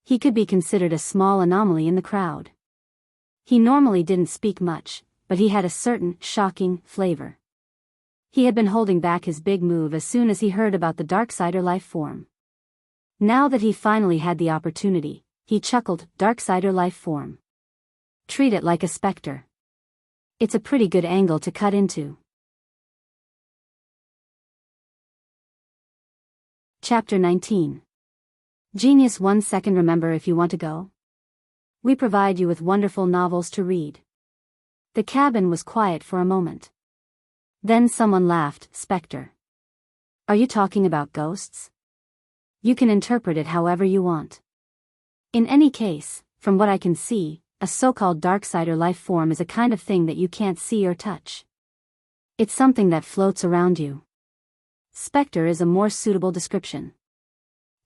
He could be considered a small anomaly in the crowd. He normally didn't speak much, but he had a certain, shocking, flavor. He had been holding back his big move as soon as he heard about the Darksider life form. Now that he finally had the opportunity, he chuckled, Darksider life form. Treat it like a specter. It's a pretty good angle to cut into. Chapter 19. Genius 1 second. Remember if you want to go? We provide you with wonderful novels to read. The cabin was quiet for a moment. Then someone laughed, Spectre. Are you talking about ghosts? You can interpret it however you want. In any case, from what I can see, a so-called Darksider life form is a kind of thing that you can't see or touch. It's something that floats around you. Spectre is a more suitable description.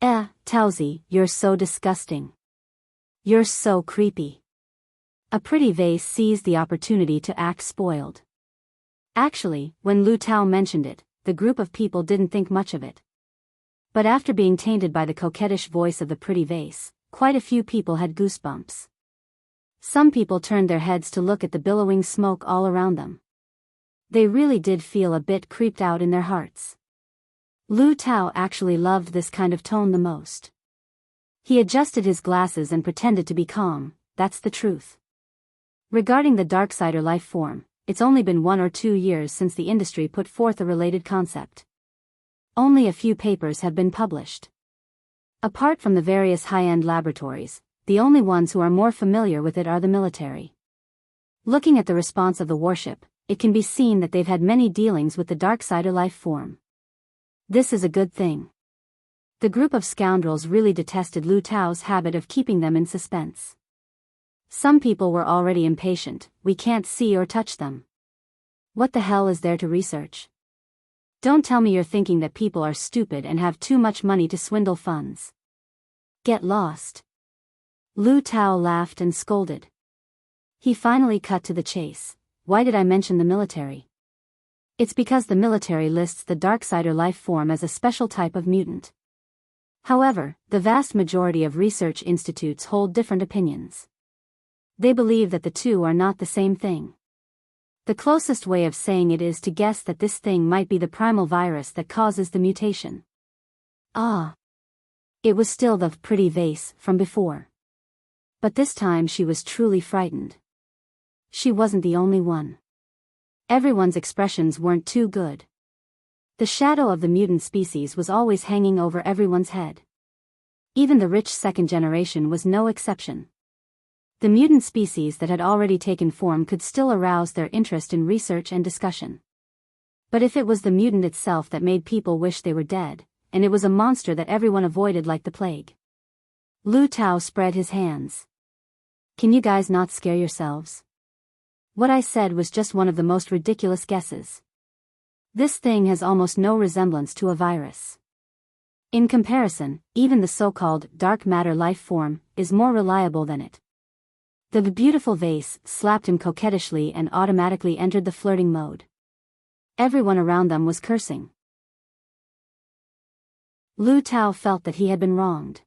Towsy, you're so disgusting. You're so creepy. A pretty vase seized the opportunity to act spoiled. Actually, when Lu Tao mentioned it, the group of people didn't think much of it. But after being tainted by the coquettish voice of the pretty vase, quite a few people had goosebumps. Some people turned their heads to look at the billowing smoke all around them. They really did feel a bit creeped out in their hearts. Lu Tao actually loved this kind of tone the most. He adjusted his glasses and pretended to be calm, that's the truth. Regarding the Darksider life form, it's only been 1 or 2 years since the industry put forth a related concept. Only a few papers have been published. Apart from the various high-end laboratories, the only ones who are more familiar with it are the military. Looking at the response of the warship, it can be seen that they've had many dealings with the Darksider life form. This is a good thing. The group of scoundrels really detested Lu Tao's habit of keeping them in suspense. Some people were already impatient, we can't see or touch them. What the hell is there to research? Don't tell me you're thinking that people are stupid and have too much money to swindle funds. Get lost. Lu Tao laughed and scolded. He finally cut to the chase. Why did I mention the military? It's because the military lists the Darksider life form as a special type of mutant. However, the vast majority of research institutes hold different opinions. They believe that the two are not the same thing. The closest way of saying it is to guess that this thing might be the primal virus that causes the mutation. It was still the pretty vase from before. But this time she was truly frightened. She wasn't the only one. Everyone's expressions weren't too good. The shadow of the mutant species was always hanging over everyone's head. Even the rich second generation was no exception. The mutant species that had already taken form could still arouse their interest in research and discussion. But if it was the mutant itself that made people wish they were dead, and it was a monster that everyone avoided like the plague. Lu Tao spread his hands. Can you guys not scare yourselves? What I said was just one of the most ridiculous guesses. This thing has almost no resemblance to a virus. In comparison, even the so-called dark matter life form is more reliable than it. The beautiful vase slapped him coquettishly and automatically entered the flirting mode. Everyone around them was cursing. Lu Tao felt that he had been wronged.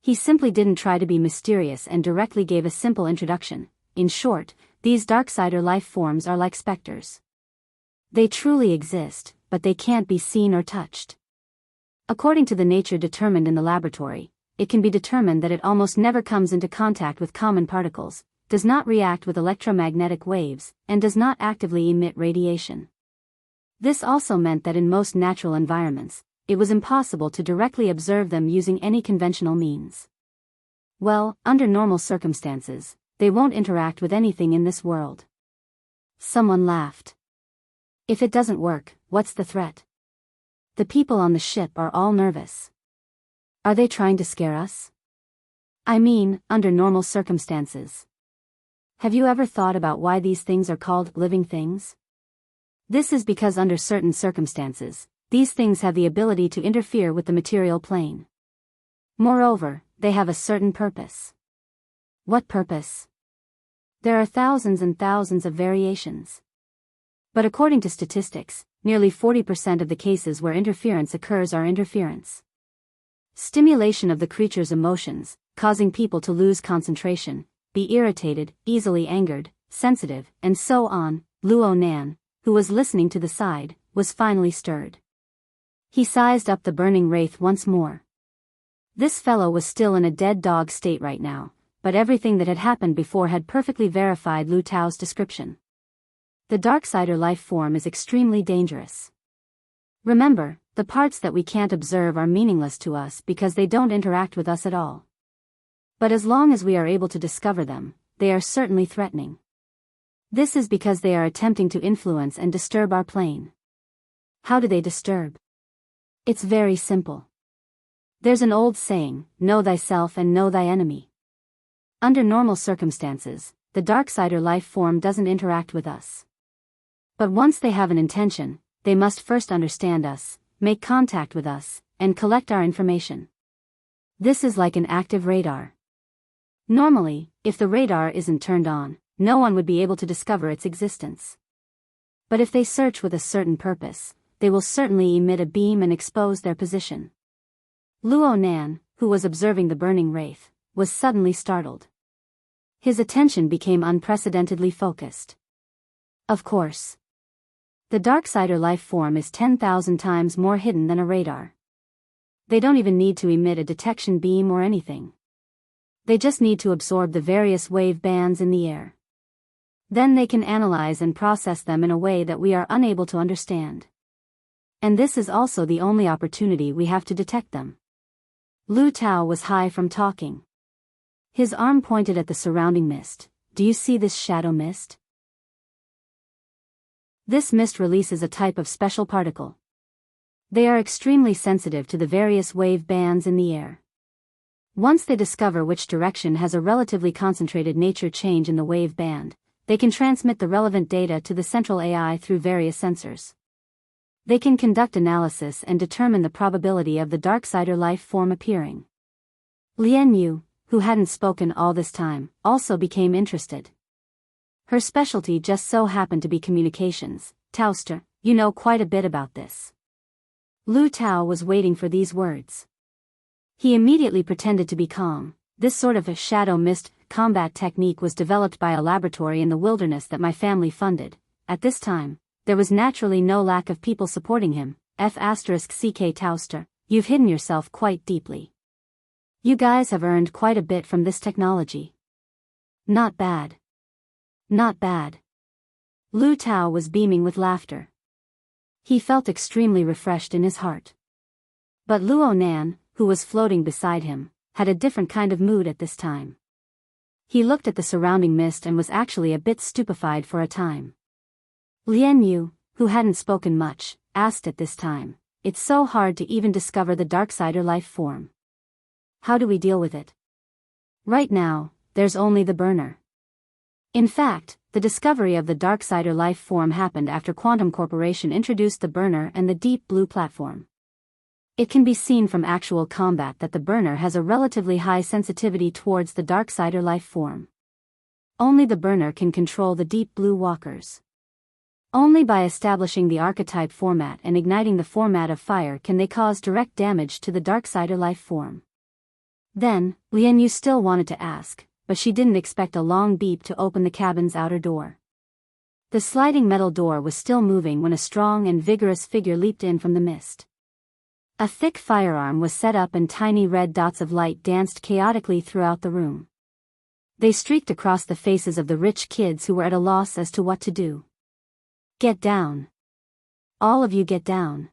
He simply didn't try to be mysterious and directly gave a simple introduction. In short, these Darksider life forms are like specters. They truly exist, but they can't be seen or touched. According to the nature determined in the laboratory, it can be determined that it almost never comes into contact with common particles, does not react with electromagnetic waves, and does not actively emit radiation. This also meant that in most natural environments, it was impossible to directly observe them using any conventional means. Well, under normal circumstances, they won't interact with anything in this world. Someone laughed. If it doesn't work, what's the threat? The people on the ship are all nervous. Are they trying to scare us? I mean, under normal circumstances. Have you ever thought about why these things are called living things? This is because under certain circumstances, these things have the ability to interfere with the material plane. Moreover, they have a certain purpose. What purpose? There are thousands and thousands of variations. But according to statistics, nearly 40% of the cases where interference occurs are interference. Stimulation of the creature's emotions, causing people to lose concentration, be irritated, easily angered, sensitive, and so on. Luo Nan, who was listening to the side, was finally stirred. He sized up the burning wraith once more. This fellow was still in a dead dog state right now, but everything that had happened before had perfectly verified Lu Tao's description. The Darksider life form is extremely dangerous. Remember, the parts that we can't observe are meaningless to us because they don't interact with us at all. But as long as we are able to discover them, they are certainly threatening. This is because they are attempting to influence and disturb our plane. How do they disturb? It's very simple. There's an old saying, know thyself and know thy enemy. Under normal circumstances, the Darksider life form doesn't interact with us. But once they have an intention, they must first understand us, make contact with us, and collect our information. This is like an active radar. Normally, if the radar isn't turned on, no one would be able to discover its existence. But if they search with a certain purpose, they will certainly emit a beam and expose their position. Luo Nan, who was observing the burning wraith, was suddenly startled. His attention became unprecedentedly focused. Of course. The Darksider life form is 10,000 times more hidden than a radar. They don't even need to emit a detection beam or anything. They just need to absorb the various wave bands in the air. Then they can analyze and process them in a way that we are unable to understand. And this is also the only opportunity we have to detect them. Lu Tao was high from talking. His arm pointed at the surrounding mist. Do you see this shadow mist? This mist releases a type of special particle. They are extremely sensitive to the various wave bands in the air. Once they discover which direction has a relatively concentrated nature change in the wave band, they can transmit the relevant data to the central AI through various sensors. They can conduct analysis and determine the probability of the Darksider life form appearing. Lian Yu, who hadn't spoken all this time, also became interested. Her specialty just so happened to be communications. Taoster, you know quite a bit about this. Lu Tao was waiting for these words. He immediately pretended to be calm. This sort of a shadow mist combat technique was developed by a laboratory in the wilderness that my family funded. At this time, there was naturally no lack of people supporting him. F***ck Taoster, you've hidden yourself quite deeply. You guys have earned quite a bit from this technology. Not bad. Not bad. Lu Tao was beaming with laughter. He felt extremely refreshed in his heart. But Luo Nan, who was floating beside him, had a different kind of mood at this time. He looked at the surrounding mist and was actually a bit stupefied for a time. Lian Yu, who hadn't spoken much, asked at this time, it's so hard to even discover the Darksider life form. How do we deal with it? Right now, there's only the burner. In fact, the discovery of the Darksider life form happened after Quantum Corporation introduced the burner and the Deep Blue platform. It can be seen from actual combat that the burner has a relatively high sensitivity towards the Darksider life form. Only the burner can control the Deep Blue walkers. Only by establishing the archetype format and igniting the format of fire can they cause direct damage to the Darksider life form. Then, Lian Yu still wanted to ask, but she didn't expect a long beep to open the cabin's outer door. The sliding metal door was still moving when a strong and vigorous figure leaped in from the mist. A thick firearm was set up and tiny red dots of light danced chaotically throughout the room. They streaked across the faces of the rich kids who were at a loss as to what to do. Get down. All of you get down.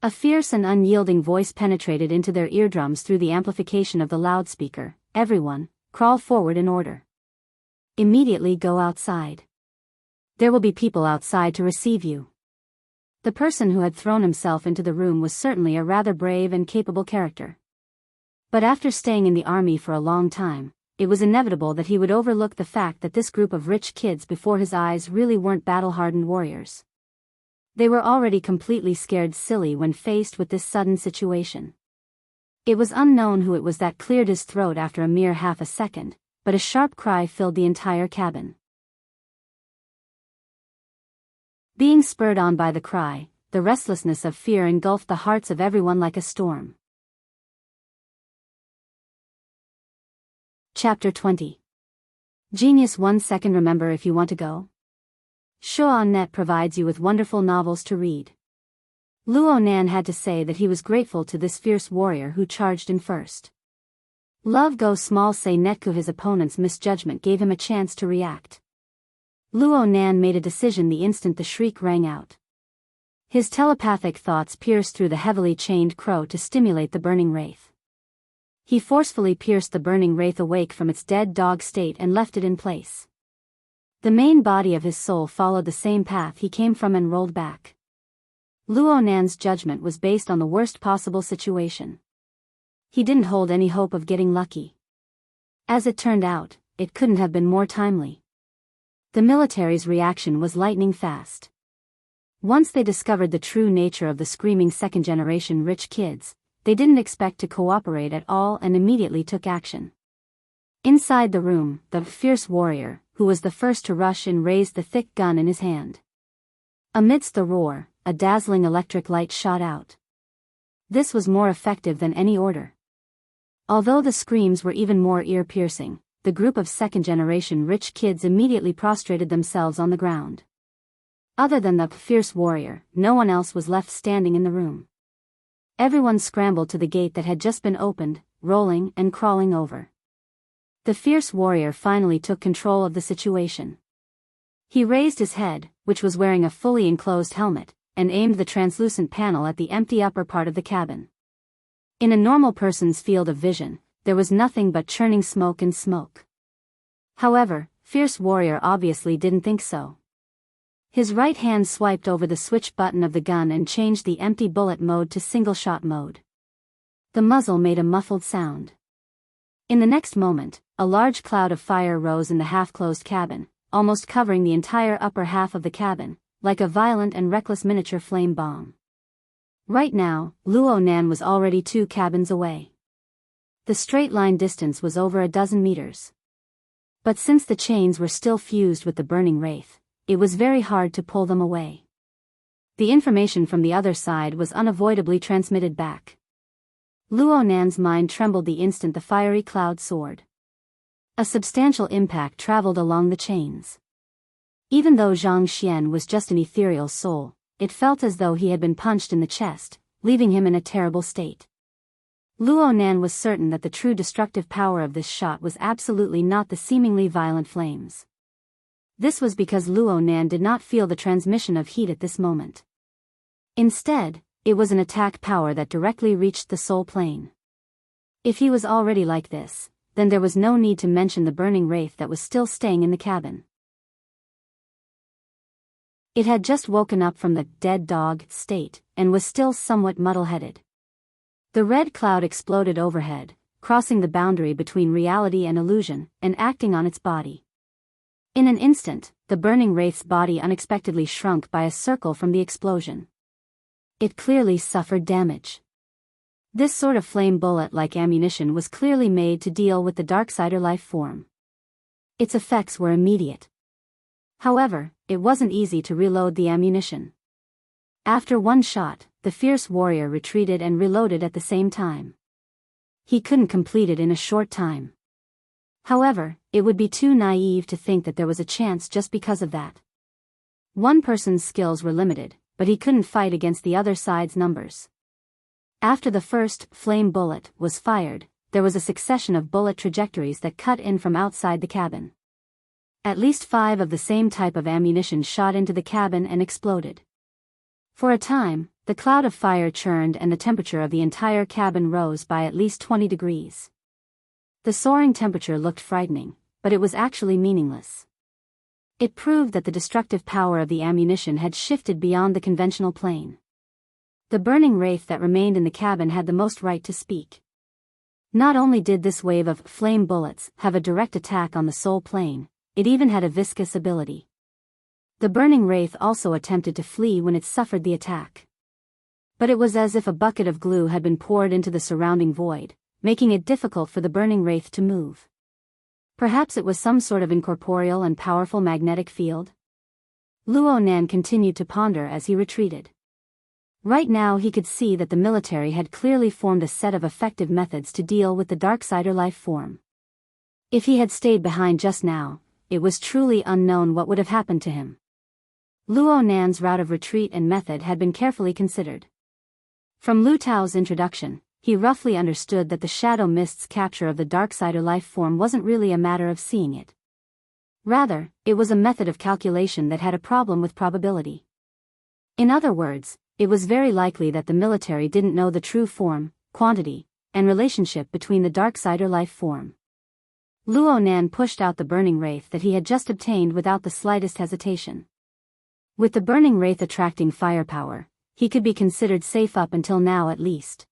A fierce and unyielding voice penetrated into their eardrums through the amplification of the loudspeaker. Everyone, crawl forward in order. Immediately go outside. There will be people outside to receive you. The person who had thrown himself into the room was certainly a rather brave and capable character. But after staying in the army for a long time, it was inevitable that he would overlook the fact that this group of rich kids before his eyes really weren't battle-hardened warriors. They were already completely scared silly when faced with this sudden situation. It was unknown who it was that cleared his throat after a mere half a second, but a sharp cry filled the entire cabin. Being spurred on by the cry, the restlessness of fear engulfed the hearts of everyone like a storm. Chapter 20. Genius 1 second. Remember if you want to go? Shoa.net provides you with wonderful novels to read. Luo Nan had to say that he was grateful to this fierce warrior who charged in first. Love Go Small say Netku his opponent's misjudgment gave him a chance to react. Luo Nan made a decision the instant the shriek rang out. His telepathic thoughts pierced through the heavily chained crow to stimulate the burning wraith. He forcefully pierced the burning wraith awake from its dead dog state and left it in place. The main body of his soul followed the same path he came from and rolled back. Luo Nan's judgment was based on the worst possible situation. He didn't hold any hope of getting lucky. As it turned out, it couldn't have been more timely. The military's reaction was lightning fast. Once they discovered the true nature of the screaming second-generation rich kids, they didn't expect to cooperate at all and immediately took action. Inside the room, the fierce warrior, who was the first to rush in, raised the thick gun in his hand. Amidst the roar, a dazzling electric light shot out. This was more effective than any order. Although the screams were even more ear-piercing, the group of second-generation rich kids immediately prostrated themselves on the ground. Other than the fierce warrior, no one else was left standing in the room. Everyone scrambled to the gate that had just been opened, rolling and crawling over. The fierce warrior finally took control of the situation. He raised his head, which was wearing a fully enclosed helmet, and aimed the translucent panel at the empty upper part of the cabin. In a normal person's field of vision, there was nothing but churning smoke and smoke. However, fierce warrior obviously didn't think so. His right hand swiped over the switch button of the gun and changed the empty bullet mode to single-shot mode. The muzzle made a muffled sound. In the next moment, a large cloud of fire rose in the half-closed cabin, almost covering the entire upper half of the cabin, like a violent and reckless miniature flame bomb. Right now, Luo Nan was already 2 cabins away. The straight-line distance was over a dozen meters. But since the chains were still fused with the burning wraith, it was very hard to pull them away. The information from the other side was unavoidably transmitted back. Luo Nan's mind trembled the instant the fiery cloud soared. A substantial impact traveled along the chains. Even though Zhang Xian was just an ethereal soul, it felt as though he had been punched in the chest, leaving him in a terrible state. Luo Nan was certain that the true destructive power of this shot was absolutely not the seemingly violent flames. This was because Luo Nan did not feel the transmission of heat at this moment. Instead, it was an attack power that directly reached the soul plane. If he was already like this, then there was no need to mention the burning wraith that was still staying in the cabin. It had just woken up from the dead dog state, and was still somewhat muddle-headed. The red cloud exploded overhead, crossing the boundary between reality and illusion, and acting on its body. In an instant, the burning wraith's body unexpectedly shrunk by a circle from the explosion. It clearly suffered damage. This sort of flame bullet-like ammunition was clearly made to deal with the Darksider life form. Its effects were immediate. However, it wasn't easy to reload the ammunition. After one shot, the fierce warrior retreated and reloaded at the same time. He couldn't complete it in a short time. However, it would be too naive to think that there was a chance just because of that. One person's skills were limited, but he couldn't fight against the other side's numbers. After the first flame bullet was fired, there was a succession of bullet trajectories that cut in from outside the cabin. At least 5 of the same type of ammunition shot into the cabin and exploded. For a time, the cloud of fire churned and the temperature of the entire cabin rose by at least 20 degrees. The soaring temperature looked frightening, but it was actually meaningless. It proved that the destructive power of the ammunition had shifted beyond the conventional plane. The burning wraith that remained in the cabin had the most right to speak. Not only did this wave of flame bullets have a direct attack on the soul plane, it even had a viscous ability. The burning wraith also attempted to flee when it suffered the attack. But it was as if a bucket of glue had been poured into the surrounding void, making it difficult for the burning wraith to move. Perhaps it was some sort of incorporeal and powerful magnetic field? Luo Nan continued to ponder as he retreated. Right now he could see that the military had clearly formed a set of effective methods to deal with the Darksider life form. If he had stayed behind just now, it was truly unknown what would have happened to him. Luo Nan's route of retreat and method had been carefully considered. From Lu Tao's introduction, he roughly understood that the Shadow Mist's capture of the Darksider life form wasn't really a matter of seeing it. Rather, it was a method of calculation that had a problem with probability. In other words, it was very likely that the military didn't know the true form, quantity, and relationship between the Darksider life form. Luo Nan pushed out the burning wraith that he had just obtained without the slightest hesitation. With the burning wraith attracting firepower, he could be considered safe up until now at least.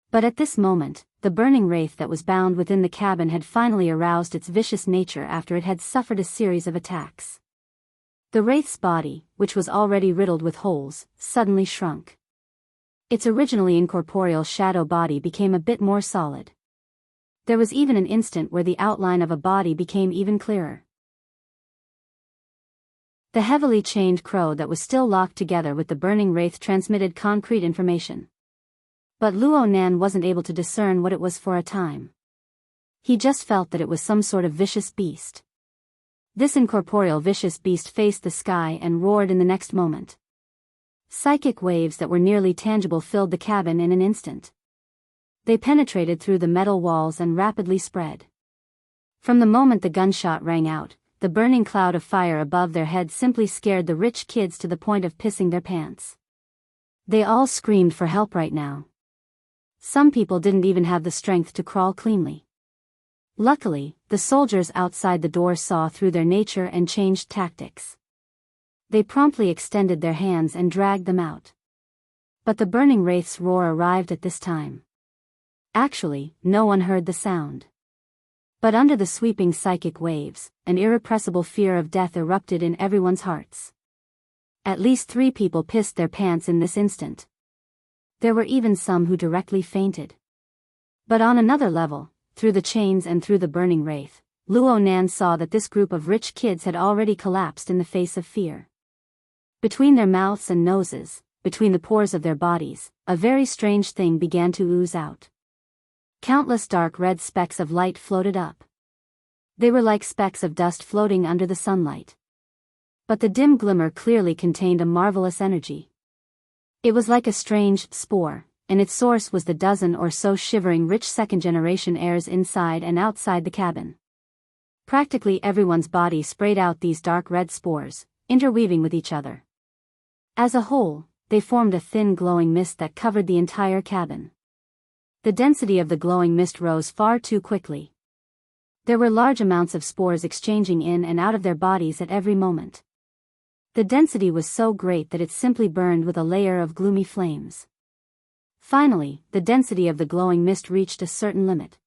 But at this moment, the burning wraith that was bound within the cabin had finally aroused its vicious nature after it had suffered a series of attacks. The wraith's body, which was already riddled with holes, suddenly shrunk. Its originally incorporeal shadow body became a bit more solid. There was even an instant where the outline of a body became even clearer. The heavily chained crow that was still locked together with the burning wraith transmitted concrete information. But Luo Nan wasn't able to discern what it was for a time. He just felt that it was some sort of vicious beast. This incorporeal vicious beast faced the sky and roared in the next moment. Psychic waves that were nearly tangible filled the cabin in an instant. They penetrated through the metal walls and rapidly spread. From the moment the gunshot rang out, the burning cloud of fire above their heads simply scared the rich kids to the point of pissing their pants. They all screamed for help right now. Some people didn't even have the strength to crawl cleanly. Luckily, the soldiers outside the door saw through their nature and changed tactics. They promptly extended their hands and dragged them out. But the burning wraith's roar arrived at this time. Actually, no one heard the sound. But under the sweeping psychic waves, an irrepressible fear of death erupted in everyone's hearts. At least 3 people pissed their pants in this instant. There were even some who directly fainted. But on another level, through the chains and through the burning wraith, Luo Nan saw that this group of rich kids had already collapsed in the face of fear. Between their mouths and noses, between the pores of their bodies, a very strange thing began to ooze out. Countless dark red specks of light floated up. They were like specks of dust floating under the sunlight. But the dim glimmer clearly contained a marvelous energy. It was like a strange spore, and its source was the dozen or so shivering rich second-generation heirs inside and outside the cabin. Practically everyone's body sprayed out these dark red spores, interweaving with each other. As a whole, they formed a thin glowing mist that covered the entire cabin. The density of the glowing mist rose far too quickly. There were large amounts of spores exchanging in and out of their bodies at every moment. The density was so great that it simply burned with a layer of gloomy flames. Finally, the density of the glowing mist reached a certain limit.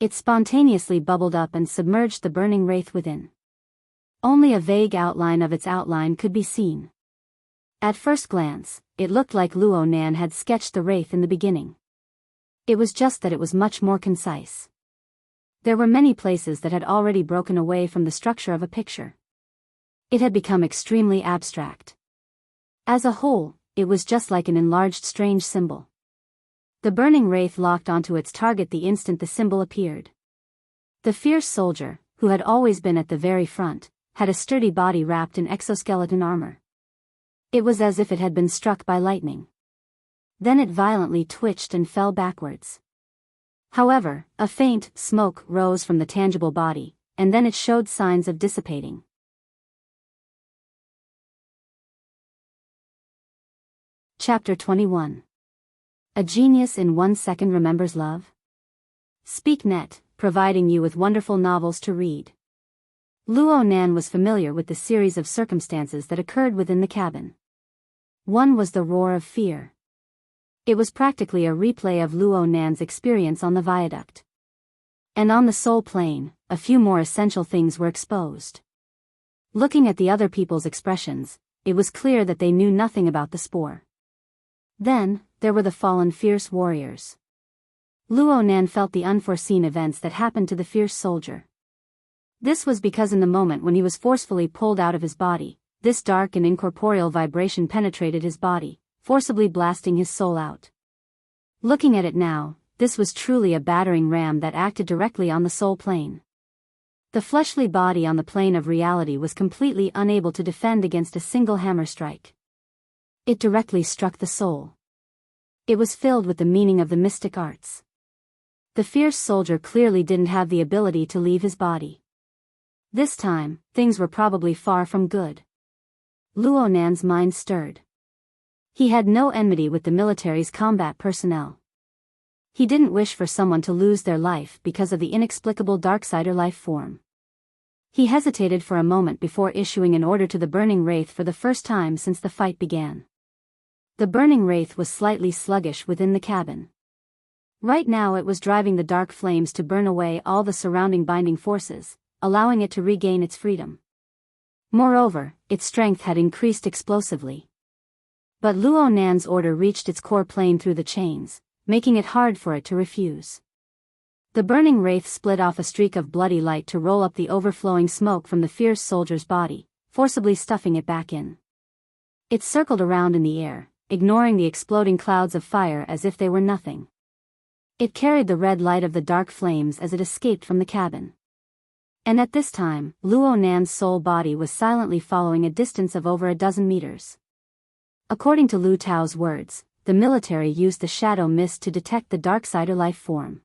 It spontaneously bubbled up and submerged the burning wraith within. Only a vague outline of its outline could be seen. At first glance, it looked like Luo Nan had sketched the wraith in the beginning. It was just that it was much more concise. There were many places that had already broken away from the structure of a picture. It had become extremely abstract. As a whole, it was just like an enlarged strange symbol. The burning wraith locked onto its target the instant the symbol appeared. The fierce soldier, who had always been at the very front, had a sturdy body wrapped in exoskeleton armor. It was as if it had been struck by lightning. Then it violently twitched and fell backwards. However, a faint smoke rose from the tangible body, and then it showed signs of dissipating. Chapter 21. A genius in 1 second remembers love? SpeakNet, providing you with wonderful novels to read. Luo Nan was familiar with the series of circumstances that occurred within the cabin. One was the roar of fear. It was practically a replay of Luo Nan's experience on the viaduct. And on the soul plane, a few more essential things were exposed. Looking at the other people's expressions, it was clear that they knew nothing about the spore. Then, there were the fallen fierce warriors. Luo Nan felt the unforeseen events that happened to the fierce soldier. This was because in the moment when he was forcefully pulled out of his body, this dark and incorporeal vibration penetrated his body, forcibly blasting his soul out. Looking at it now, this was truly a battering ram that acted directly on the soul plane. The fleshly body on the plane of reality was completely unable to defend against a single hammer strike. It directly struck the soul. It was filled with the meaning of the mystic arts. The fierce soldier clearly didn't have the ability to leave his body. This time, things were probably far from good. Luo Nan's mind stirred. He had no enmity with the military's combat personnel. He didn't wish for someone to lose their life because of the inexplicable Darksider life form. He hesitated for a moment before issuing an order to the burning wraith for the first time since the fight began. The burning wraith was slightly sluggish within the cabin. Right now it was driving the dark flames to burn away all the surrounding binding forces, allowing it to regain its freedom. Moreover, its strength had increased explosively. But Luo Nan's order reached its core plane through the chains, making it hard for it to refuse. The burning wraith split off a streak of bloody light to roll up the overflowing smoke from the fierce soldier's body, forcibly stuffing it back in. It circled around in the air, ignoring the exploding clouds of fire as if they were nothing. It carried the red light of the dark flames as it escaped from the cabin. And at this time, Luo Nan's soul body was silently following a distance of over a dozen meters. According to Lu Tao's words, the military used the shadow mist to detect the Darksider life form.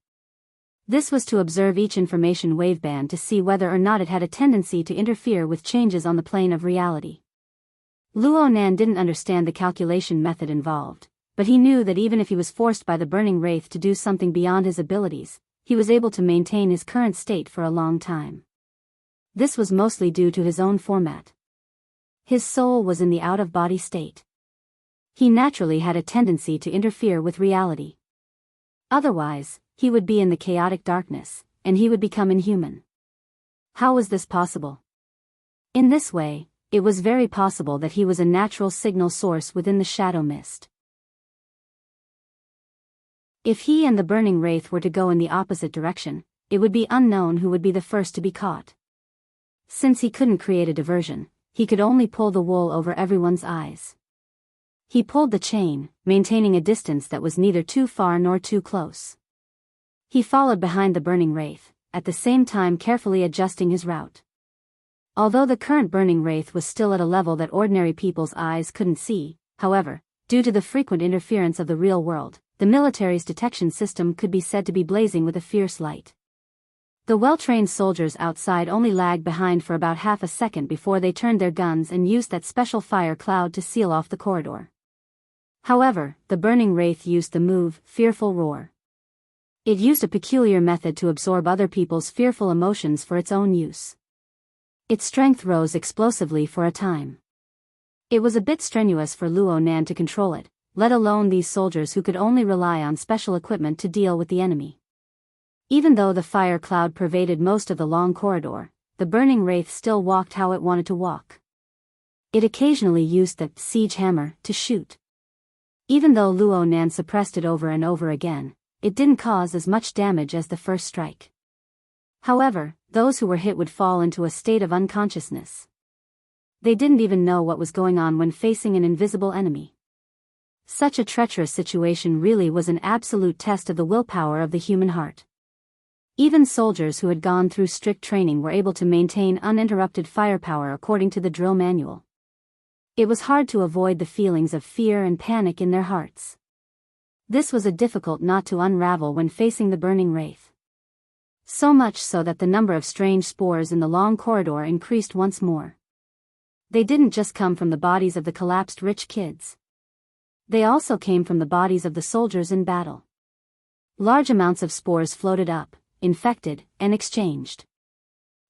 This was to observe each information waveband to see whether or not it had a tendency to interfere with changes on the plane of reality. Luo Nan didn't understand the calculation method involved, but he knew that even if he was forced by the burning wraith to do something beyond his abilities, he was able to maintain his current state for a long time. This was mostly due to his own format. His soul was in the out-of-body state. He naturally had a tendency to interfere with reality. Otherwise, he would be in the chaotic darkness, and he would become inhuman. How was this possible? In this way, it was very possible that he was a natural signal source within the shadow mist. If he and the burning wraith were to go in the opposite direction, it would be unknown who would be the first to be caught. Since he couldn't create a diversion, he could only pull the wool over everyone's eyes. He pulled the chain, maintaining a distance that was neither too far nor too close. He followed behind the burning wraith, at the same time carefully adjusting his route. Although the current burning wraith was still at a level that ordinary people's eyes couldn't see, however, due to the frequent interference of the real world, the military's detection system could be said to be blazing with a fierce light. The well-trained soldiers outside only lagged behind for about half a second before they turned their guns and used that special fire cloud to seal off the corridor. However, the burning wraith used the move, Fearful Roar. It used a peculiar method to absorb other people's fearful emotions for its own use. Its strength rose explosively for a time. It was a bit strenuous for Luo Nan to control it, let alone these soldiers who could only rely on special equipment to deal with the enemy. Even though the fire cloud pervaded most of the long corridor, the burning wraith still walked how it wanted to walk. It occasionally used the siege hammer to shoot. Even though Luo Nan suppressed it over and over again, it didn't cause as much damage as the first strike. However, those who were hit would fall into a state of unconsciousness. They didn't even know what was going on when facing an invisible enemy. Such a treacherous situation really was an absolute test of the willpower of the human heart. Even soldiers who had gone through strict training were able to maintain uninterrupted firepower according to the drill manual. It was hard to avoid the feelings of fear and panic in their hearts. This was a difficult knot to unravel when facing the burning wraith. So much so that the number of strange spores in the long corridor increased once more. They didn't just come from the bodies of the collapsed rich kids. They also came from the bodies of the soldiers in battle. Large amounts of spores floated up, infected, and exchanged.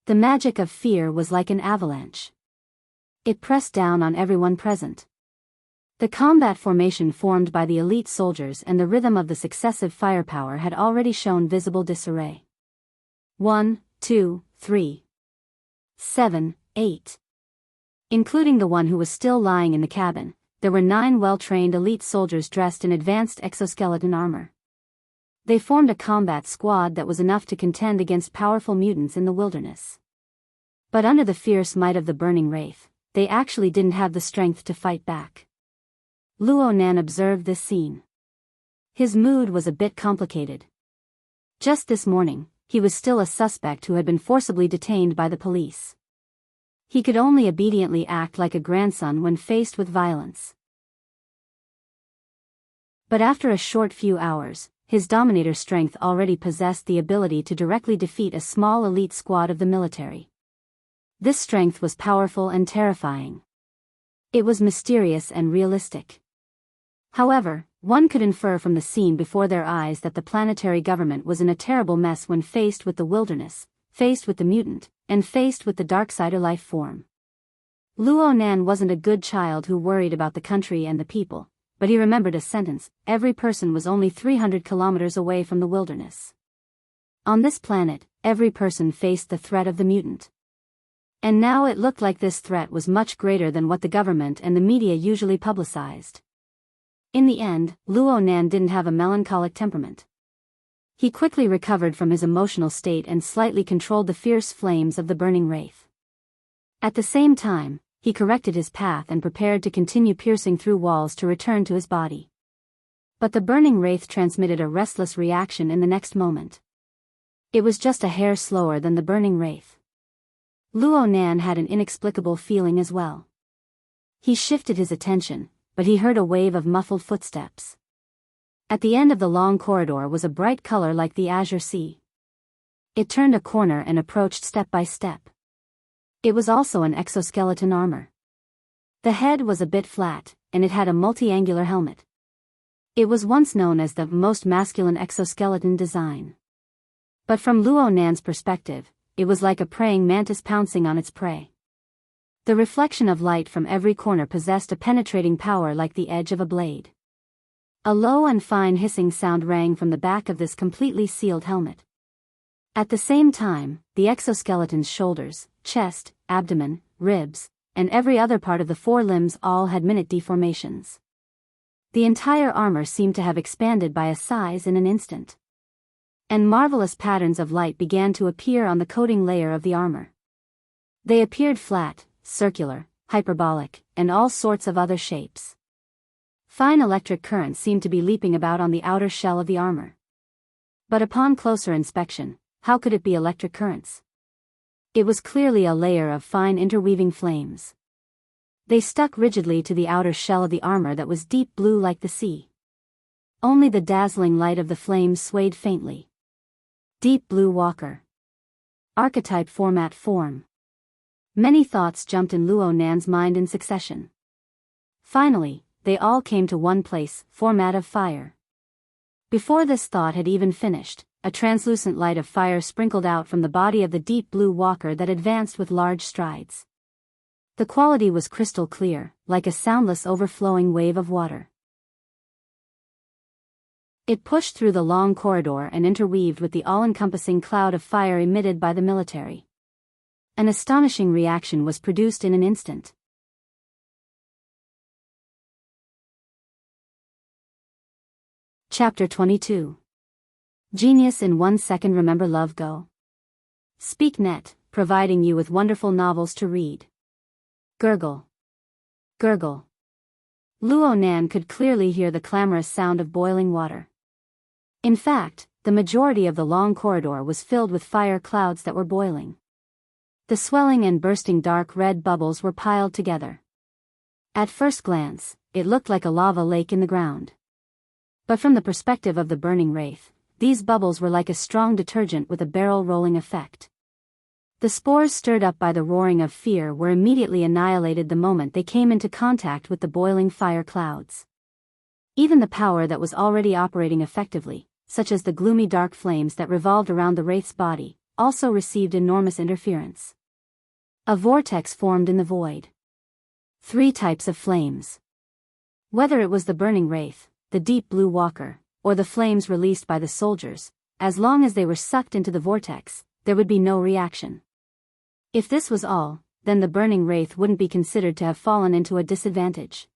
The magic of fear was like an avalanche. It pressed down on everyone present. The combat formation formed by the elite soldiers and the rhythm of the successive firepower had already shown visible disarray. 1, 2, 3, 7, 8. Including the one who was still lying in the cabin, there were 9 well-trained elite soldiers dressed in advanced exoskeleton armor. They formed a combat squad that was enough to contend against powerful mutants in the wilderness. But under the fierce might of the burning wraith, they actually didn't have the strength to fight back. Luo Nan observed this scene. His mood was a bit complicated. Just this morning, he was still a suspect who had been forcibly detained by the police. He could only obediently act like a grandson when faced with violence. But after a short few hours, his dominator strength already possessed the ability to directly defeat a small elite squad of the military. This strength was powerful and terrifying. It was mysterious and realistic. However, one could infer from the scene before their eyes that the planetary government was in a terrible mess when faced with the wilderness, faced with the mutant, and faced with the Darksider life form. Luo Nan wasn't a good child who worried about the country and the people, but he remembered a sentence: every person was only 300 kilometers away from the wilderness. On this planet, every person faced the threat of the mutant. And now it looked like this threat was much greater than what the government and the media usually publicized. In the end, Luo Nan didn't have a melancholic temperament. He quickly recovered from his emotional state and slightly controlled the fierce flames of the burning wraith. At the same time, he corrected his path and prepared to continue piercing through walls to return to his body. But the burning wraith transmitted a restless reaction in the next moment. It was just a hair slower than the burning wraith. Luo Nan had an inexplicable feeling as well. He shifted his attention, but he heard a wave of muffled footsteps. At the end of the long corridor was a bright color like the azure sea. It turned a corner and approached step by step. It was also an exoskeleton armor. The head was a bit flat, and it had a multi-angular helmet. It was once known as the most masculine exoskeleton design. But from Luo Nan's perspective, it was like a praying mantis pouncing on its prey. The reflection of light from every corner possessed a penetrating power like the edge of a blade. A low and fine hissing sound rang from the back of this completely sealed helmet. At the same time, the exoskeleton's shoulders, chest, abdomen, ribs, and every other part of the 4 limbs all had minute deformations. The entire armor seemed to have expanded by a size in an instant. And marvelous patterns of light began to appear on the coating layer of the armor. They appeared flat, circular, hyperbolic, and all sorts of other shapes. Fine electric currents seemed to be leaping about on the outer shell of the armor. But upon closer inspection, how could it be electric currents? It was clearly a layer of fine interweaving flames. They stuck rigidly to the outer shell of the armor that was deep blue like the sea. Only the dazzling light of the flames swayed faintly. Deep blue walker. Archetype format form. Many thoughts jumped in Luo Nan's mind in succession. Finally, they all came to one place: format of fire. Before this thought had even finished, a translucent light of fire sprinkled out from the body of the deep blue walker that advanced with large strides. The quality was crystal clear, like a soundless overflowing wave of water. It pushed through the long corridor and interweaved with the all-encompassing cloud of fire emitted by the military. An astonishing reaction was produced in an instant. Chapter 22. Genius in 1 second. Remember Love Go. Speak Net, providing you with wonderful novels to read. Gurgle. Gurgle. Luo Nan could clearly hear the clamorous sound of boiling water. In fact, the majority of the long corridor was filled with fire clouds that were boiling. The swelling and bursting dark red bubbles were piled together. At first glance, it looked like a lava lake in the ground. But from the perspective of the burning wraith, these bubbles were like a strong detergent with a barrel-rolling effect. The spores stirred up by the roaring of fear were immediately annihilated the moment they came into contact with the boiling fire clouds. Even the power that was already operating effectively, such as the gloomy dark flames that revolved around the wraith's body, also received enormous interference. A vortex formed in the void. 3 types of flames. Whether it was the burning wraith, the deep blue walker, or the flames released by the soldiers, as long as they were sucked into the vortex, there would be no reaction. If this was all, then the burning wraith wouldn't be considered to have fallen into a disadvantage.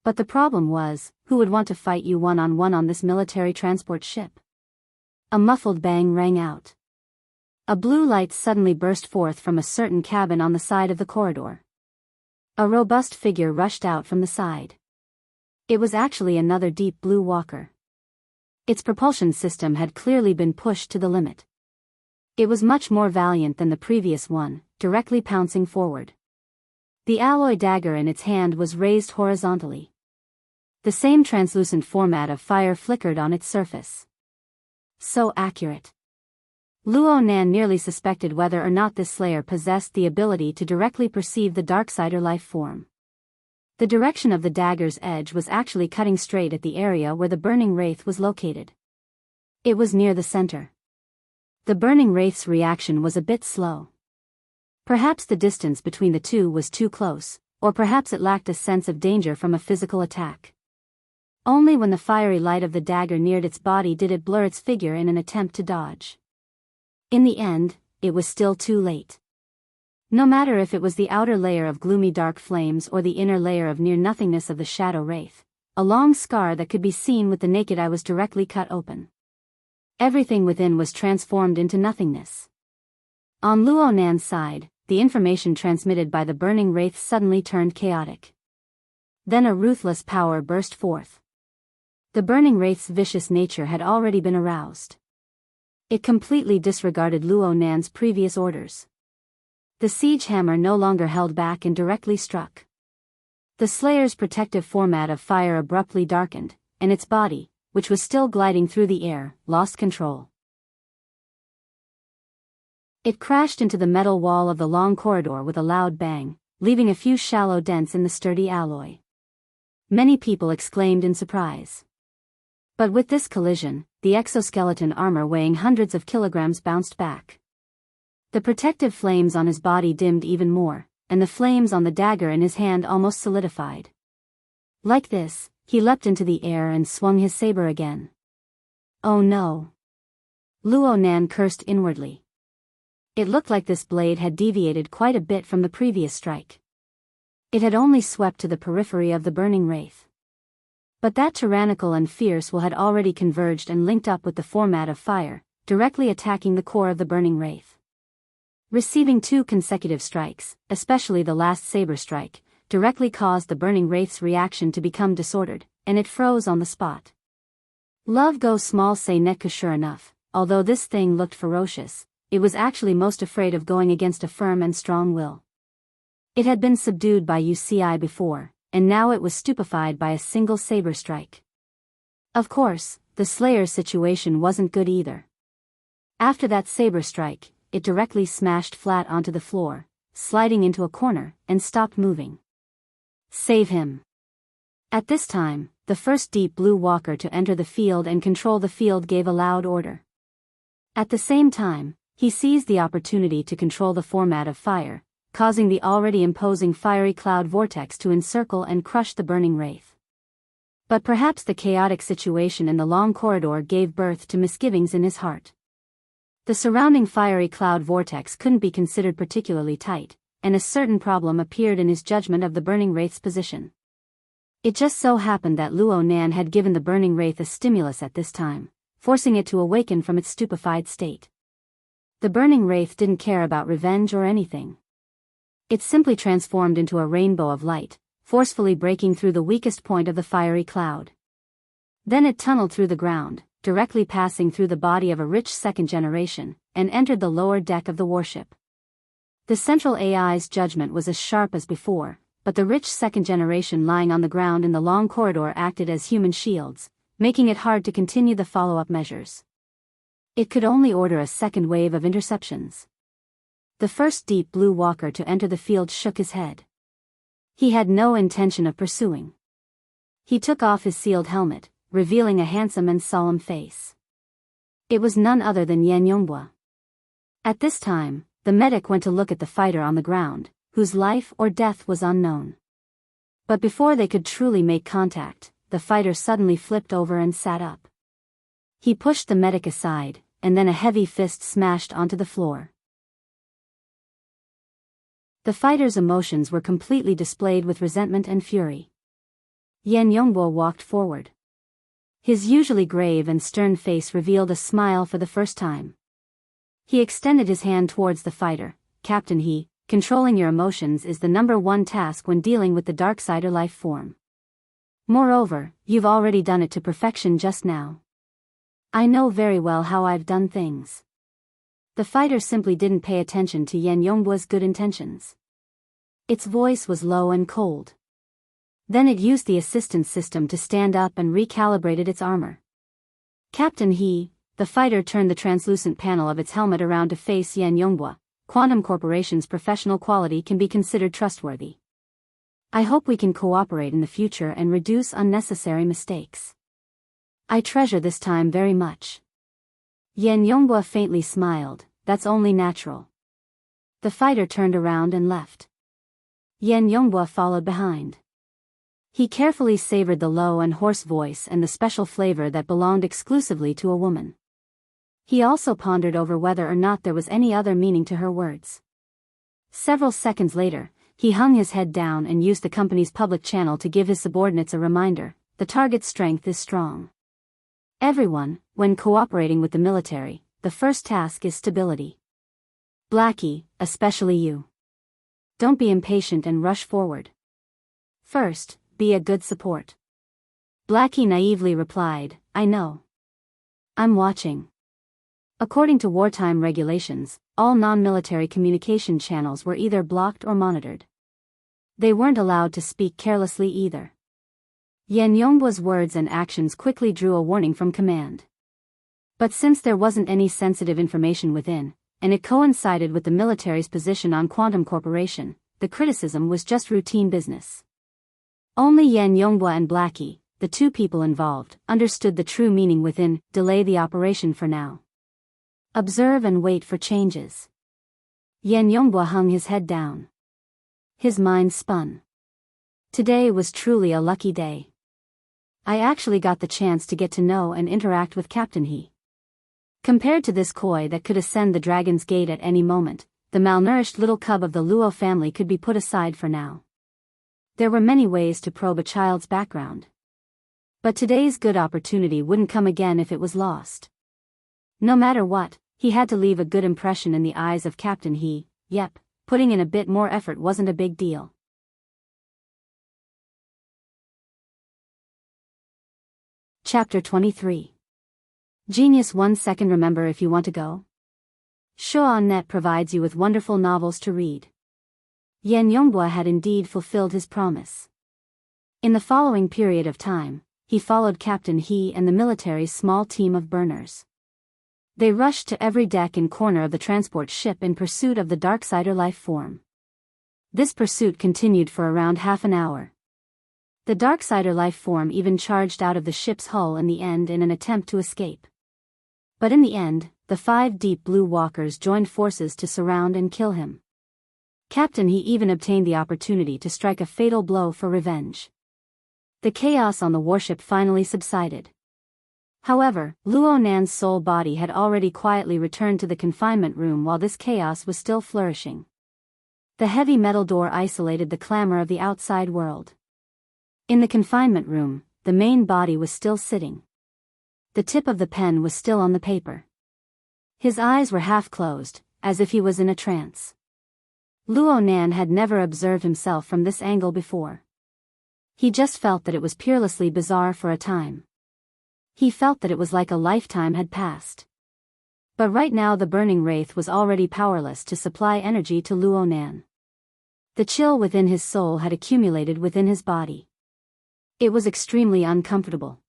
But the problem was, who would want to fight you one-on-one on this military transport ship? A muffled bang rang out. A blue light suddenly burst forth from a certain cabin on the side of the corridor. A robust figure rushed out from the side. It was actually another deep blue walker. Its propulsion system had clearly been pushed to the limit. It was much more valiant than the previous one, directly pouncing forward. The alloy dagger in its hand was raised horizontally. The same translucent format of fire flickered on its surface. So accurate. Luo Nan nearly suspected whether or not this slayer possessed the ability to directly perceive the Darksider life form. The direction of the dagger's edge was actually cutting straight at the area where the burning wraith was located. It was near the center. The burning wraith's reaction was a bit slow. Perhaps the distance between the two was too close, or perhaps it lacked a sense of danger from a physical attack. Only when the fiery light of the dagger neared its body did it blur its figure in an attempt to dodge. In the end, it was still too late. No matter if it was the outer layer of gloomy dark flames or the inner layer of near-nothingness of the shadow wraith, a long scar that could be seen with the naked eye was directly cut open. Everything within was transformed into nothingness. On Luo Nan's side, the information transmitted by the burning wraith suddenly turned chaotic. Then a ruthless power burst forth. The burning wraith's vicious nature had already been aroused. It completely disregarded Luo Nan's previous orders. The siege hammer no longer held back and directly struck. The Slayer's protective format of fire abruptly darkened, and its body, which was still gliding through the air, lost control. It crashed into the metal wall of the long corridor with a loud bang, leaving a few shallow dents in the sturdy alloy. Many people exclaimed in surprise. But with this collision, the exoskeleton armor weighing hundreds of kilograms bounced back. The protective flames on his body dimmed even more, and the flames on the dagger in his hand almost solidified. Like this, he leapt into the air and swung his saber again. Oh no! Luo Nan cursed inwardly. It looked like this blade had deviated quite a bit from the previous strike. It had only swept to the periphery of the burning wraith. But that tyrannical and fierce will had already converged and linked up with the format of fire, directly attacking the core of the burning wraith. Receiving 2 consecutive strikes, especially the last saber strike, directly caused the burning wraith's reaction to become disordered, and it froze on the spot. Love Go Small Say Netka. Sure enough, although this thing looked ferocious, it was actually most afraid of going against a firm and strong will. It had been subdued by UCI before, and now it was stupefied by a single saber strike. Of course, the Slayer's situation wasn't good either. After that saber strike, it directly smashed flat onto the floor, sliding into a corner, and stopped moving. Save him! At this time, the first deep blue walker to enter the field and control the field gave a loud order. At the same time, he seized the opportunity to control the format of fire, causing the already imposing fiery cloud vortex to encircle and crush the burning wraith. But perhaps the chaotic situation in the long corridor gave birth to misgivings in his heart. The surrounding fiery cloud vortex couldn't be considered particularly tight, and a certain problem appeared in his judgment of the burning wraith's position. It just so happened that Luo Nan had given the burning wraith a stimulus at this time, forcing it to awaken from its stupefied state. The burning wraith didn't care about revenge or anything. It simply transformed into a rainbow of light, forcefully breaking through the weakest point of the fiery cloud. Then it tunneled through the ground, directly passing through the body of a rich second generation, and entered the lower deck of the warship. The central AI's judgment was as sharp as before, but the rich second generation lying on the ground in the long corridor acted as human shields, making it hard to continue the follow-up measures. It could only order a second wave of interceptions. The first deep blue walker to enter the field shook his head. He had no intention of pursuing. He took off his sealed helmet, revealing a handsome and solemn face. It was none other than Yan Yonghua. At this time, the medic went to look at the fighter on the ground, whose life or death was unknown. But before they could truly make contact, the fighter suddenly flipped over and sat up. He pushed the medic aside, and then a heavy fist smashed onto the floor. The fighter's emotions were completely displayed with resentment and fury. Yan Yonghua walked forward. His usually grave and stern face revealed a smile for the first time. He extended his hand towards the fighter. "Captain He, controlling your emotions is the #1 task when dealing with the Darksider life form. Moreover, you've already done it to perfection just now. I know very well how I've done things." The fighter simply didn't pay attention to Yan Yonghua's good intentions. Its voice was low and cold. Then it used the assistance system to stand up and recalibrated its armor. "Captain He," the fighter turned the translucent panel of its helmet around to face Yan Yonghua. "Quantum Corporation's professional quality can be considered trustworthy. I hope we can cooperate in the future and reduce unnecessary mistakes. I treasure this time very much." Yan Yonghua faintly smiled. "That's only natural." The fighter turned around and left. Yan Yonghua followed behind. He carefully savored the low and hoarse voice and the special flavor that belonged exclusively to a woman. He also pondered over whether or not there was any other meaning to her words. Several seconds later, he hung his head down and used the company's public channel to give his subordinates a reminder: the target's strength is strong. Everyone, when cooperating with the military, the first task is stability. Blackie, especially you. Don't be impatient and rush forward. First, be a good support. Blackie naively replied, "I know. I'm watching." According to wartime regulations, all non-military communication channels were either blocked or monitored. They weren't allowed to speak carelessly either. Yan Yonghua's words and actions quickly drew a warning from command. But since there wasn't any sensitive information within, and it coincided with the military's position on Quantum Corporation, the criticism was just routine business. Only Yan Yonghua and Blackie, the two people involved, understood the true meaning within "delay the operation for now. Observe and wait for changes." Yan Yonghua hung his head down. His mind spun. Today was truly a lucky day. I actually got the chance to get to know and interact with Captain He. Compared to this koi that could ascend the Dragon's Gate at any moment, the malnourished little cub of the Luo family could be put aside for now. There were many ways to probe a child's background. But today's good opportunity wouldn't come again if it was lost. No matter what, he had to leave a good impression in the eyes of Captain He. Yep, putting in a bit more effort wasn't a big deal. Chapter 23. Genius 1 second. Remember if you want to go? Shaw.net provides you with wonderful novels to read. Yan Yonghua had indeed fulfilled his promise. In the following period of time, he followed Captain He and the military's small team of burners. They rushed to every deck and corner of the transport ship in pursuit of the Darksider life form. This pursuit continued for around half an hour. The Darksider life form even charged out of the ship's hull in the end in an attempt to escape. But in the end, the 5 deep blue walkers joined forces to surround and kill him. Captain, he even obtained the opportunity to strike a fatal blow for revenge. The chaos on the warship finally subsided. However, Luo Nan's soul body had already quietly returned to the confinement room while this chaos was still flourishing. The heavy metal door isolated the clamor of the outside world. In the confinement room, the main body was still sitting. The tip of the pen was still on the paper. His eyes were half closed, as if he was in a trance. Luo Nan had never observed himself from this angle before. He just felt that it was peerlessly bizarre for a time. He felt that it was like a lifetime had passed. But right now the burning wraith was already powerless to supply energy to Luo Nan. The chill within his soul had accumulated within his body. It was extremely uncomfortable.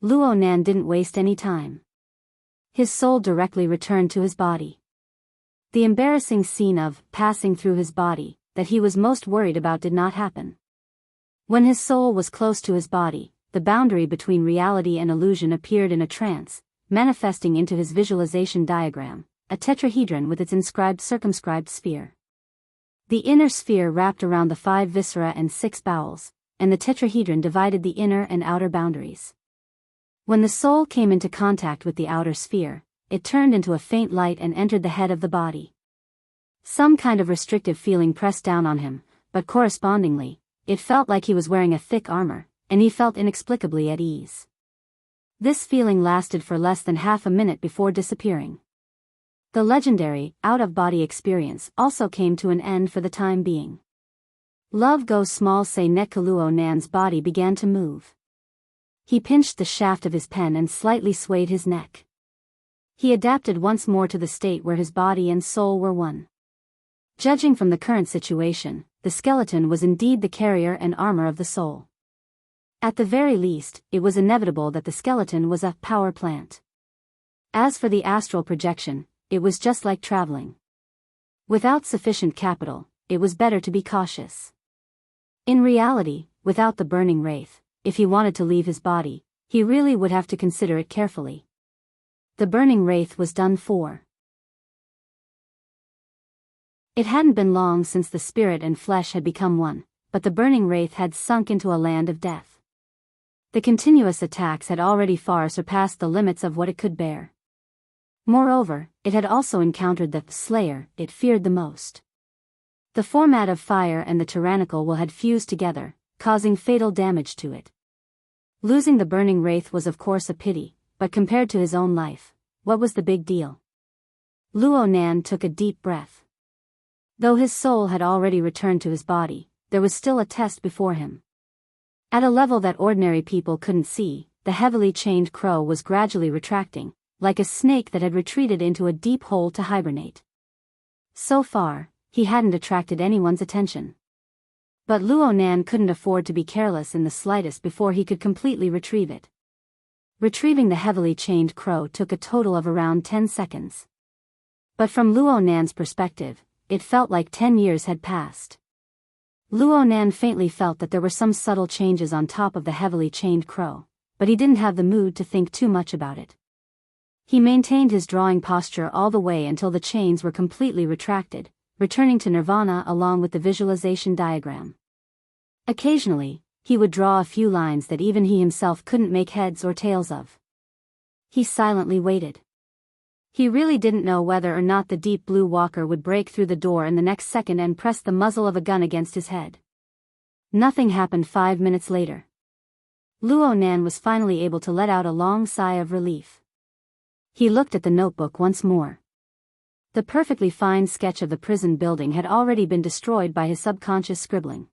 Luo Nan didn't waste any time. His soul directly returned to his body. The embarrassing scene of passing through his body that he was most worried about did not happen. When his soul was close to his body, the boundary between reality and illusion appeared in a trance, manifesting into his visualization diagram, a tetrahedron with its inscribed circumscribed sphere. The inner sphere wrapped around the 5 viscera and 6 bowels, and the tetrahedron divided the inner and outer boundaries. When the soul came into contact with the outer sphere, it turned into a faint light and entered the head of the body. Some kind of restrictive feeling pressed down on him, but correspondingly, it felt like he was wearing a thick armor, and he felt inexplicably at ease. This feeling lasted for less than half a minute before disappearing. The legendary, out-of-body experience also came to an end for the time being. Love goes small say Luo Nan's body began to move. He pinched the shaft of his pen and slightly swayed his neck. He adapted once more to the state where his body and soul were one. Judging from the current situation, the skeleton was indeed the carrier and armor of the soul. At the very least, it was inevitable that the skeleton was a power plant. As for the astral projection, it was just like traveling. Without sufficient capital, it was better to be cautious. In reality, without the burning wraith, if he wanted to leave his body, he really would have to consider it carefully. The burning wraith was done for. It hadn't been long since the spirit and flesh had become one, but the burning wraith had sunk into a land of death. The continuous attacks had already far surpassed the limits of what it could bear. Moreover, it had also encountered the slayer it feared the most. The format of fire and the tyrannical will had fused together, causing fatal damage to it. Losing the burning wraith was of course a pity, but compared to his own life, what was the big deal? Luo Nan took a deep breath. Though his soul had already returned to his body, there was still a test before him. At a level that ordinary people couldn't see, the heavily chained crow was gradually retracting, like a snake that had retreated into a deep hole to hibernate. So far, he hadn't attracted anyone's attention. But Luo Nan couldn't afford to be careless in the slightest before he could completely retrieve it. Retrieving the heavily chained crow took a total of around 10 seconds. But from Luo Nan's perspective, it felt like 10 years had passed. Luo Nan faintly felt that there were some subtle changes on top of the heavily chained crow, but he didn't have the mood to think too much about it. He maintained his drawing posture all the way until the chains were completely retracted, returning to nirvana along with the visualization diagram. Occasionally, he would draw a few lines that even he himself couldn't make heads or tails of. He silently waited. He really didn't know whether or not the deep blue walker would break through the door in the next second and press the muzzle of a gun against his head. Nothing happened 5 minutes later. Luo Nan was finally able to let out a long sigh of relief. He looked at the notebook once more. The perfectly fine sketch of the prison building had already been destroyed by his subconscious scribbling.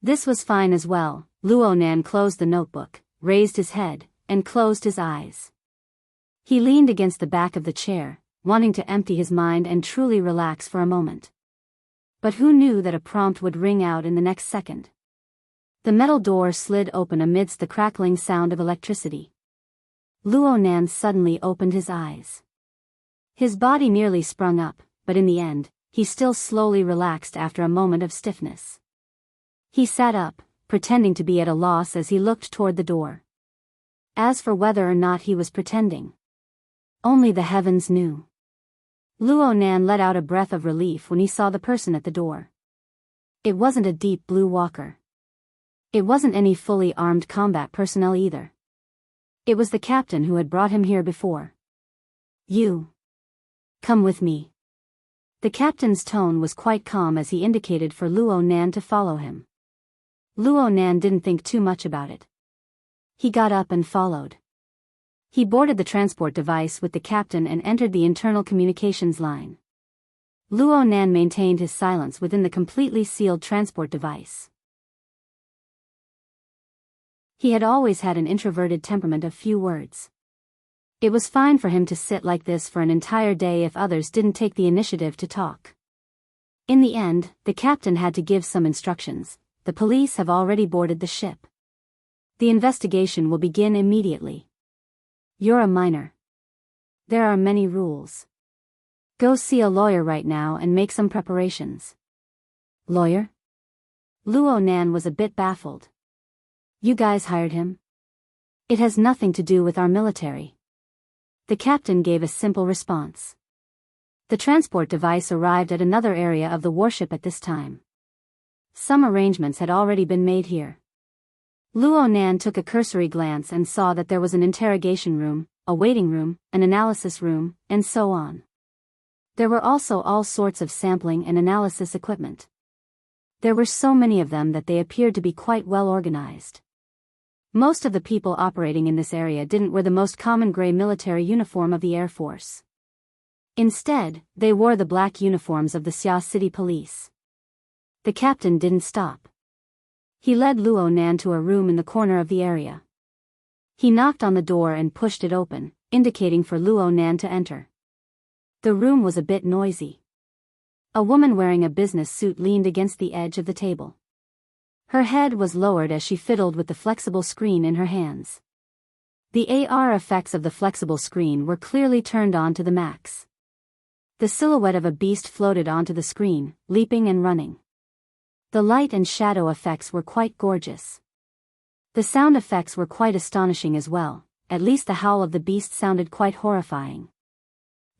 This was fine as well. Luo Nan closed the notebook, raised his head, and closed his eyes. He leaned against the back of the chair, wanting to empty his mind and truly relax for a moment. But who knew that a prompt would ring out in the next second? The metal door slid open amidst the crackling sound of electricity. Luo Nan suddenly opened his eyes. His body nearly sprung up, but in the end, he still slowly relaxed after a moment of stiffness. He sat up, pretending to be at a loss as he looked toward the door. As for whether or not he was pretending, only the heavens knew. Luo Nan let out a breath of relief when he saw the person at the door. It wasn't a deep blue walker. It wasn't any fully armed combat personnel either. It was the captain who had brought him here before. You. Come with me. The captain's tone was quite calm as he indicated for Luo Nan to follow him. Luo Nan didn't think too much about it. He got up and followed. He boarded the transport device with the captain and entered the internal communications line. Luo Nan maintained his silence within the completely sealed transport device. He had always had an introverted temperament of few words. It was fine for him to sit like this for an entire day if others didn't take the initiative to talk. In the end, the captain had to give some instructions. The police have already boarded the ship. The investigation will begin immediately. You're a minor. There are many rules. Go see a lawyer right now and make some preparations. Lawyer? Luo Nan was a bit baffled. You guys hired him? It has nothing to do with our military. The captain gave a simple response. The transport device arrived at another area of the warship at this time. Some arrangements had already been made here. Luo Nan took a cursory glance and saw that there was an interrogation room, a waiting room, an analysis room, and so on. There were also all sorts of sampling and analysis equipment. There were so many of them that they appeared to be quite well organized. Most of the people operating in this area didn't wear the most common gray military uniform of the Air Force. Instead, they wore the black uniforms of the Xia City Police. The captain didn't stop. He led Luo Nan to a room in the corner of the area. He knocked on the door and pushed it open, indicating for Luo Nan to enter. The room was a bit noisy. A woman wearing a business suit leaned against the edge of the table. Her head was lowered as she fiddled with the flexible screen in her hands. The AR effects of the flexible screen were clearly turned on to the max. The silhouette of a beast floated onto the screen, leaping and running. The light and shadow effects were quite gorgeous. The sound effects were quite astonishing as well, at least the howl of the beast sounded quite horrifying.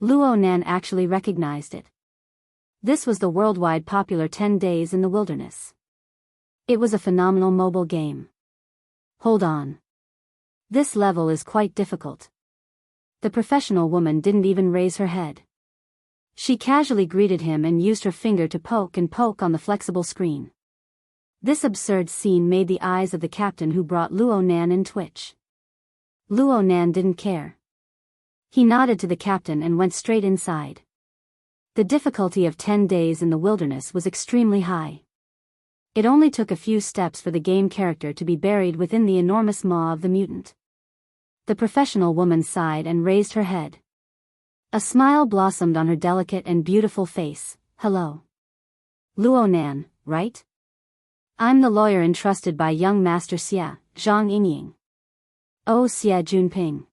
Luo Nan actually recognized it. This was the worldwide popular 10 Days in the Wilderness. It was a phenomenal mobile game. Hold on. This level is quite difficult. The professional woman didn't even raise her head. She casually greeted him and used her finger to poke on the flexible screen. This absurd scene made the eyes of the captain who brought Luo Nan in twitch. Luo Nan didn't care. He nodded to the captain and went straight inside. The difficulty of 10 Days in the Wilderness was extremely high. It only took a few steps for the game character to be buried within the enormous maw of the mutant. The professional woman sighed and raised her head. A smile blossomed on her delicate and beautiful face. Hello. Luo Nan, right? I'm the lawyer entrusted by young Master Xia, Zhang Yingying. Oh, Xia Junping.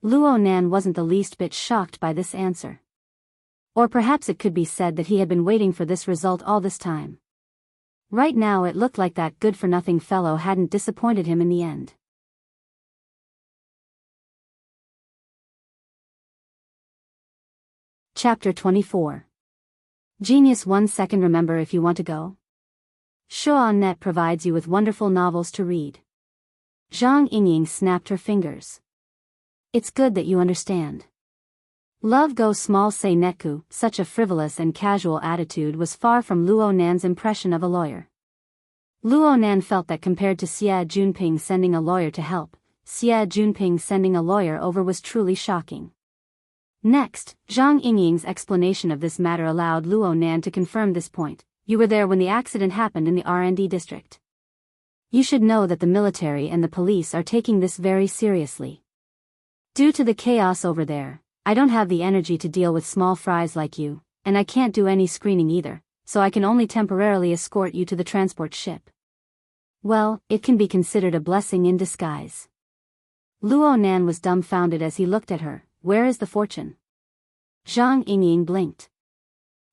Luo Nan wasn't the least bit shocked by this answer. Or perhaps it could be said that he had been waiting for this result all this time. Right now it looked like that good-for-nothing fellow hadn't disappointed him in the end. Chapter 24. Genius 1 second. Remember if you want to go? Shuanet provides you with wonderful novels to read. Zhang Yingying snapped her fingers. It's good that you understand. Love go small say netku. Such a frivolous and casual attitude was far from Luo Nan's impression of a lawyer. Luo Nan felt that compared to Xia Junping sending a lawyer to help, Xia Junping sending a lawyer over was truly shocking. Next, Zhang Yingying's explanation of this matter allowed Luo Nan to confirm this point. You were there when the accident happened in the R&D district. You should know that the military and the police are taking this very seriously. Due to the chaos over there, I don't have the energy to deal with small fries like you, and I can't do any screening either, so I can only temporarily escort you to the transport ship. Well, it can be considered a blessing in disguise. Luo Nan was dumbfounded as he looked at her. Where is the fortune? Zhang Yingying blinked.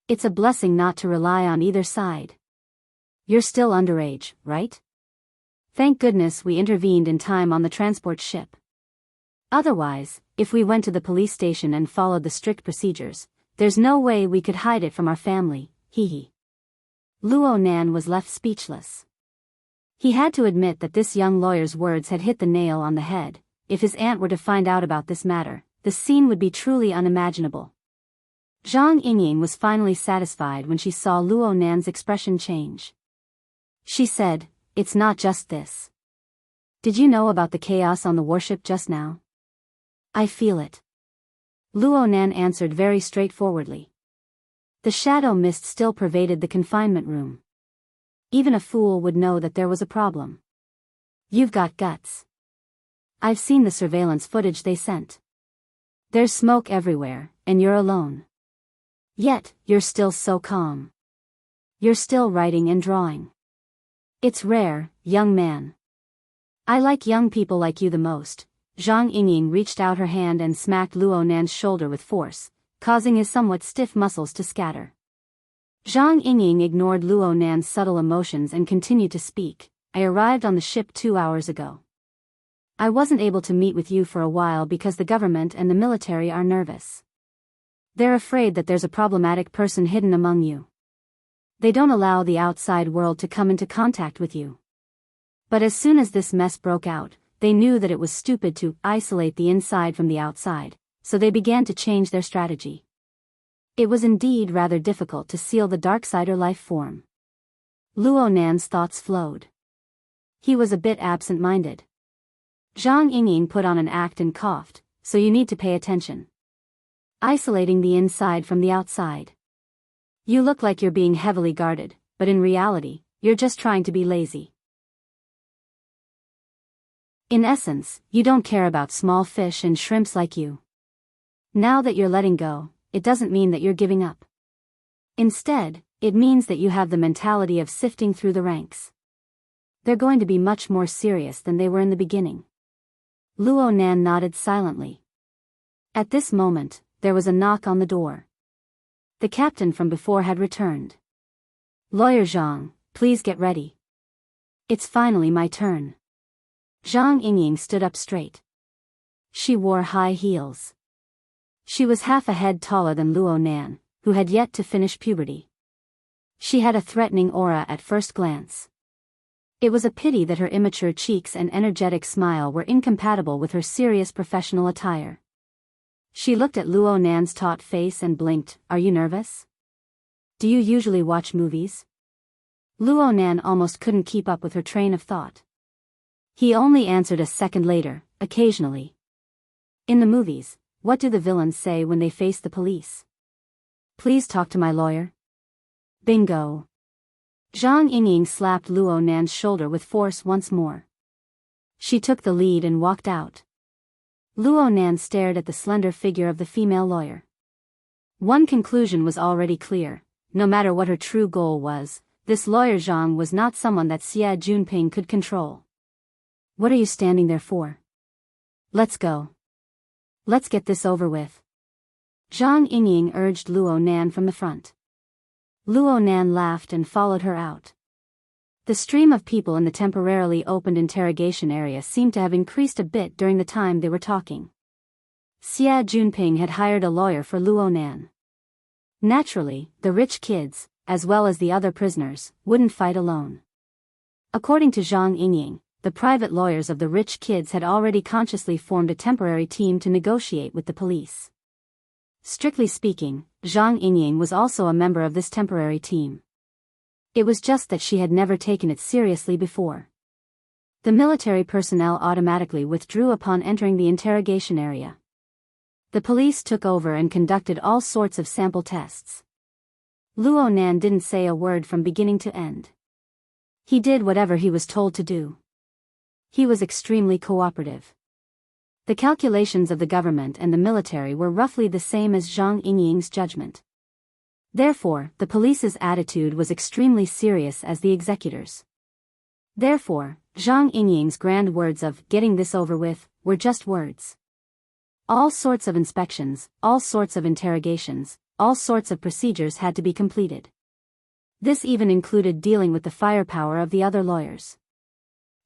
It's a blessing not to rely on either side. You're still underage, right? Thank goodness we intervened in time on the transport ship. Otherwise, if we went to the police station and followed the strict procedures, There's no way we could hide it from our family, hee. Luo Nan was left speechless. He had to admit that this young lawyer's words had hit the nail on the head. If his aunt were to find out about this matter, the scene would be truly unimaginable. Zhang Yingying was finally satisfied when she saw Luo Nan's expression change. She said, "It's not just this. Did you know about the chaos on the warship just now?" "I feel it." Luo Nan answered very straightforwardly. The shadow mist still pervaded the confinement room. Even a fool would know that there was a problem. "You've got guts. I've seen the surveillance footage they sent. There's smoke everywhere, and you're alone. Yet, you're still so calm. You're still writing and drawing. It's rare, young man. I like young people like you the most." Zhang Yingying reached out her hand and smacked Luo Nan's shoulder with force, causing his somewhat stiff muscles to scatter. Zhang Yingying ignored Luo Nan's subtle emotions and continued to speak. "I arrived on the ship 2 hours ago. I wasn't able to meet with you for a while because the government and the military are nervous. They're afraid that there's a problematic person hidden among you. They don't allow the outside world to come into contact with you. But as soon as this mess broke out, they knew that it was stupid to isolate the inside from the outside, so they began to change their strategy. It was indeed rather difficult to seal the Darksider life form." Luo Nan's thoughts flowed. He was a bit absent-minded. Zhang Yingying put on an act and coughed, "So you need to pay attention. Isolating the inside from the outside. You look like you're being heavily guarded, but in reality, you're just trying to be lazy. In essence, you don't care about small fish and shrimps like you. Now that you're letting go, it doesn't mean that you're giving up. Instead, it means that you have the mentality of sifting through the ranks. They're going to be much more serious than they were in the beginning." Luo Nan nodded silently. At this moment, there was a knock on the door. The captain from before had returned. "Lawyer Zhang, please get ready. It's finally my turn." Zhang Yingying stood up straight. She wore high heels. She was half a head taller than Luo Nan, who had yet to finish puberty. She had a threatening aura at first glance. It was a pity that her immature cheeks and energetic smile were incompatible with her serious professional attire. She looked at Luo Nan's taut face and blinked. "Are you nervous? Do you usually watch movies?" Luo Nan almost couldn't keep up with her train of thought. He only answered a second later, "Occasionally." "In the movies, what do the villains say when they face the police?" "Please talk to my lawyer." Bingo. Zhang Yingying slapped Luo Nan's shoulder with force once more. She took the lead and walked out. Luo Nan stared at the slender figure of the female lawyer. One conclusion was already clear: no matter what her true goal was, this lawyer Zhang was not someone that Xia Junping could control. "What are you standing there for? Let's go. Let's get this over with." Zhang Yingying urged Luo Nan from the front. Luo Nan laughed and followed her out. The stream of people in the temporarily opened interrogation area seemed to have increased a bit during the time they were talking. Xia Junping had hired a lawyer for Luo Nan. Naturally, the rich kids, as well as the other prisoners, wouldn't fight alone. According to Zhang Yingying, the private lawyers of the rich kids had already consciously formed a temporary team to negotiate with the police. Strictly speaking, Zhang Yingying was also a member of this temporary team. It was just that she had never taken it seriously before. The military personnel automatically withdrew upon entering the interrogation area. The police took over and conducted all sorts of sample tests. Luo Nan didn't say a word from beginning to end. He did whatever he was told to do. He was extremely cooperative. The calculations of the government and the military were roughly the same as Zhang Yingying's judgment. Therefore, the police's attitude was extremely serious as the executors. Therefore, Zhang Yingying's grand words of "getting this over with" were just words. All sorts of inspections, all sorts of interrogations, all sorts of procedures had to be completed. This even included dealing with the firepower of the other lawyers.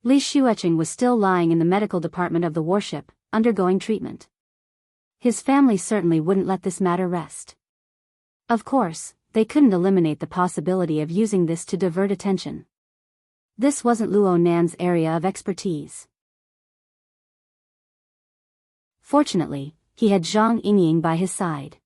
Li Xuecheng was still lying in the medical department of the warship, undergoing treatment. His family certainly wouldn't let this matter rest. Of course, they couldn't eliminate the possibility of using this to divert attention. This wasn't Luo Nan's area of expertise. Fortunately, he had Zhang Yingying by his side.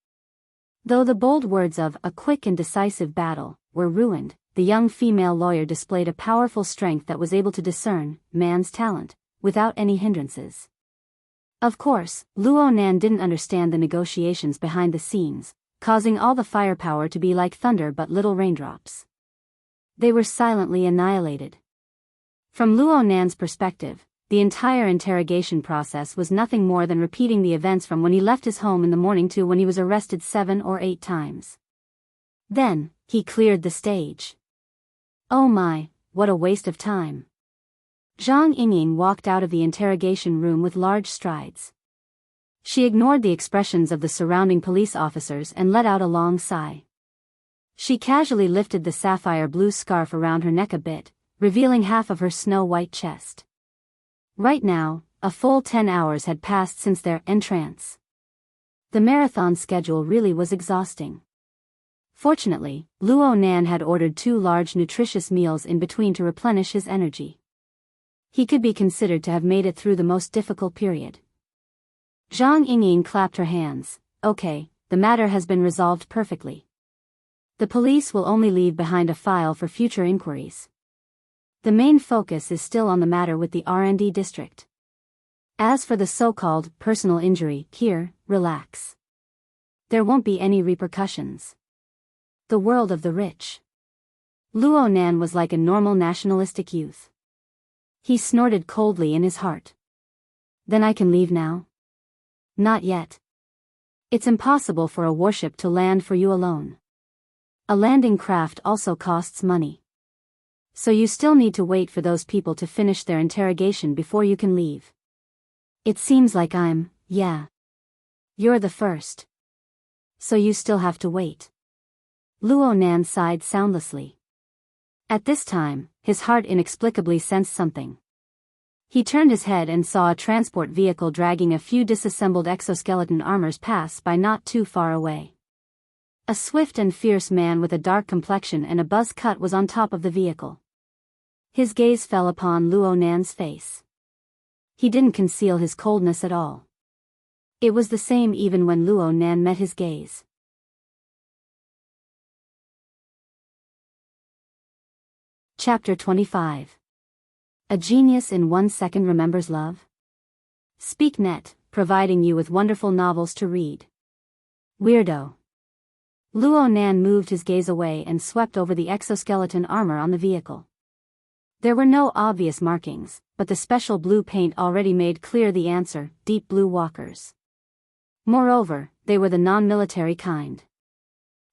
Though the bold words of "a quick and decisive battle" were ruined, the young female lawyer displayed a powerful strength that was able to discern man's talent without any hindrances. Of course, Luo Nan didn't understand the negotiations behind the scenes, causing all the firepower to be like thunder but little raindrops. They were silently annihilated. From Luo Nan's perspective, the entire interrogation process was nothing more than repeating the events from when he left his home in the morning to when he was arrested 7 or 8 times. Then, he cleared the stage. Oh my, what a waste of time. Zhang Yingying walked out of the interrogation room with large strides. She ignored the expressions of the surrounding police officers and let out a long sigh. She casually lifted the sapphire blue scarf around her neck a bit, revealing half of her snow-white chest. Right now, a full 10 hours had passed since their entrance. The marathon schedule really was exhausting. Fortunately, Luo Nan had ordered 2 large nutritious meals in between to replenish his energy. He could be considered to have made it through the most difficult period. Zhang Yingying clapped her hands. Okay, the matter has been resolved perfectly. The police will only leave behind a file for future inquiries. The main focus is still on the matter with the R&D district. As for the so-called personal injury, here, relax. There won't be any repercussions. The world of the rich. Luo Nan was like a normal nationalistic youth. He snorted coldly in his heart. Then I can leave now? Not yet. It's impossible for a warship to land for you alone. A landing craft also costs money. So you still need to wait for those people to finish their interrogation before you can leave. It seems like yeah. You're the first. So you still have to wait. Luo Nan sighed soundlessly. At this time, his heart inexplicably sensed something. He turned his head and saw a transport vehicle dragging a few disassembled exoskeleton armors pass by not too far away. A swift and fierce man with a dark complexion and a buzz cut was on top of the vehicle. His gaze fell upon Luo Nan's face. He didn't conceal his coldness at all. It was the same even when Luo Nan met his gaze. Chapter 25. A genius in 1 second remembers love? SpeakNet, providing you with wonderful novels to read. Weirdo. Luo Nan moved his gaze away and swept over the exoskeleton armor on the vehicle. There were no obvious markings, but the special blue paint already made clear the answer: deep blue walkers. Moreover, they were the non-military kind.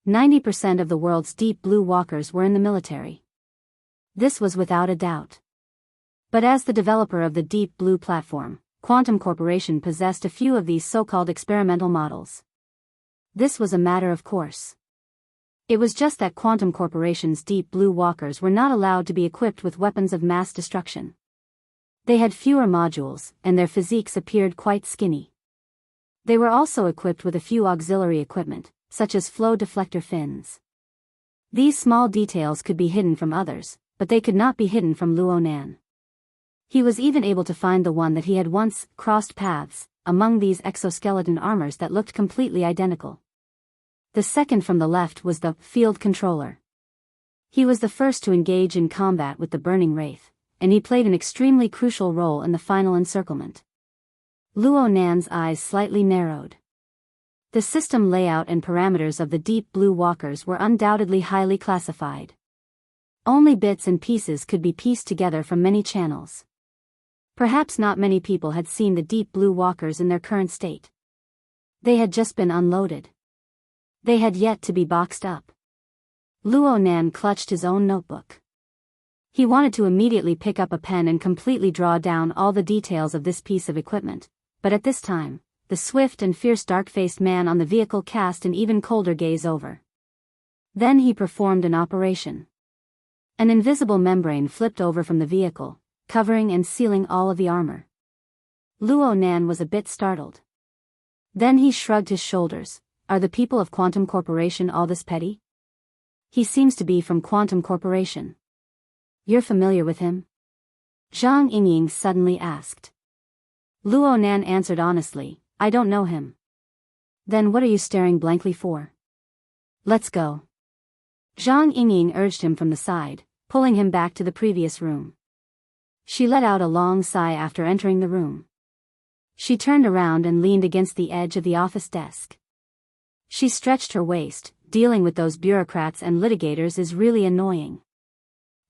90% of the world's deep blue walkers were in the military. This was without a doubt. But as the developer of the Deep Blue platform, Quantum Corporation possessed a few of these so-called experimental models. This was a matter of course. It was just that Quantum Corporation's Deep Blue walkers were not allowed to be equipped with weapons of mass destruction. They had fewer modules, and their physiques appeared quite skinny. They were also equipped with a few auxiliary equipment, such as flow deflector fins. These small details could be hidden from others, but they could not be hidden from Luo Nan. He was even able to find the one that he had once crossed paths among these exoskeleton armors that looked completely identical. The second from the left was the field controller. He was the first to engage in combat with the Burning Wraith, and he played an extremely crucial role in the final encirclement. Luo Nan's eyes slightly narrowed. The system layout and parameters of the Deep Blue walkers were undoubtedly highly classified. Only bits and pieces could be pieced together from many channels. Perhaps not many people had seen the Deep Blue walkers in their current state. They had just been unloaded. They had yet to be boxed up. Luo Nan clutched his own notebook. He wanted to immediately pick up a pen and completely draw down all the details of this piece of equipment, but at this time, the swift and fierce dark-faced man on the vehicle cast an even colder gaze over. Then he performed an operation. An invisible membrane flipped over from the vehicle, covering and sealing all of the armor. Luo Nan was a bit startled. Then he shrugged his shoulders. are the people of Quantum Corporation all this petty? He seems to be from Quantum Corporation. You're familiar with him? Zhang Yingying suddenly asked. Luo Nan answered honestly, I don't know him. Then what are you staring blankly for? Let's go. Zhang Yingying urged him from the side, pulling him back to the previous room. She let out a long sigh after entering the room. She turned around and leaned against the edge of the office desk. She stretched her waist. Dealing with those bureaucrats and litigators is really annoying.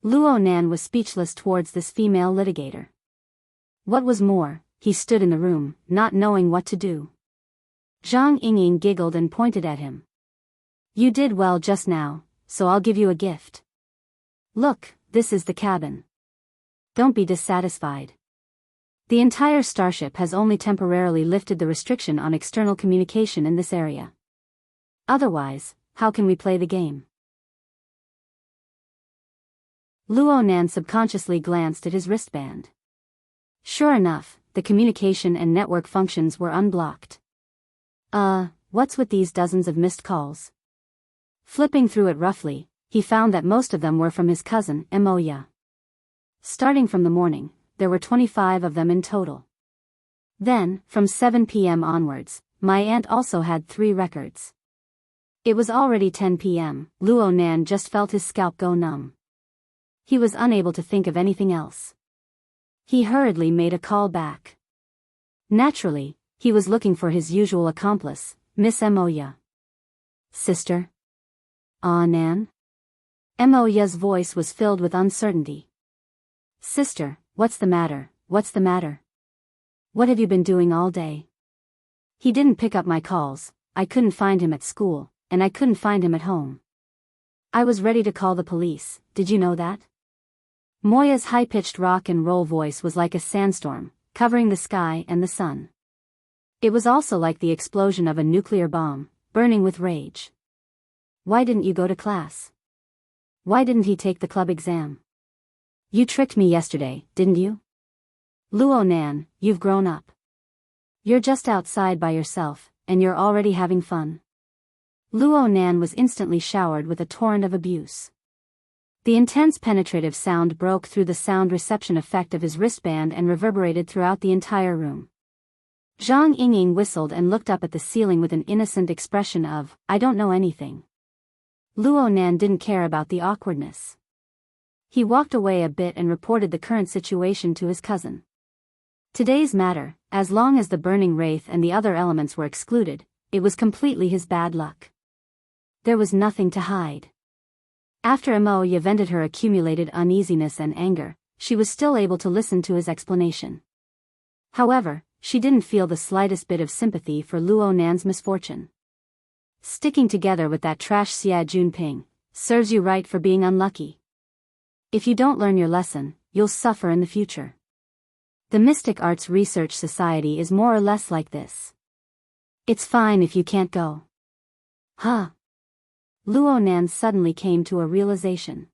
Luo Nan was speechless towards this female litigator. What was more, he stood in the room, not knowing what to do. Zhang Yingying giggled and pointed at him. You did well just now, so I'll give you a gift. Look, this is the cabin. Don't be dissatisfied. The entire starship has only temporarily lifted the restriction on external communication in this area. Otherwise, how can we play the game? Luo Nan subconsciously glanced at his wristband. Sure enough, the communication and network functions were unblocked. What's with these dozens of missed calls? Flipping through it roughly, he found that most of them were from his cousin, Moya. Starting from the morning, there were 25 of them in total. Then, from 7 p.m. onwards, my aunt also had 3 records. It was already 10 p.m., Luo Nan just felt his scalp go numb. He was unable to think of anything else. He hurriedly made a call back. Naturally, he was looking for his usual accomplice, Miss Moya. Sister? Nan? Moya's voice was filled with uncertainty. Sister, what's the matter? What's the matter? What have you been doing all day? He didn't pick up my calls, I couldn't find him at school, and I couldn't find him at home. I was ready to call the police, did you know that? Moya's high-pitched rock and roll voice was like a sandstorm, covering the sky and the sun. It was also like the explosion of a nuclear bomb, burning with rage. Why didn't you go to class? Why didn't he take the club exam? You tricked me yesterday, didn't you? Luo Nan, you've grown up. You're just outside by yourself, and you're already having fun. Luo Nan was instantly showered with a torrent of abuse. The intense penetrative sound broke through the sound reception effect of his wristband and reverberated throughout the entire room. Zhang Yingying whistled and looked up at the ceiling with an innocent expression of, I don't know anything. Luo Nan didn't care about the awkwardness. He walked away a bit and reported the current situation to his cousin. Today's matter, as long as the burning wraith and the other elements were excluded, it was completely his bad luck. There was nothing to hide. After Moya vented her accumulated uneasiness and anger, she was still able to listen to his explanation. However, she didn't feel the slightest bit of sympathy for Luo Nan's misfortune. Sticking together with that trash Xia Junping serves you right for being unlucky. If you don't learn your lesson, you'll suffer in the future. The Mystic Arts Research Society is more or less like this. It's fine if you can't go. Huh? Luo Nan suddenly came to a realization.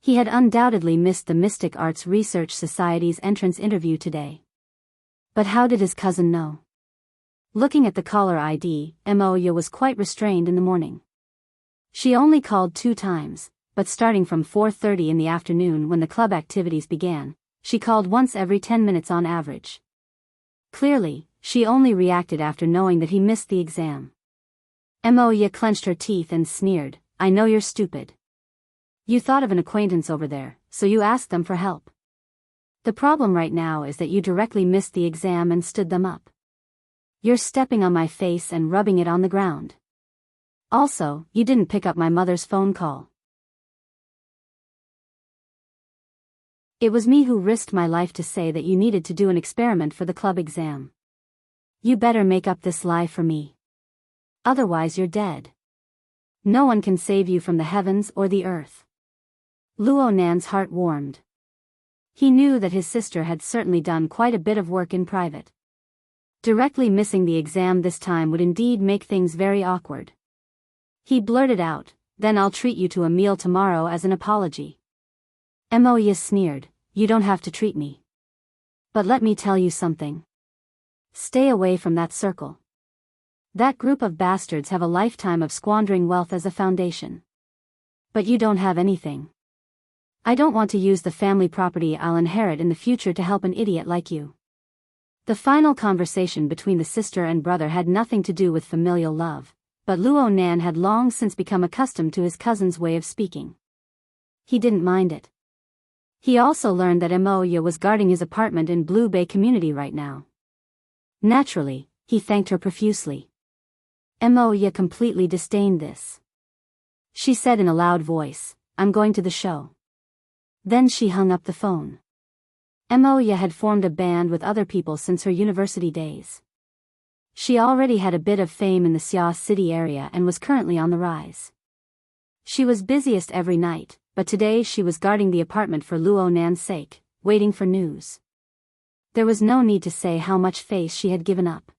He had undoubtedly missed the Mystic Arts Research Society's entrance interview today. But how did his cousin know? Looking at the caller ID, Moya was quite restrained in the morning. She only called 2 times, but starting from 4:30 in the afternoon when the club activities began, she called once every 10 minutes on average. Clearly, she only reacted after knowing that he missed the exam. Moya clenched her teeth and sneered, I know you're stupid. You thought of an acquaintance over there, so you asked them for help. The problem right now is that you directly missed the exam and stood them up. You're stepping on my face and rubbing it on the ground. Also, you didn't pick up my mother's phone call. It was me who risked my life to say that you needed to do an experiment for the club exam. You better make up this lie for me. Otherwise you're dead. No one can save you from the heavens or the earth. Luo Nan's heart warmed. He knew that his sister had certainly done quite a bit of work in private. Directly missing the exam this time would indeed make things very awkward. He blurted out, then I'll treat you to a meal tomorrow as an apology. Moya sneered, you don't have to treat me. But let me tell you something. Stay away from that circle. That group of bastards have a lifetime of squandering wealth as a foundation. But you don't have anything. I don't want to use the family property I'll inherit in the future to help an idiot like you. The final conversation between the sister and brother had nothing to do with familial love, but Luo Nan had long since become accustomed to his cousin's way of speaking. He didn't mind it. He also learned that Moya was guarding his apartment in Blue Bay Community right now. Naturally, he thanked her profusely. Moya completely disdained this. She said in a loud voice, "I'm going to the show." Then she hung up the phone. Moya had formed a band with other people since her university days. She already had a bit of fame in the Sia City area and was currently on the rise. She was busiest every night, but today she was guarding the apartment for Luo Nan's sake, waiting for news. There was no need to say how much face she had given up.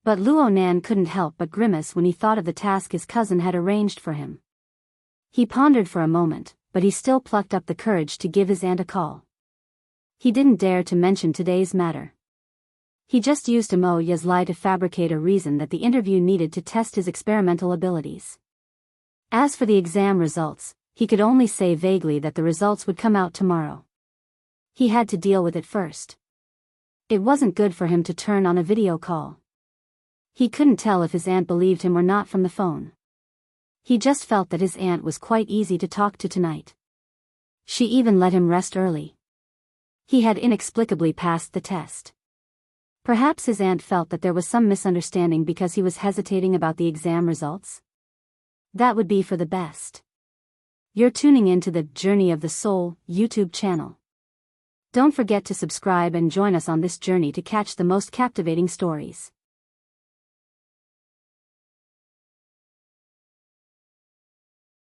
But Luo Nan couldn't help but grimace when he thought of the task his cousin had arranged for him. He pondered for a moment, but he still plucked up the courage to give his aunt a call. He didn't dare to mention today's matter. He just used Moya's lie to fabricate a reason that the interview needed to test his experimental abilities. As for the exam results, he could only say vaguely that the results would come out tomorrow. He had to deal with it first. It wasn't good for him to turn on a video call. He couldn't tell if his aunt believed him or not from the phone. He just felt that his aunt was quite easy to talk to tonight. She even let him rest early. He had inexplicably passed the test. Perhaps his aunt felt that there was some misunderstanding because he was hesitating about the exam results. That would be for the best. You're tuning in to the Journey of the Soul YouTube channel. Don't forget to subscribe and join us on this journey to catch the most captivating stories.